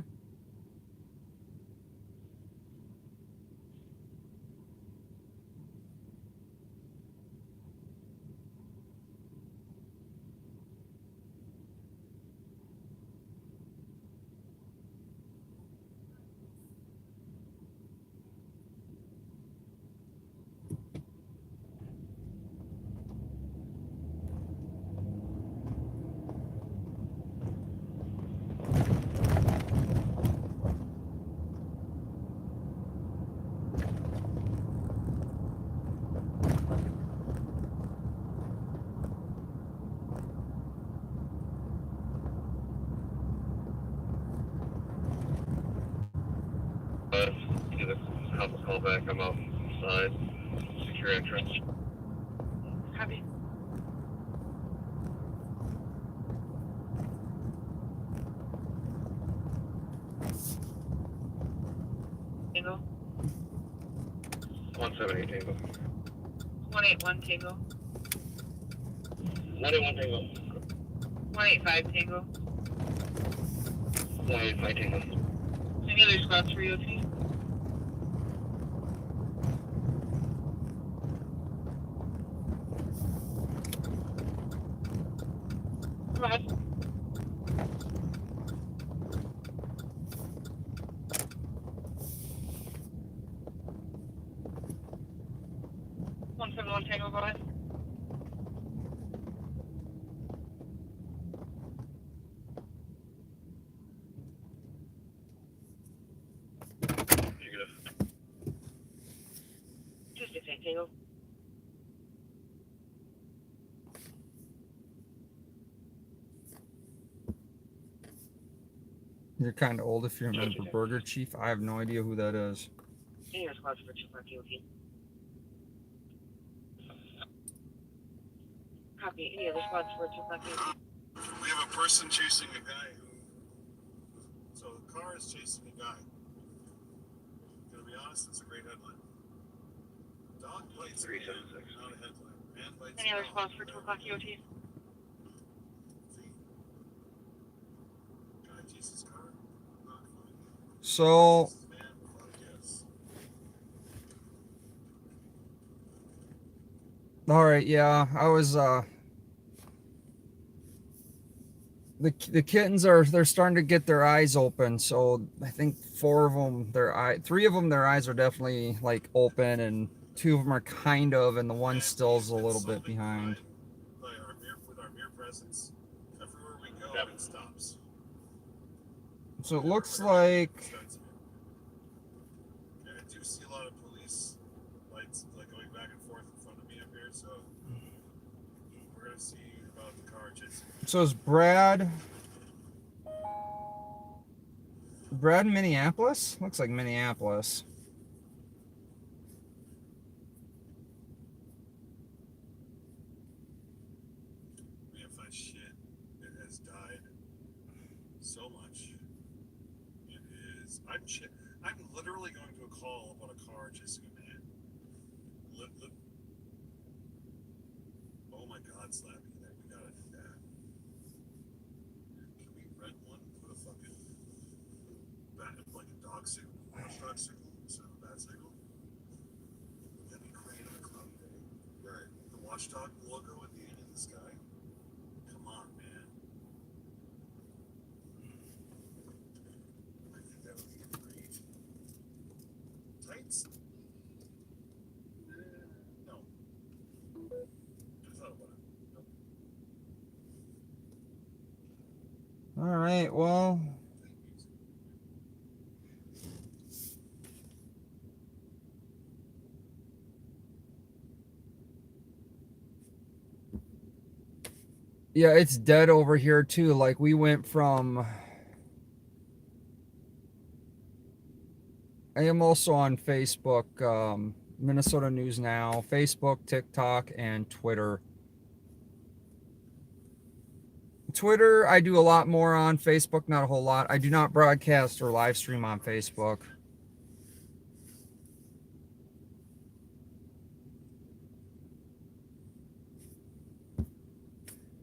Get a couple call back. I'm outside. Secure entrance. Copy. Tango. 178 Tango. 181 Tango. 181 Tango. 185 Tango. 185 Tango. Any other spots for EOT? Go ahead. One 171 Tango, go ahead. Negative. 268 Tango. You're kind of old if you remember Burger Chief. I have no idea who that is. Any other spots for 2 o'clock EOT? Copy. Any other spots for 2 o'clock EOT? We have a person chasing a guy so the car is chasing a guy. To be honest, it's a great headline. Dog bites man, 376. not a headline. Man bites Any other dog. spots for 2 o'clock EOT? See? Guy chases car. Not funny. So, Chases man, fuck yes. all right, yeah, I was, the kittens they're starting to get their eyes open. So I think 4 of them, 3 of them, their eyes are definitely like open, and 2 of them are kind of, and the one still's a little bit behind. By with our mere presence, everywhere we go, it stops. So it looks like, Yeah, I do see a lot of police lights like going back and forth in front of me up here, so we're gonna see about the car chasing. so is Brad in Minneapolis? Looks like Minneapolis. Man, if I shit, it has died so much. It is. I'm literally going to a call about a car chasing a man. Oh my God, Slappy, that we gotta do that. Can we rent one? Put a fucking like a dog signal, watchdog signal, instead of a bat signal. That'd be great on a cloudy day. Right. The watchdog logo at the end of the sky. Come on, man. I think that would be great. streets. No. I thought about it. Nope. All right, well, yeah, it's dead over here too. Like we went from, I am also on Facebook, Minnesota News Now, Facebook, TikTok, and Twitter. Twitter, I do a lot more on. Facebook, not a whole lot. I do not broadcast or live stream on Facebook.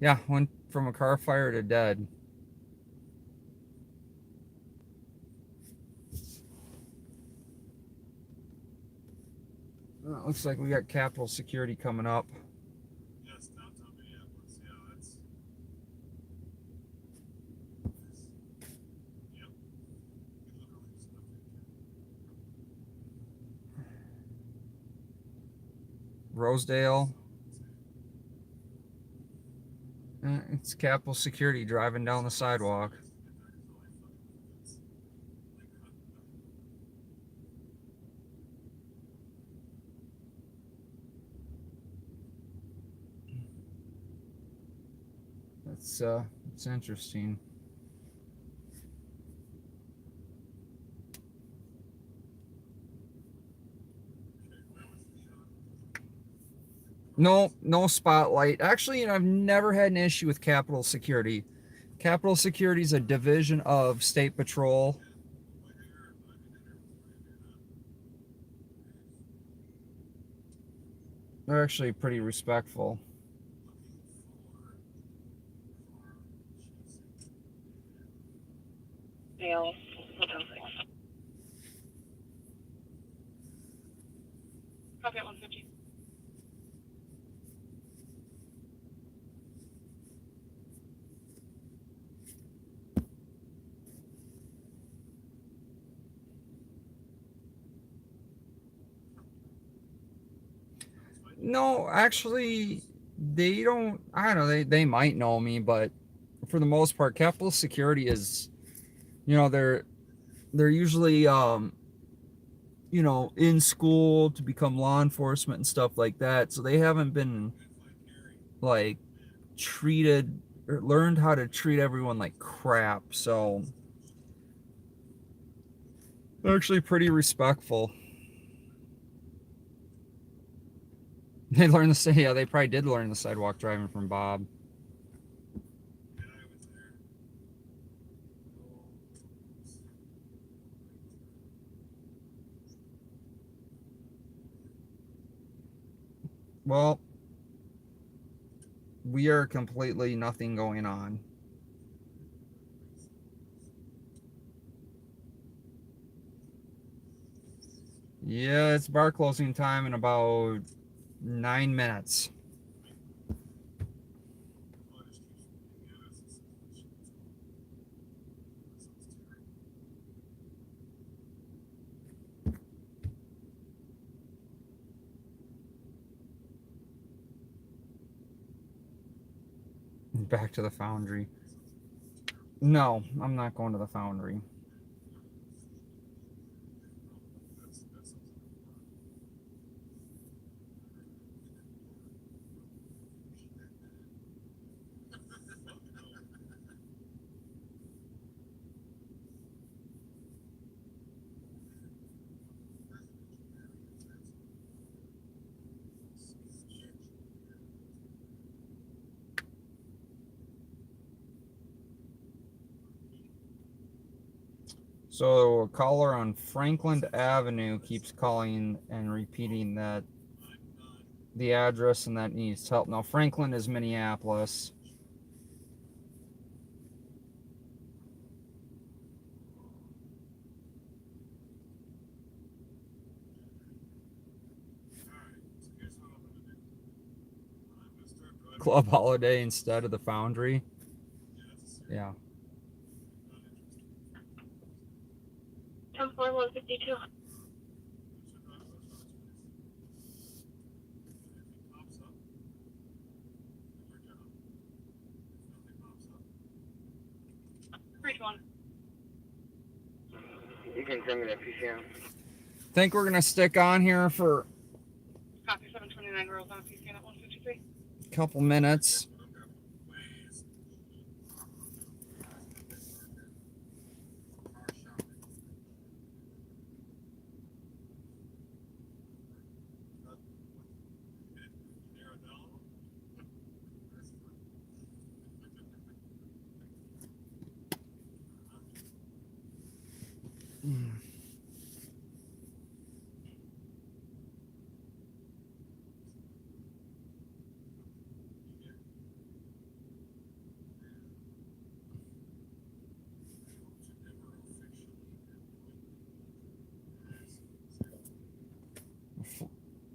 Yeah, went from a car fire to dead. Looks like we got Capitol Security coming up. Yes, downtown Minneapolis. Yeah, that's. Yep. We literally just left it. Rosedale. It's Capitol Security driving down the sidewalk. It's interesting. No spotlight. Actually, I've never had an issue with Capitol Security. Capitol Security is a division of State Patrol. They're actually pretty respectful. Dale, Hotel 6. Copy at 150. No, actually, they don't. I don't know. They might know me, but for the most part, Capitol Security is, they're usually in school to become law enforcement and stuff like that. So they haven't been like treated or learned how to treat everyone like crap. So they're actually pretty respectful. They learned the yeah, they probably did learn the sidewalk driving from Bob. Well, we are completely nothing going on. Yeah, it's bar closing time in about 9 minutes. Back to the foundry. No, I'm not going to the foundry. So a caller on Franklin Avenue keeps calling and repeating that the address and that needs help. Now Franklin is Minneapolis. Club Holiday instead of the foundry. Yeah. 10-4, 152. You can send me that PCM. Think we're gonna stick on here for Copy 729 rolls on PCM at 153. a couple minutes.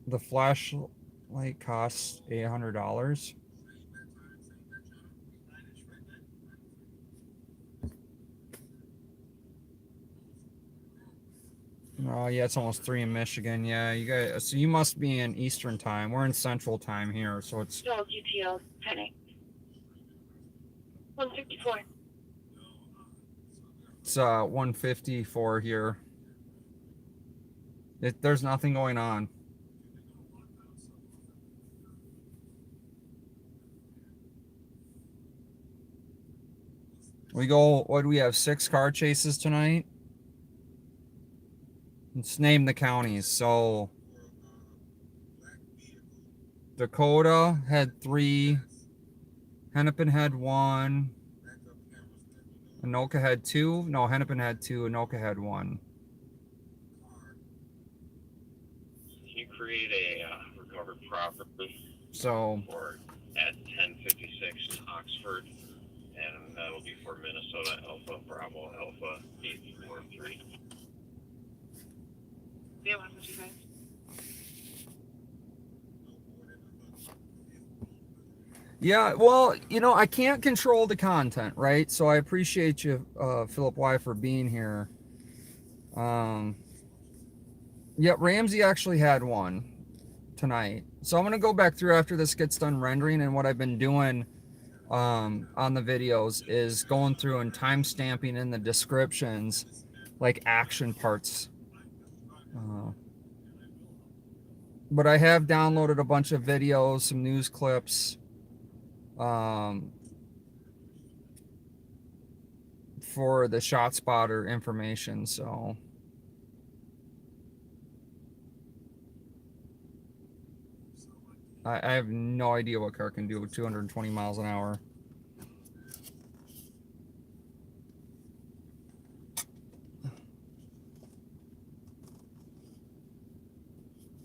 The flashlight costs $800. Oh yeah, it's almost 3 in Michigan. Yeah, you guys. So you must be in Eastern time. We're in Central time here, so it's. Still GTL 10-8. 154. It's 154 here. There's nothing going on. We go. What do we have? 6 car chases tonight. Let's name the counties. So Dakota had 3, Hennepin had 1, Anoka had 2. No, Hennepin had 2, Anoka had 1. Can you create a recovered property So for at 1056 Oxford, and that'll be for Minnesota Alpha Bravo Alpha 843. Yeah, 155. yeah, well, you know, I can't control the content, right? So I appreciate you, Philip Y, for being here. Yeah, Ramsey actually had 1 tonight. So I'm gonna go back through after this gets done rendering, and what I've been doing on the videos is going through and time stamping in the descriptions like action parts. But I have downloaded a bunch of videos, some news clips, for the shot spotter information. So I have no idea what car can do with 220 miles an hour.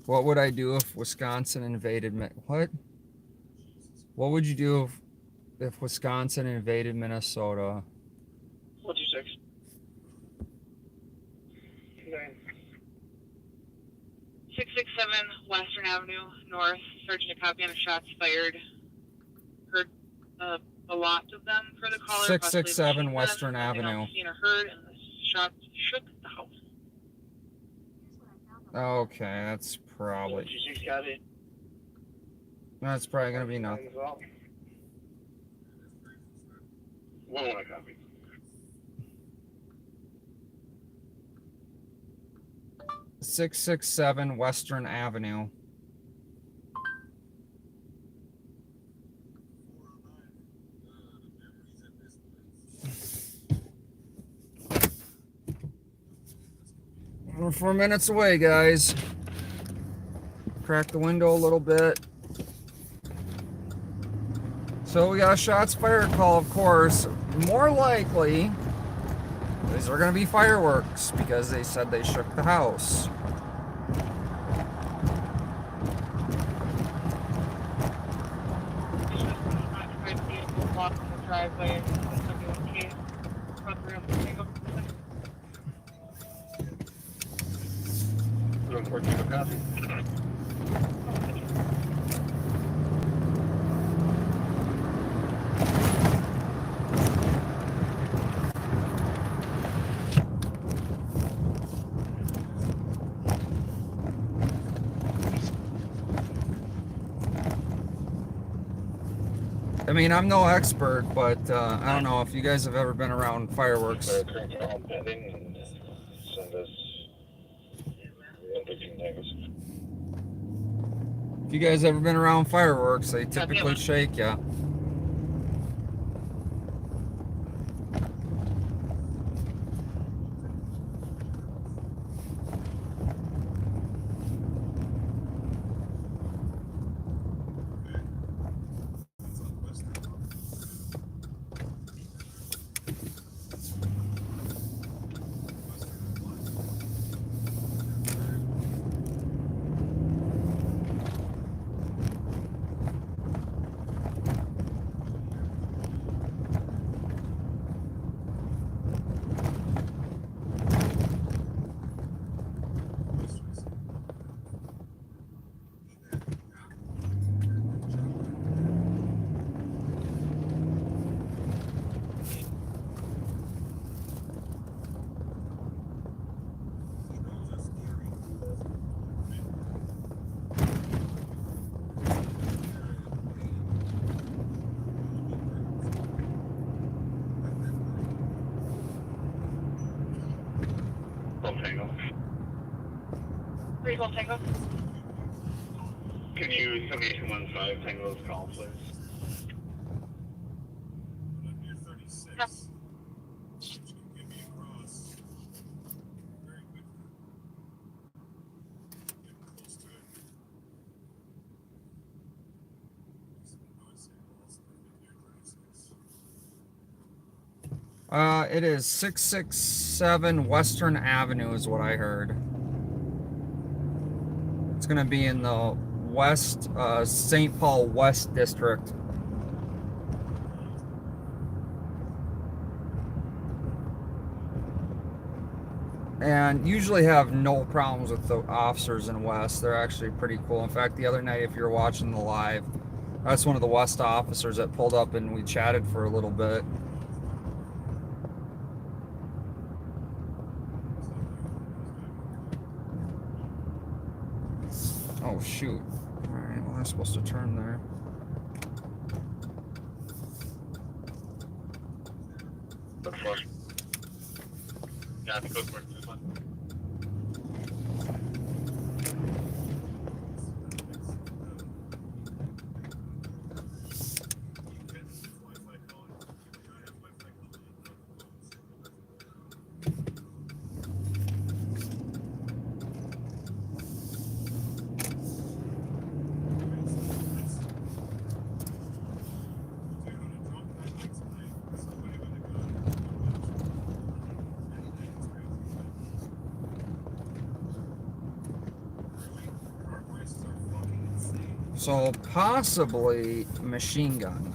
What would I do if Wisconsin invaded what? What would you do if Wisconsin invaded Minnesota? 126. Okay. 667 Western Avenue North. Searching a copy on a shots fired. Heard a lot of them for the caller. 667 Western Avenue. Seen or heard, and the shots shook the house. Okay, that's probably. 126 got it. That's probably gonna be nothing. 1 copy. 667 Western Avenue. We're 4 minutes away, guys. Crack the window a little bit. So we got a shots fired call, of course. More likely, these are going to be fireworks because they said they shook the house. Driveway. 114 copy. I mean, I'm no expert, but I don't know if you guys have ever been around fireworks. Currently all pending and send this. If you guys ever been around fireworks, they typically shake ya. Tango. 3 Gold Tango. Can you send me 215 Tango's call, please? Near 36. Yep. Which can get me across very quickly. Getting close to it. I would say also near 36. It is 667 Western Avenue is what I heard. It's gonna be in the West, St. Paul West District. And usually have no problems with the officers in West. They're actually pretty cool. In fact, the other night, if you're watching the live, that's one of the West officers that pulled up and we chatted for a little bit. Oh shoot. Alright, well I'm supposed to turn there. Look for. Yeah, go for it. This one. So possibly machine gun.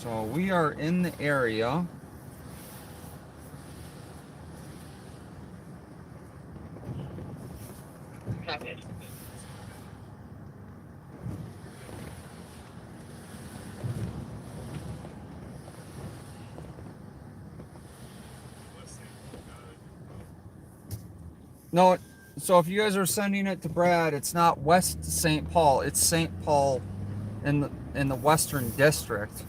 So we are in the area. Copy. No, so if you guys are sending it to Brad, it's not West St. Paul, it's St. Paul in the Western District.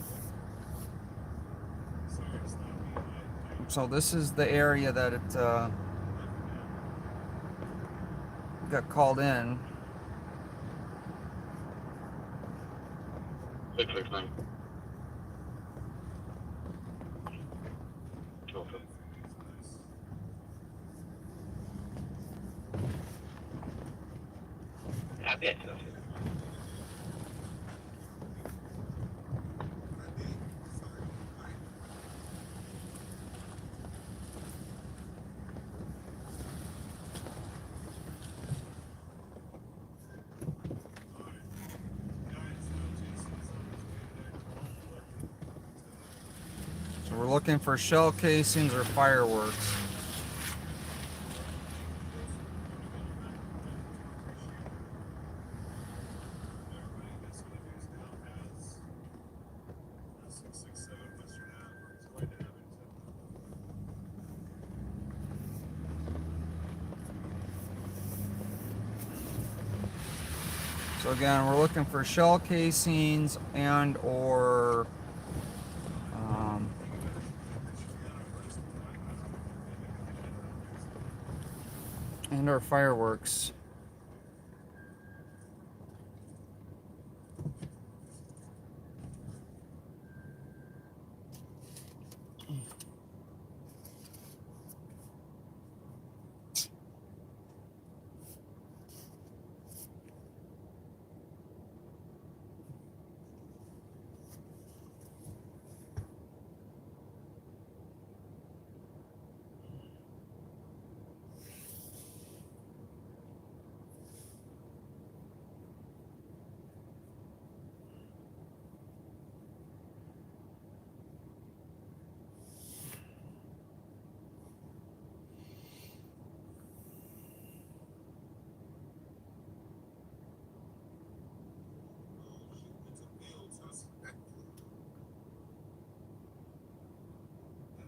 So this is the area that it got called in. 669. Okay. Copy it. looking for shell casings or fireworks. So again, we're looking for shell casings and or fireworks.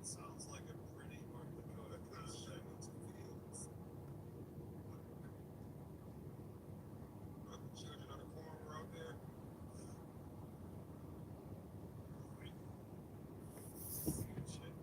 Sounds like a pretty North Dakota kind of thing. It's fields. Are the children on the corner out there? Shit.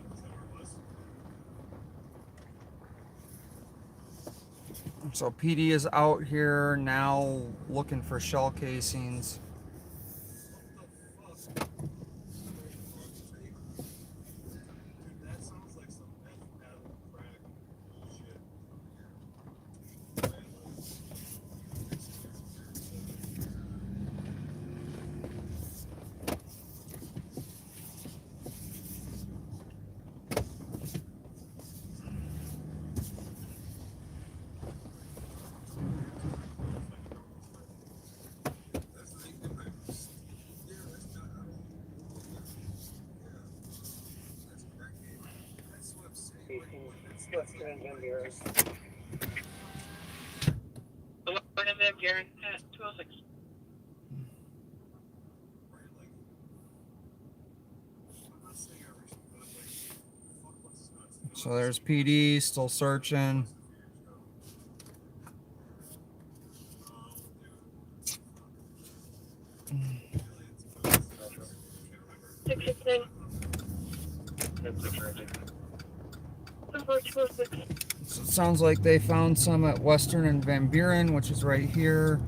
That's a reference. So PD is out here now looking for shell casings. That sounds like some meth battle crack bullshit. Western and Van Buren's. The one of them, Garen, at 206. So there's PD still searching. Six, six, nine. So it sounds like they found some at Western and Van Buren, which is right here.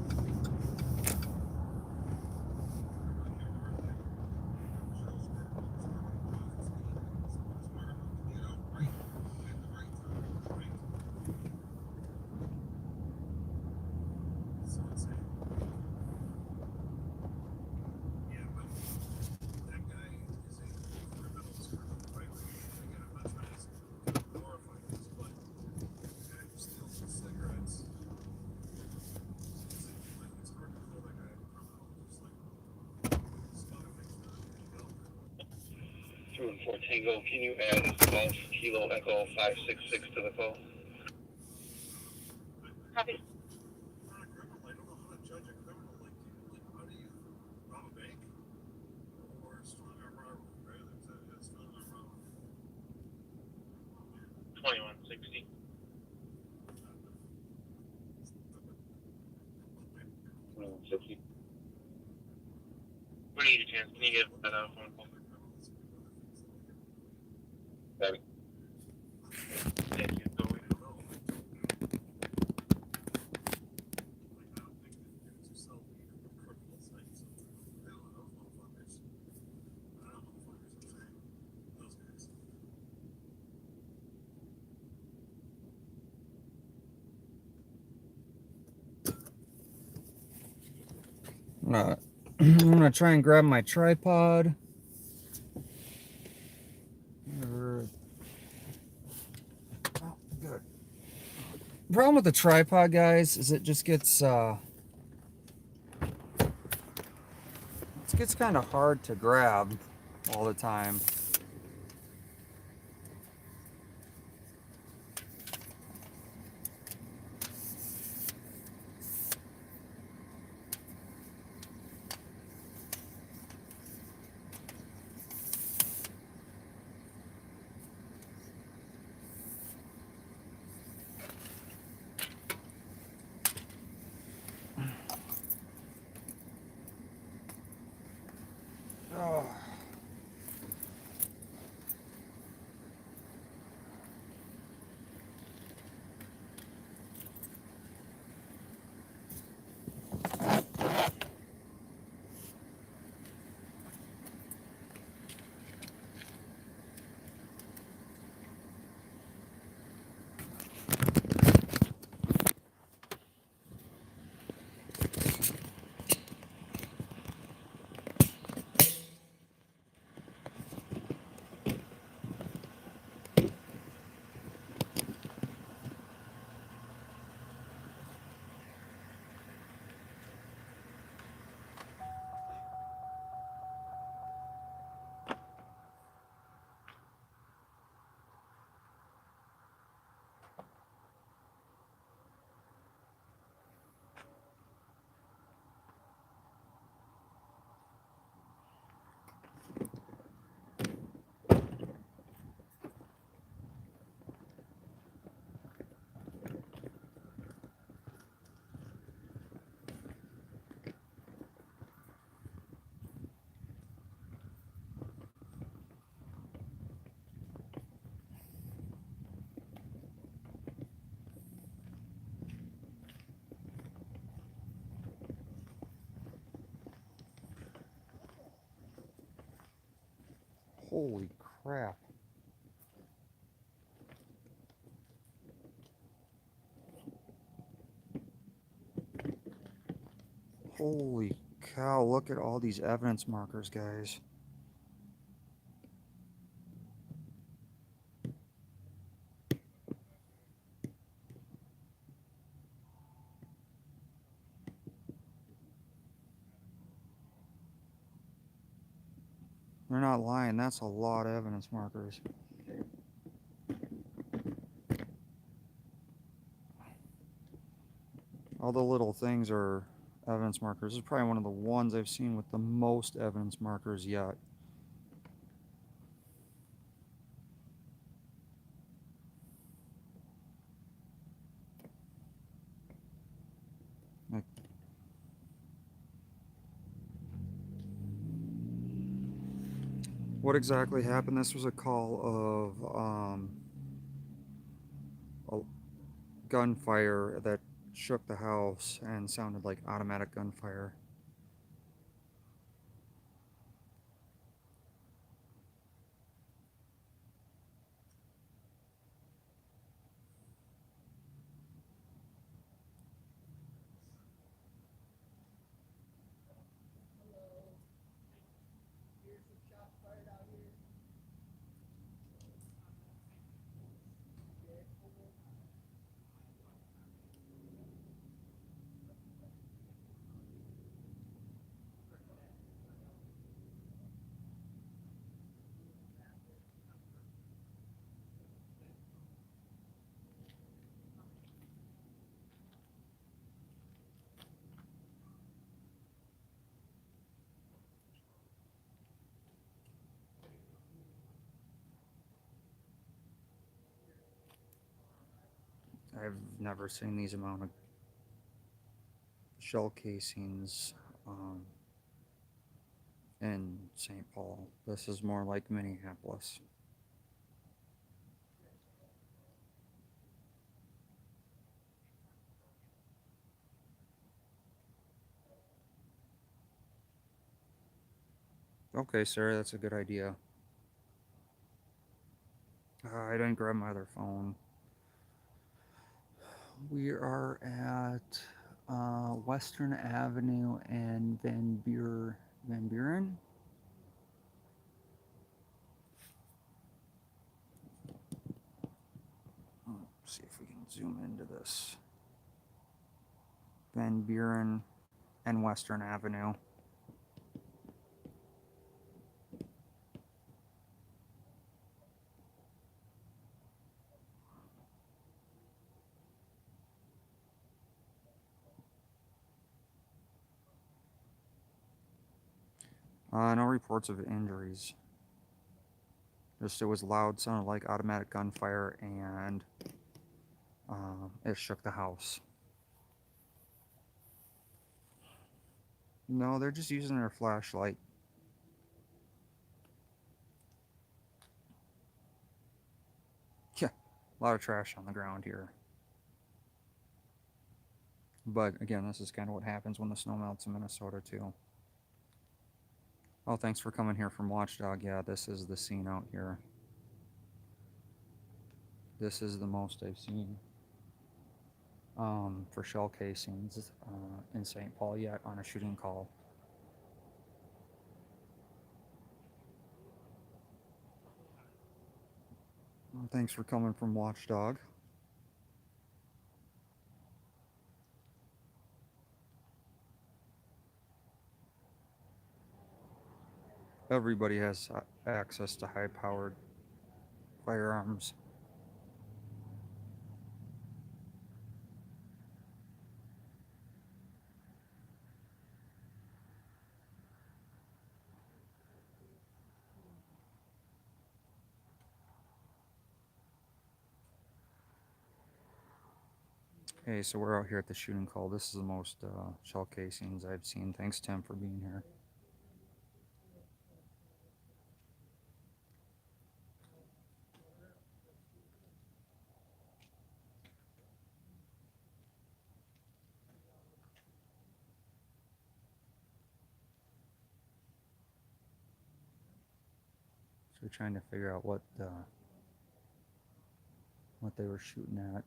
Tango, can you add Golf Kilo Echo 566 to the call? Copy. I don't know how to judge a criminal. Like, how do you rob a bank? Or strong arm robbery, right? That's strong arm robbery. 2160. When you get a chance, can you get that phone call? Maybe. Thank you. Go away. I don't think that it's yourself. I'm gonna try and grab my tripod. Oh, good. Problem with the tripod, guys, is it just gets kind of hard to grab all the time. Oh. Holy crap. Holy cow, look at all these evidence markers, guys. They're not lying, that's a lot of evidence markers. All the little things are evidence markers. This is probably one of the ones I've seen with the most evidence markers yet. Like, what exactly happened? This was a call of a gunfire that shook the house and sounded like automatic gunfire. I've never seen these amount of shell casings in St. Paul. This is more like Minneapolis. Okay, sir, that's a good idea. I didn't grab my other phone. We are at Western Avenue and Van Buren. Let's see if we can zoom into this. Van Buren and Western Avenue. No reports of injuries. Just it was loud, sounded like automatic gunfire, and it shook the house. No, they're just using their flashlight. Yeah, a lot of trash on the ground here. But again, this is kind of what happens when the snow melts in Minnesota too. Oh, thanks for coming here from Watchdog. Yeah, this is the scene out here. This is the most I've seen for shell casings in St. Paul yet on a shooting call. Well, thanks for coming from Watchdog. Everybody has access to high-powered firearms. Hey, so we're out here at the shooting call. This is the most shell casings I've seen. Thanks, Tim, for being here. So we're trying to figure out what they were shooting at.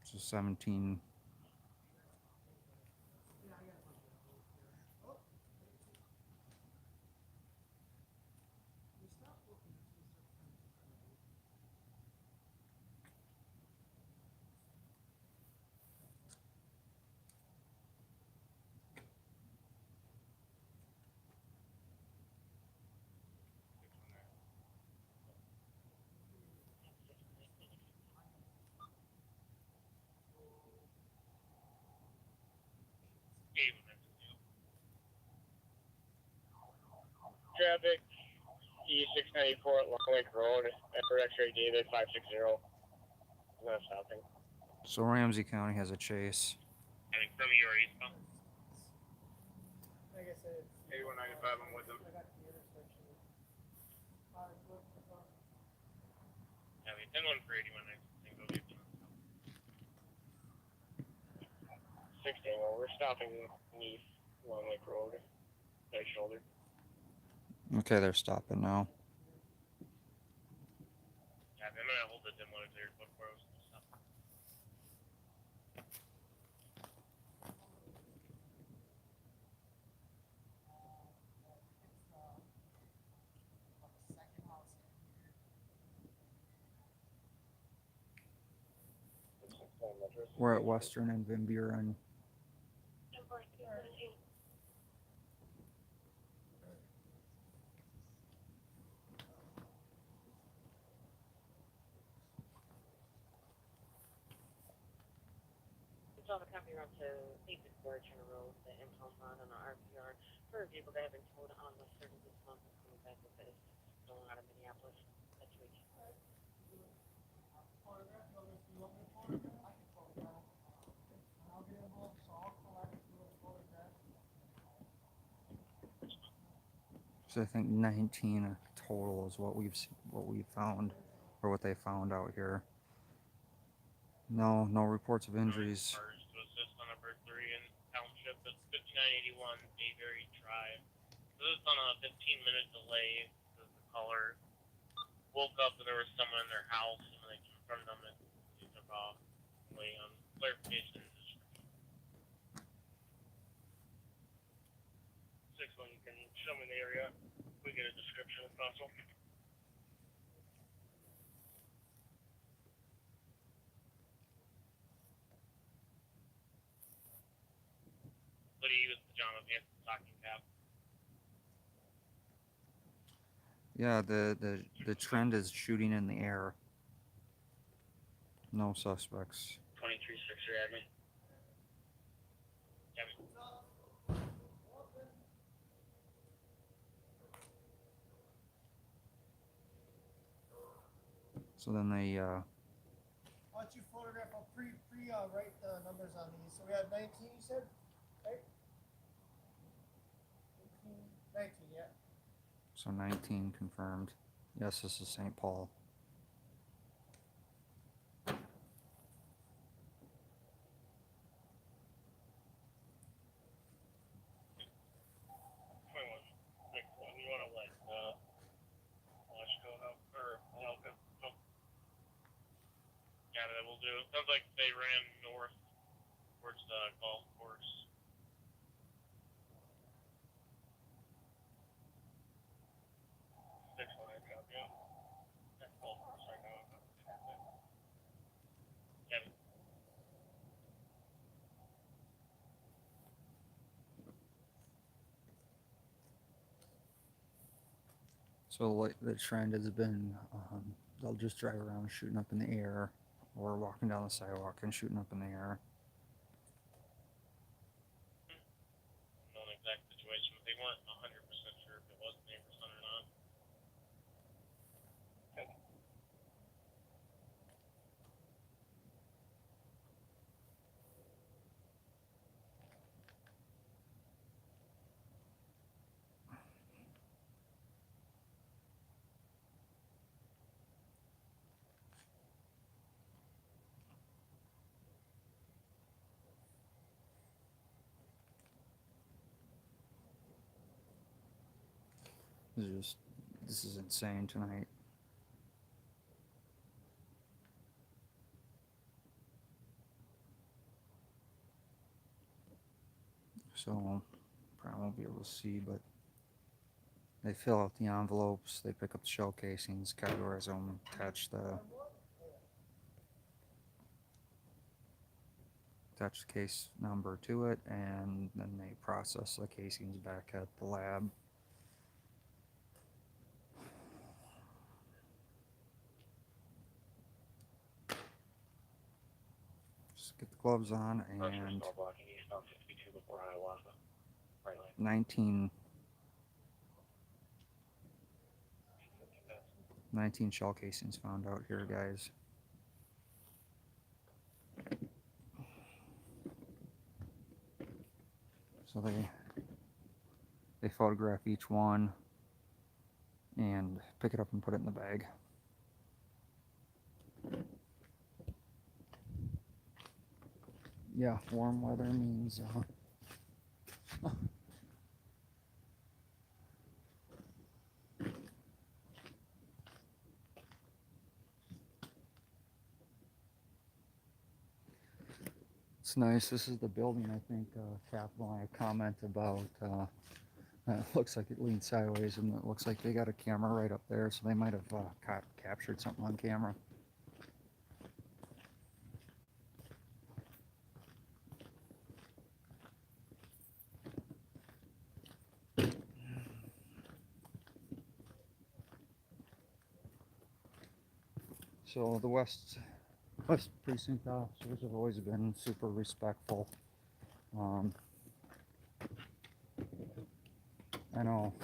So 17. Traffic, E694 at Long Lake Road, for X-ray David 560. Not stopping. So Ramsey County has a chase. I think from you or eastbound. Like I said, 8195, I'm with them. Yeah, we 10-1 for 81, I think we'll be 16, well, we're stopping east Long Lake Road, right shoulder. Okay, they're stopping now. Yeah, I'm gonna hold the dim light there before I was gonna stop. We're at Western and Van Buren. It's on the company road to 864 Turner Road, the impound on an RPR for a vehicle that had been towed on the 3rd of this month and coming back with it. Going out of Minneapolis. That's week. So I think 19 total is what we found, or what they found out here. No reports of injuries. Cars to assist on number 3 in township. That's 5981 Bayberry Drive. This is on a 15-minute delay because the caller woke up and there was someone in their house and they confronted them and they took off. Wait on clarification. 6-1, you can show me the area. We get a description if possible. What do you use pajama pants and stocking cap? Yeah, the trend is shooting in the air. No suspects. 23-6 admin. Admin. So then they Why don't you photograph, write the numbers on these. So we had 19, you said? Right? 19, yeah. so 19 confirmed. Yes, this is St. Paul. You want to let Watch go out or help him? Oh. Yeah, that will do. Sounds like they ran north towards the golf course. Six one, I got you. That's golf course right now. Kevin. So the trend has been they'll just drive around shooting up in the air or walking down the sidewalk and shooting up in the air. Known exact situation, but they weren't 100% sure if it was neighbor son or not. Okay. This is insane tonight. So probably won't be able to see, but they fill out the envelopes, they pick up the shell casings, categorize them, attach the case number to it, and then they process the casings back at the lab. Just get the gloves on and 19 shell casings found out here, guys. So they photograph each one and pick it up and put it in the bag. Yeah, warm weather means it's nice. This is the building, I think, Capital and I comment about. It looks like it leans sideways, and it looks like they got a camera right up there, so they might have captured something on camera. So the West Precinct officers have always been super respectful.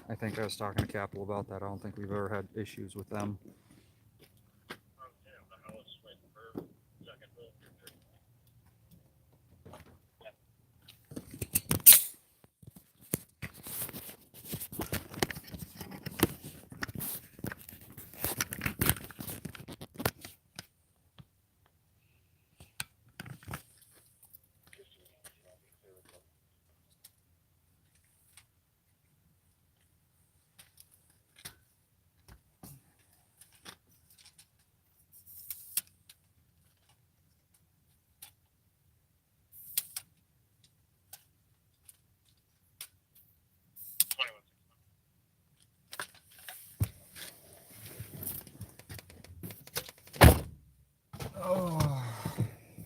I think I was talking to Capital about that. I don't think we've ever had issues with them.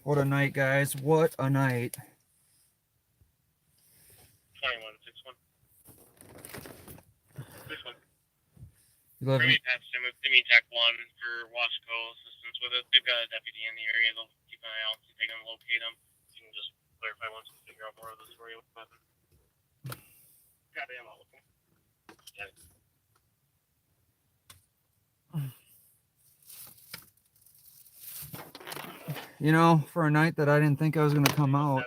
What a night, guys. What a night. 2161. This one. You live Bring in, me past him with Timmy Tech 1 for Wasco assistance with it. They've got a deputy in the area. They'll keep an eye out, see if they can locate him. You can just clarify once we figure out more of the story. What happened? Goddamn, I'll look. Yeah. you know, for a night that I didn't think I was going to come out.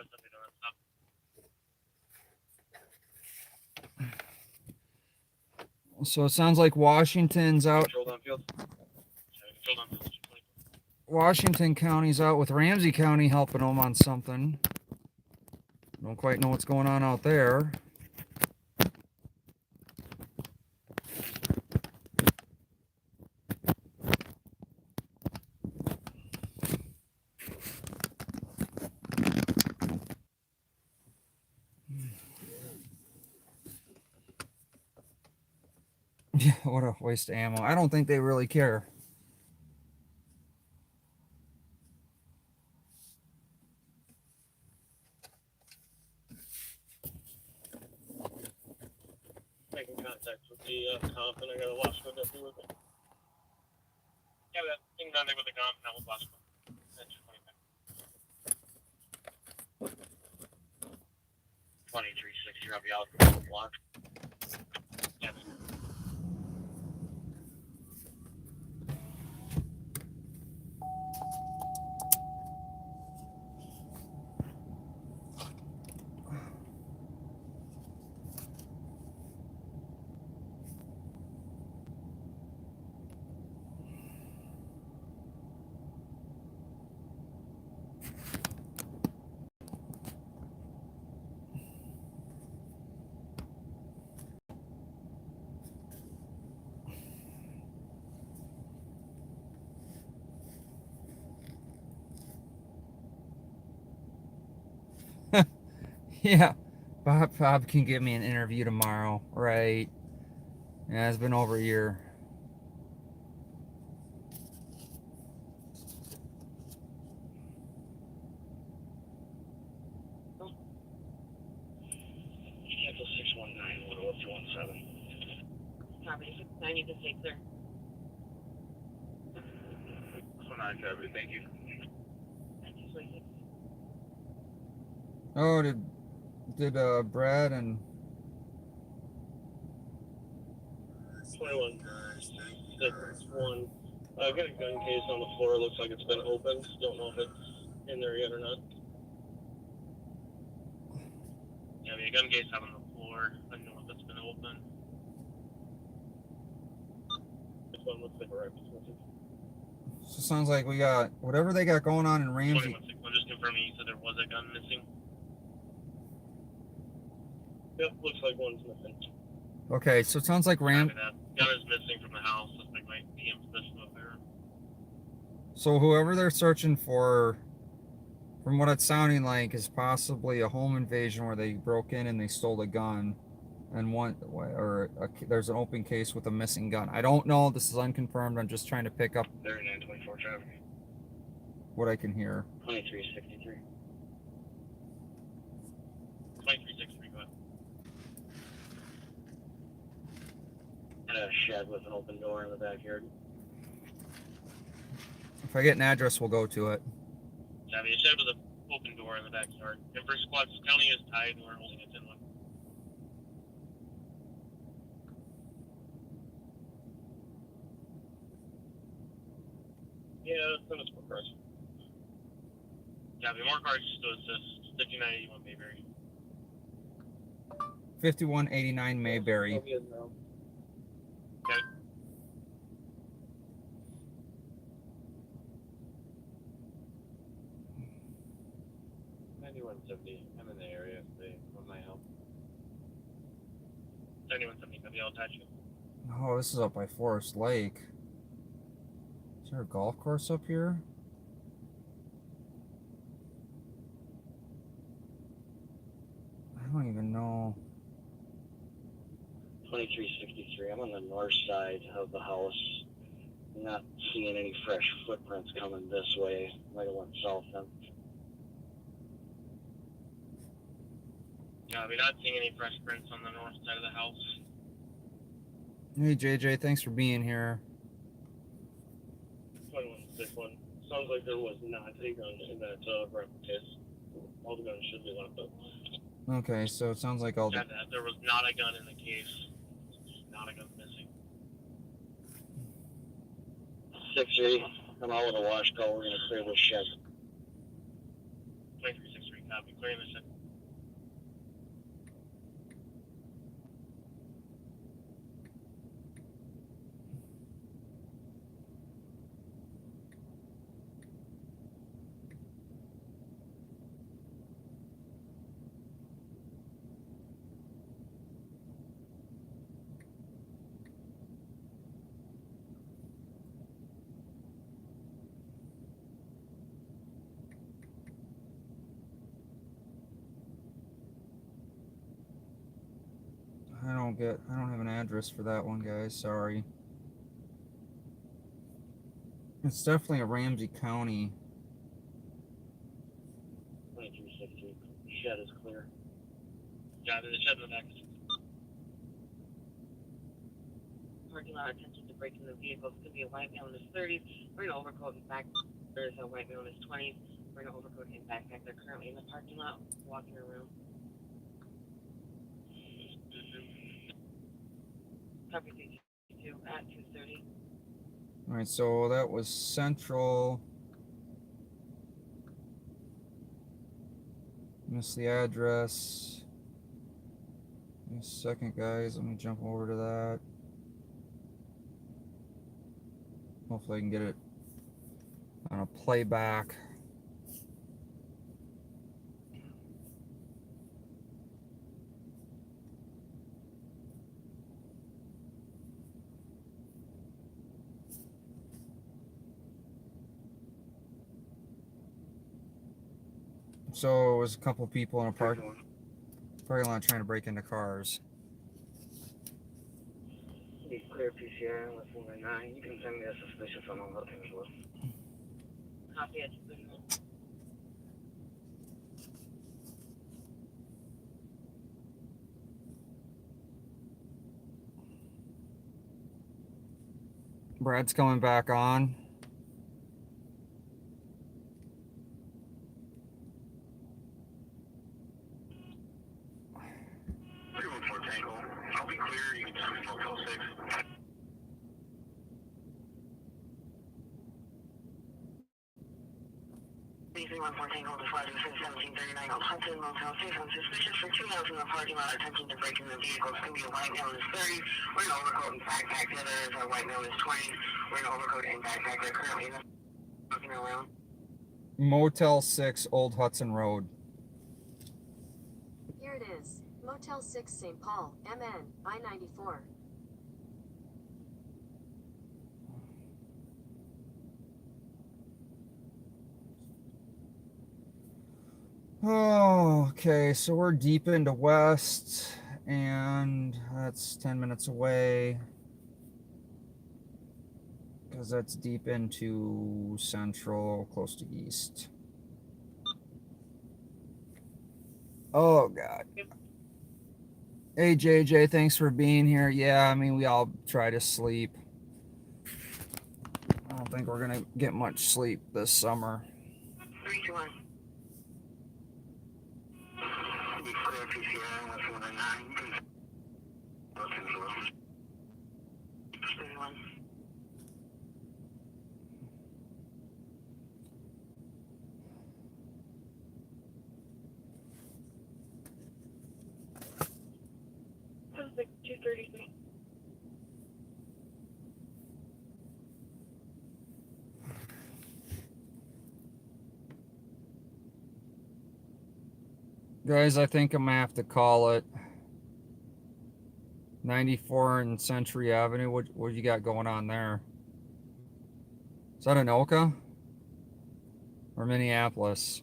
So it sounds like Washington's out. Controlled on field. Washington County's out with Ramsey County helping them on something. Don't quite know what's going on out there. Yeah, what a waste of ammo. I don't think they really care. Making contact with the comp, and I got a Wasco deputy with me. Yeah, that thing done there with the gun. That was Wasco. That's 2360, I'll be out for the block. Yeah. Yeah, Bob can give me an interview tomorrow, right? Yeah, it's been over a year. Cancel 619, Little up to 17. Property 69, you can stay clear. 29, Trevor, thank you. Thank you, sweetie. Oh, did Brad and 21. Guys, thank you. Six, one. I've got a gun case on the floor. Looks like it's been opened. Don't know if it's in there yet or not. Yeah, the gun gate's out on the floor. I don't know if it's been open. This one looks like a rifle. so it sounds like we got whatever they got going on in Ramsey. 2161, just confirming you said there was a gun missing. Yep, looks like one's missing. Okay, so it sounds like Copy that. Gun is missing from the house. Suspect might be in possession of a firearm. So whoever they're searching for, from what it's sounding like, is possibly a home invasion where they broke in and they stole a gun, and there's an open case with a missing gun. I don't know. This is unconfirmed. I'm just trying to pick up 3924 traffic. what I can hear. 2363. 2363, go ahead. And a shed with an open door in the backyard. If I get an address, we'll go to it. Yeah, the shed with an open door in the backyard. And for squads, county is tied and we're holding it in one. Yeah, send us more cars. Yeah, the more cars to assist. 5981 Mayberry. 5189 Mayberry. I'll be in now. Okay. I'm in the area. They want my help. 7170, I'll attach you. Oh, this is up by Forest Lake. Is there a golf course up here? I don't even know. 2363. I'm on the north side of the house. Not seeing any fresh footprints coming this way. Might have went south then. Yeah, we're not seeing any fresh prints on the north side of the house. Hey JJ, thanks for being here. 2161. Sounds like there was not a gun in that case. All the guns should be locked up. Okay, so it sounds like all the... Yeah, there was not a gun in the case. Not a gun missing. 6-3, I'm out with a wash call. We're going to clear this shed. 2363 copy. Clearing the shed. I don't have an address for that one, guys. Sorry. It's definitely a Ramsey County. 2360. Shed is clear. Yeah, there's a shed in the back. Parking lot attempting to break into the vehicle. It's going to be a white male in his 30s. Wearing an overcoat and back. There's a white male in his 20s. Wearing an overcoat and backpack. They're currently in the parking lot, walking around. Copy 362 at 2:30. All right, so that was Central. Missed the address. Give me a second, guys. Let me jump over to that. Hopefully I can get it on a playback. So it was a couple people in a parking lot trying to break into cars. Be clear PCR with 109. You can send me a suspicious on all things as well. Copy it. Brad's coming back on. I'll be clear. You can send me Motel 6. 314 Tango to flight 1739 Old Hudson, Motel 6. I'm suspicious for 2 miles in the parking lot attempting to break into the vehicle. It's going to be a white male in his 30s. Wearing an overcoat and backpack. The other is a white male in his 20s. Wearing an overcoat and backpack. They're currently walking around. Motel 6, Old Hudson Road. Here it is. Motel 6 St. Paul, MN, I-94. Oh, okay, so we're deep into West, and that's 10 minutes away. Because that's deep into Central, close to East. Oh, God. Hey, JJ, thanks for being here. Yeah, I mean, we all try to sleep. I don't think we're going to get much sleep this summer. 321. Be clear PCR with 109. 31. Like 233. Guys, I think I'm going to have to call it. 94 and Century Avenue. What you got going on there? Is that Anoka? Or Minneapolis?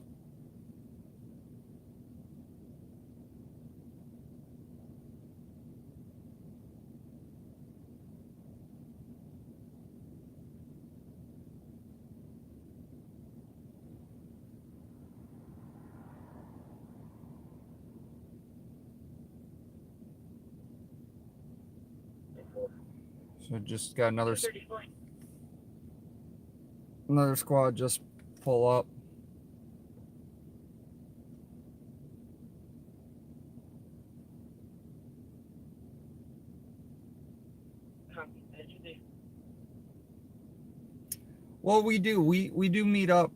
So just got another 234. squad just pull up. Copy. That should be- Well, we do meet up.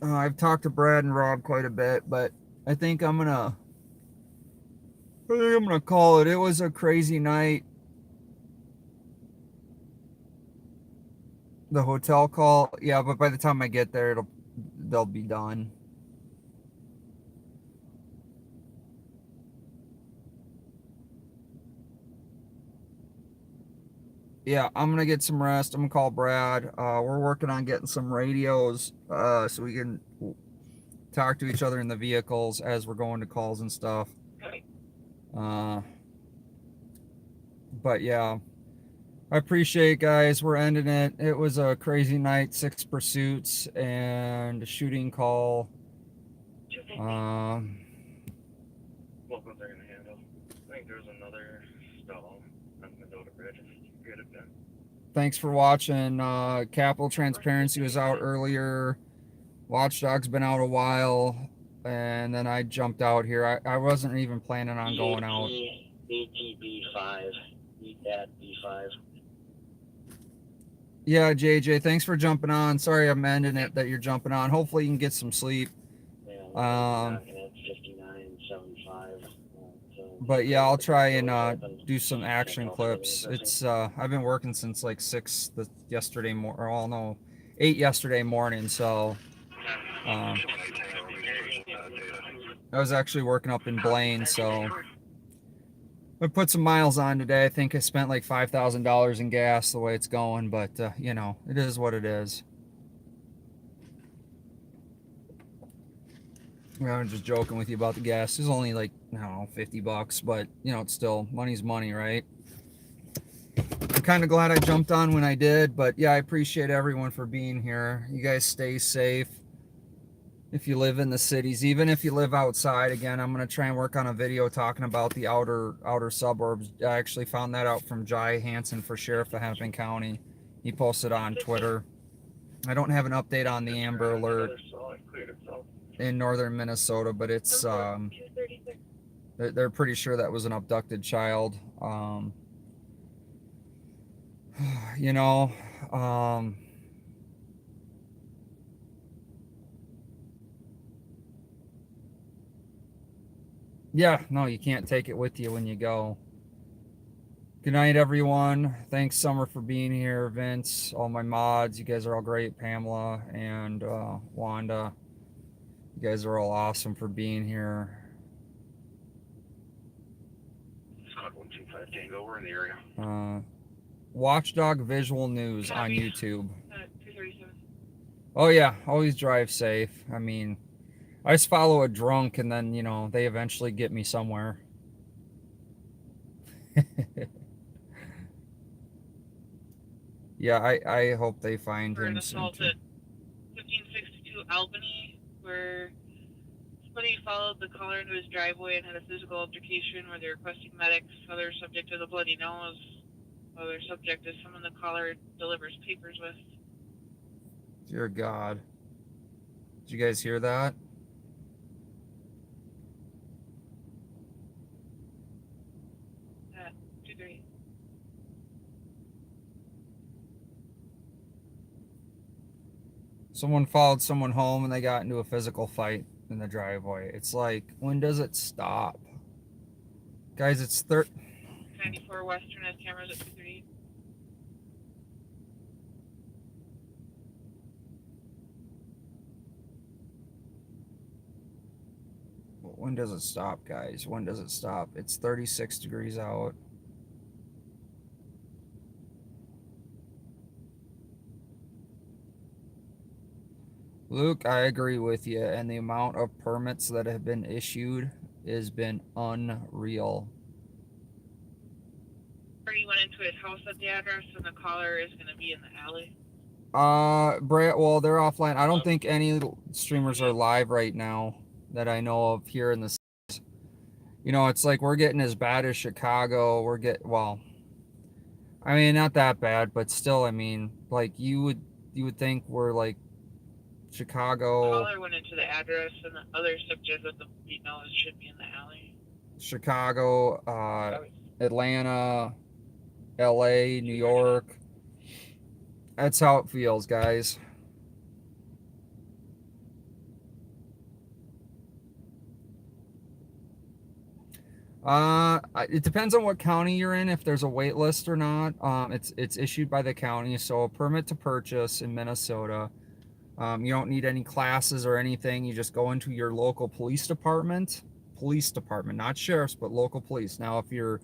I've talked to Brad and Rob quite a bit, but I think I'm gonna call it. It was a crazy night. The hotel call, yeah, but by the time I get there, they'll be done. Yeah, I'm gonna get some rest. I'm gonna call Brad. We're working on getting some radios so we can talk to each other in the vehicles as we're going to calls and stuff. But yeah, I appreciate it, guys. We're ending it. It was a crazy night. 6 pursuits and a shooting call. What was I gonna handle? I think there's another stall on the Mendota Bridge. Get it done. Thanks for watching. Capital Transparency was out earlier. Watchdog's been out a while. And then I jumped out here. I wasn't even planning on going out. ATB5. At B5. Yeah, JJ, thanks for jumping on. Sorry I'm ending it that you're jumping on. Hopefully you can get some sleep. Yeah, 59.75. But yeah, I'll try and do some action clips. It's I've been working since like 6 yesterday morning, or oh no, 8 yesterday morning, so I was actually working up in Blaine, so I put some miles on today. I think I spent like $5,000 in gas the way it's going, but you know, it is what it is. I'm just joking with you about the gas. It's only like, I don't know, $50, but you know, it's still, money's money, right? I'm kind of glad I jumped on when I did, but yeah, I appreciate everyone for being here. You guys stay safe. If you live in the cities, even if you live outside, again, I'm going to try and work on a video talking about the outer suburbs. I actually found that out from Jai Hansen for Sheriff of Hennepin County. He posted on Twitter. I don't have an update on the Amber Alert in northern Minnesota, but it's they're pretty sure that was an abducted child. You know, yeah, no, you can't take it with you when you go. Good night, everyone. Thanks, Summer, for being here. Vince, all my mods, you guys are all great. Pamela and Wanda, you guys are all awesome for being here. Scott 125 Tango, we're in the area. Watchdog Visual News on YouTube. 237. Oh yeah, always drive safe. I mean, I just follow a drunk and then, you know, they eventually get me somewhere. Yeah, I hope they find him soon. Assault at 1562 Albany, where somebody followed the caller into his driveway and had a physical altercation where they're requesting medics. Other subject is a bloody nose. Other subject is someone the caller delivers papers with. Dear God. Did you guys hear that? Someone followed someone home and they got into a physical fight in the driveway. It's like, when does it stop? Guys, it's 94 Western has cameras at 238. When does it stop, guys? When does it stop? It's 36 degrees out. Luke, I agree with you, and the amount of permits that have been issued has been unreal. He went into his house at the address, and the caller is going to be in the alley. Brett, well, they're offline. I don't think any streamers are live right now that I know of here in the States. You know, it's like we're getting as bad as Chicago. Well, I mean, not that bad, but still, I mean, like you would think we're like Chicago, Caller went into the address, and the other subject with the female should be in the alley. Chicago, Atlanta, LA, New York. That's how it feels, guys. It depends on what county you're in, if there's a wait list or not. It's issued by the county, so a permit to purchase in Minnesota. You don't need any classes or anything. You just go into your local police department, not sheriff's, but local police. Now, if you're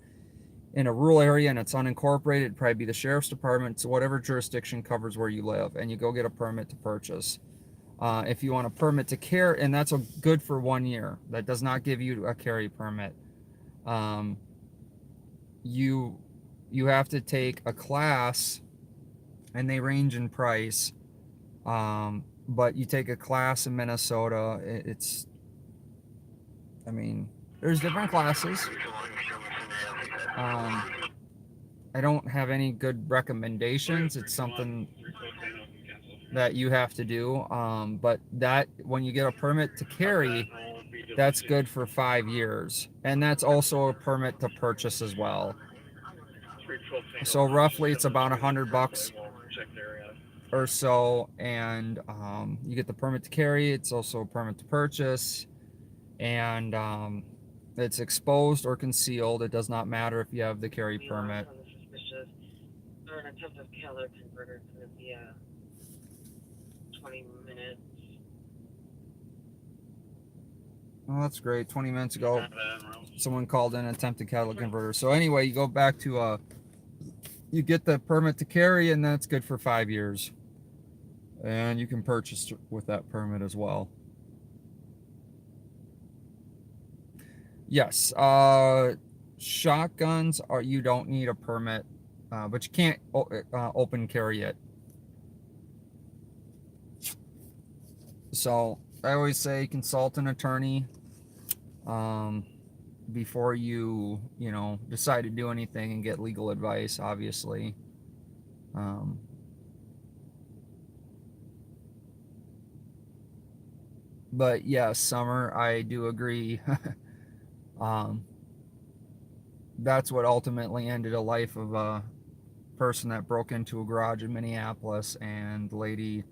in a rural area and it's unincorporated, it'd probably be the sheriff's department. So whatever jurisdiction covers where you live, and you go get a permit to purchase. If you want a permit to carry, and that's good for 1 year. That does not give you a carry permit. You have to take a class, and they range in price. But you take a class in Minnesota, I mean, there's different classes. I don't have any good recommendations. It's something that you have to do. But that, when you get a permit to carry, that's good for 5 years. And that's also a permit to purchase as well. So roughly it's about $100 or so, and you get the permit to carry. It's also a permit to purchase, and it's exposed or concealed. It does not matter if you have the carry permit. Or an attempt of catalytic converter could be 20 minutes. Oh, that's great. 20 minutes ago, someone called in an attempted catalytic converter. So anyway, you go back to you get the permit to carry, and that's good for 5 years. And you can purchase with that permit as well. Yes, shotguns you don't need a permit, but you can't open carry it. So I always say consult an attorney before you decide to do anything, and get legal advice, obviously. But yes, Summer, I do agree. That's what ultimately ended a life of a person that broke into a garage in Minneapolis, and the lady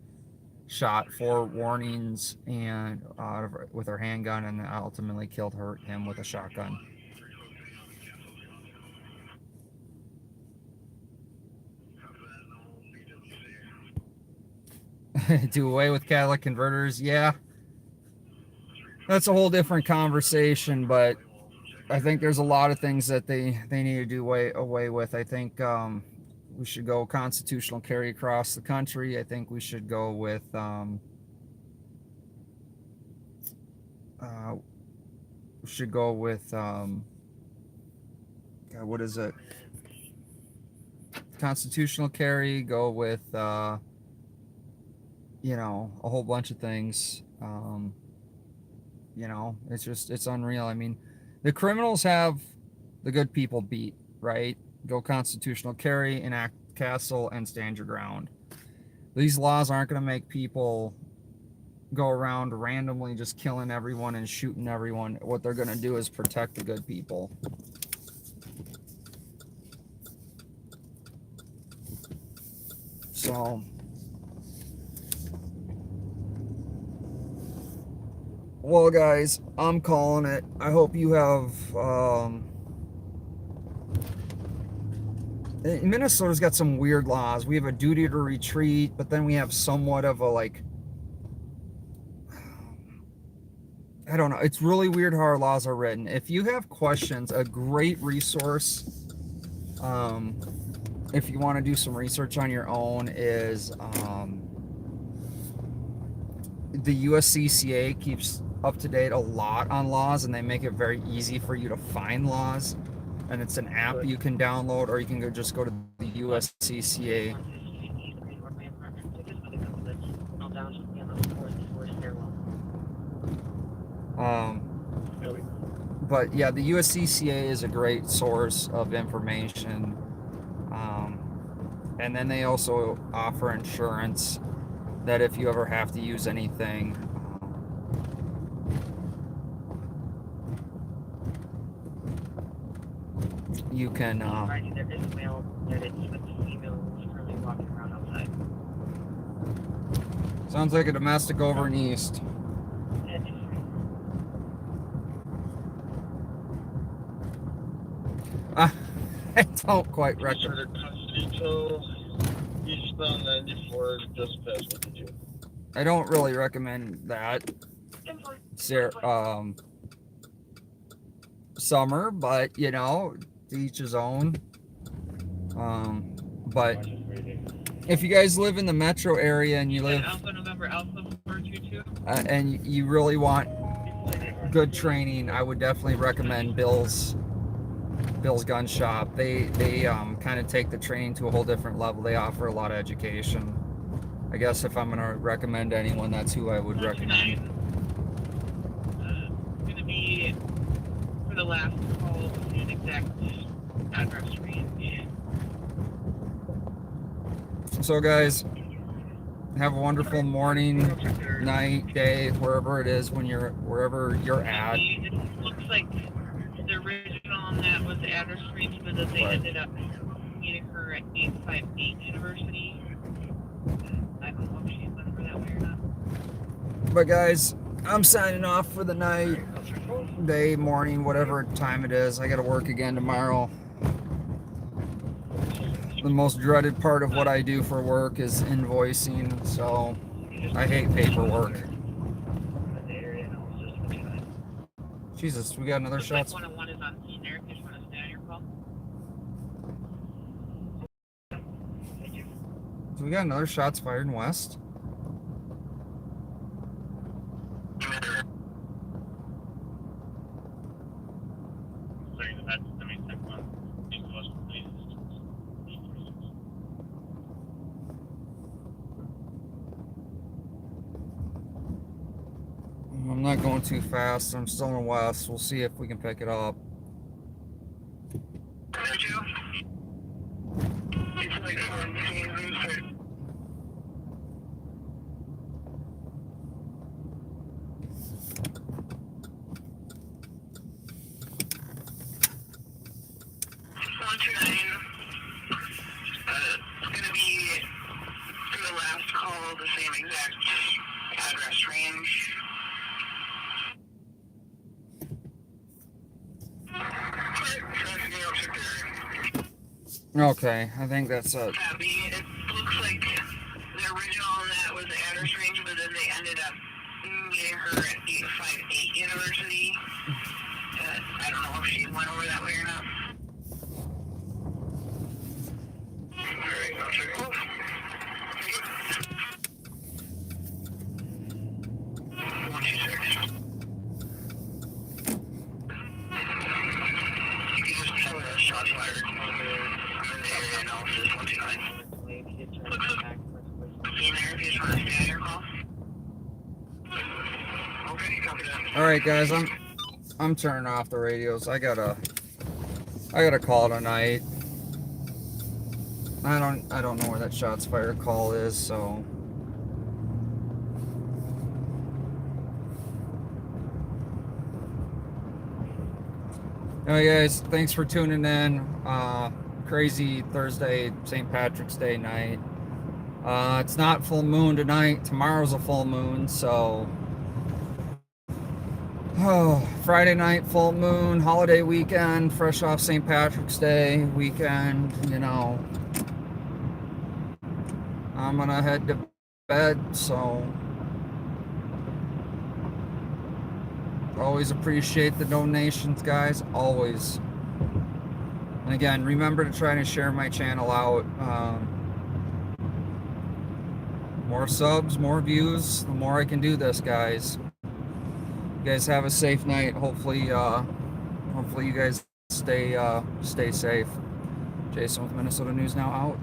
shot 4 warnings and with her handgun, and ultimately killed him with a shotgun. Do away with catalytic converters, yeah. That's a whole different conversation, but I think there's a lot of things that they need to do away with. I think we should go constitutional carry across the country. I think we should go with God, what is it? Constitutional carry. Go with a whole bunch of things. It's unreal. I mean, the criminals have the good people beat, right? Go constitutional carry, enact castle, and stand your ground. These laws aren't going to make people go around randomly just killing everyone and shooting everyone. What they're going to do is protect the good people. So, well, guys, I'm calling it. I hope you have Minnesota's got some weird laws. We have a duty to retreat, but then we have somewhat of a, I don't know. It's really weird how our laws are written. If you have questions, a great resource, if you want to do some research on your own, is the USCCA keeps up to date a lot on laws, and they make it very easy for you to find laws. And it's an app you can download, or you can just go to the USCCA. But yeah, the USCCA is a great source of information. And then they also offer insurance that if you ever have to use anything, you can. There is a male that it's with the female who's currently walking around outside. Sounds like a domestic over in East. I don't quite recommend. Eastbound 94, just past 52. I don't really recommend that. Summer, but you know, to each his own. But if you guys live in the metro area and you live Alpha November Alpha 422, and you really want good training, I would definitely recommend Bill's Gun Shop. They kind of take the training to a whole different level. They offer a lot of education. I guess if I'm gonna recommend anyone, that's who I would recommend. Gonna be for the last call an exact address range. So guys, have a wonderful morning, night, day, wherever it is wherever you're at. It looks like the original on that was the address range, but that they ended up meeting her at 858 University. I don't know if she went over that way or not. But guys, I'm signing off for the night, day, morning, whatever time it is. I gotta work again tomorrow. The most dreaded part of what I do for work is invoicing, so I hate paperwork. Jesus, we got another shot. Like 101 is on scene there. If you just want to stay on your call. Do we got another shots fired in West? Sorry, that's the main second one. East of West, please. I'm not going too fast. I'm still in West. We'll see if we can pick it up. Gonna be for the last call the same exact address range. Okay, I think that's it. It looks like the original on that was the address range, but then they ended up meeting her at 858 University. I don't know if she went over that way or not. Alright, I'll check off. 126. You can just tell that shots fired. Area analysis 129. In there, if you just want to stay on your call. Okay, copy that. All right, guys, I'm turning off the radios. I gotta call tonight. I don't know where that shots fired call is, so. Anyway, guys, thanks for tuning in. Crazy Thursday, St. Patrick's Day night. It's not full moon tonight. Tomorrow's a full moon, so. Oh, Friday night, full moon, holiday weekend, fresh off St. Patrick's Day weekend, you know. I'm gonna head to bed, so. Always appreciate the donations, guys, always. And again, remember to try to share my channel out. More subs, more views, the more I can do this, guys. You guys have a safe night. Hopefully you guys stay safe. Jason with Minnesota News Now out.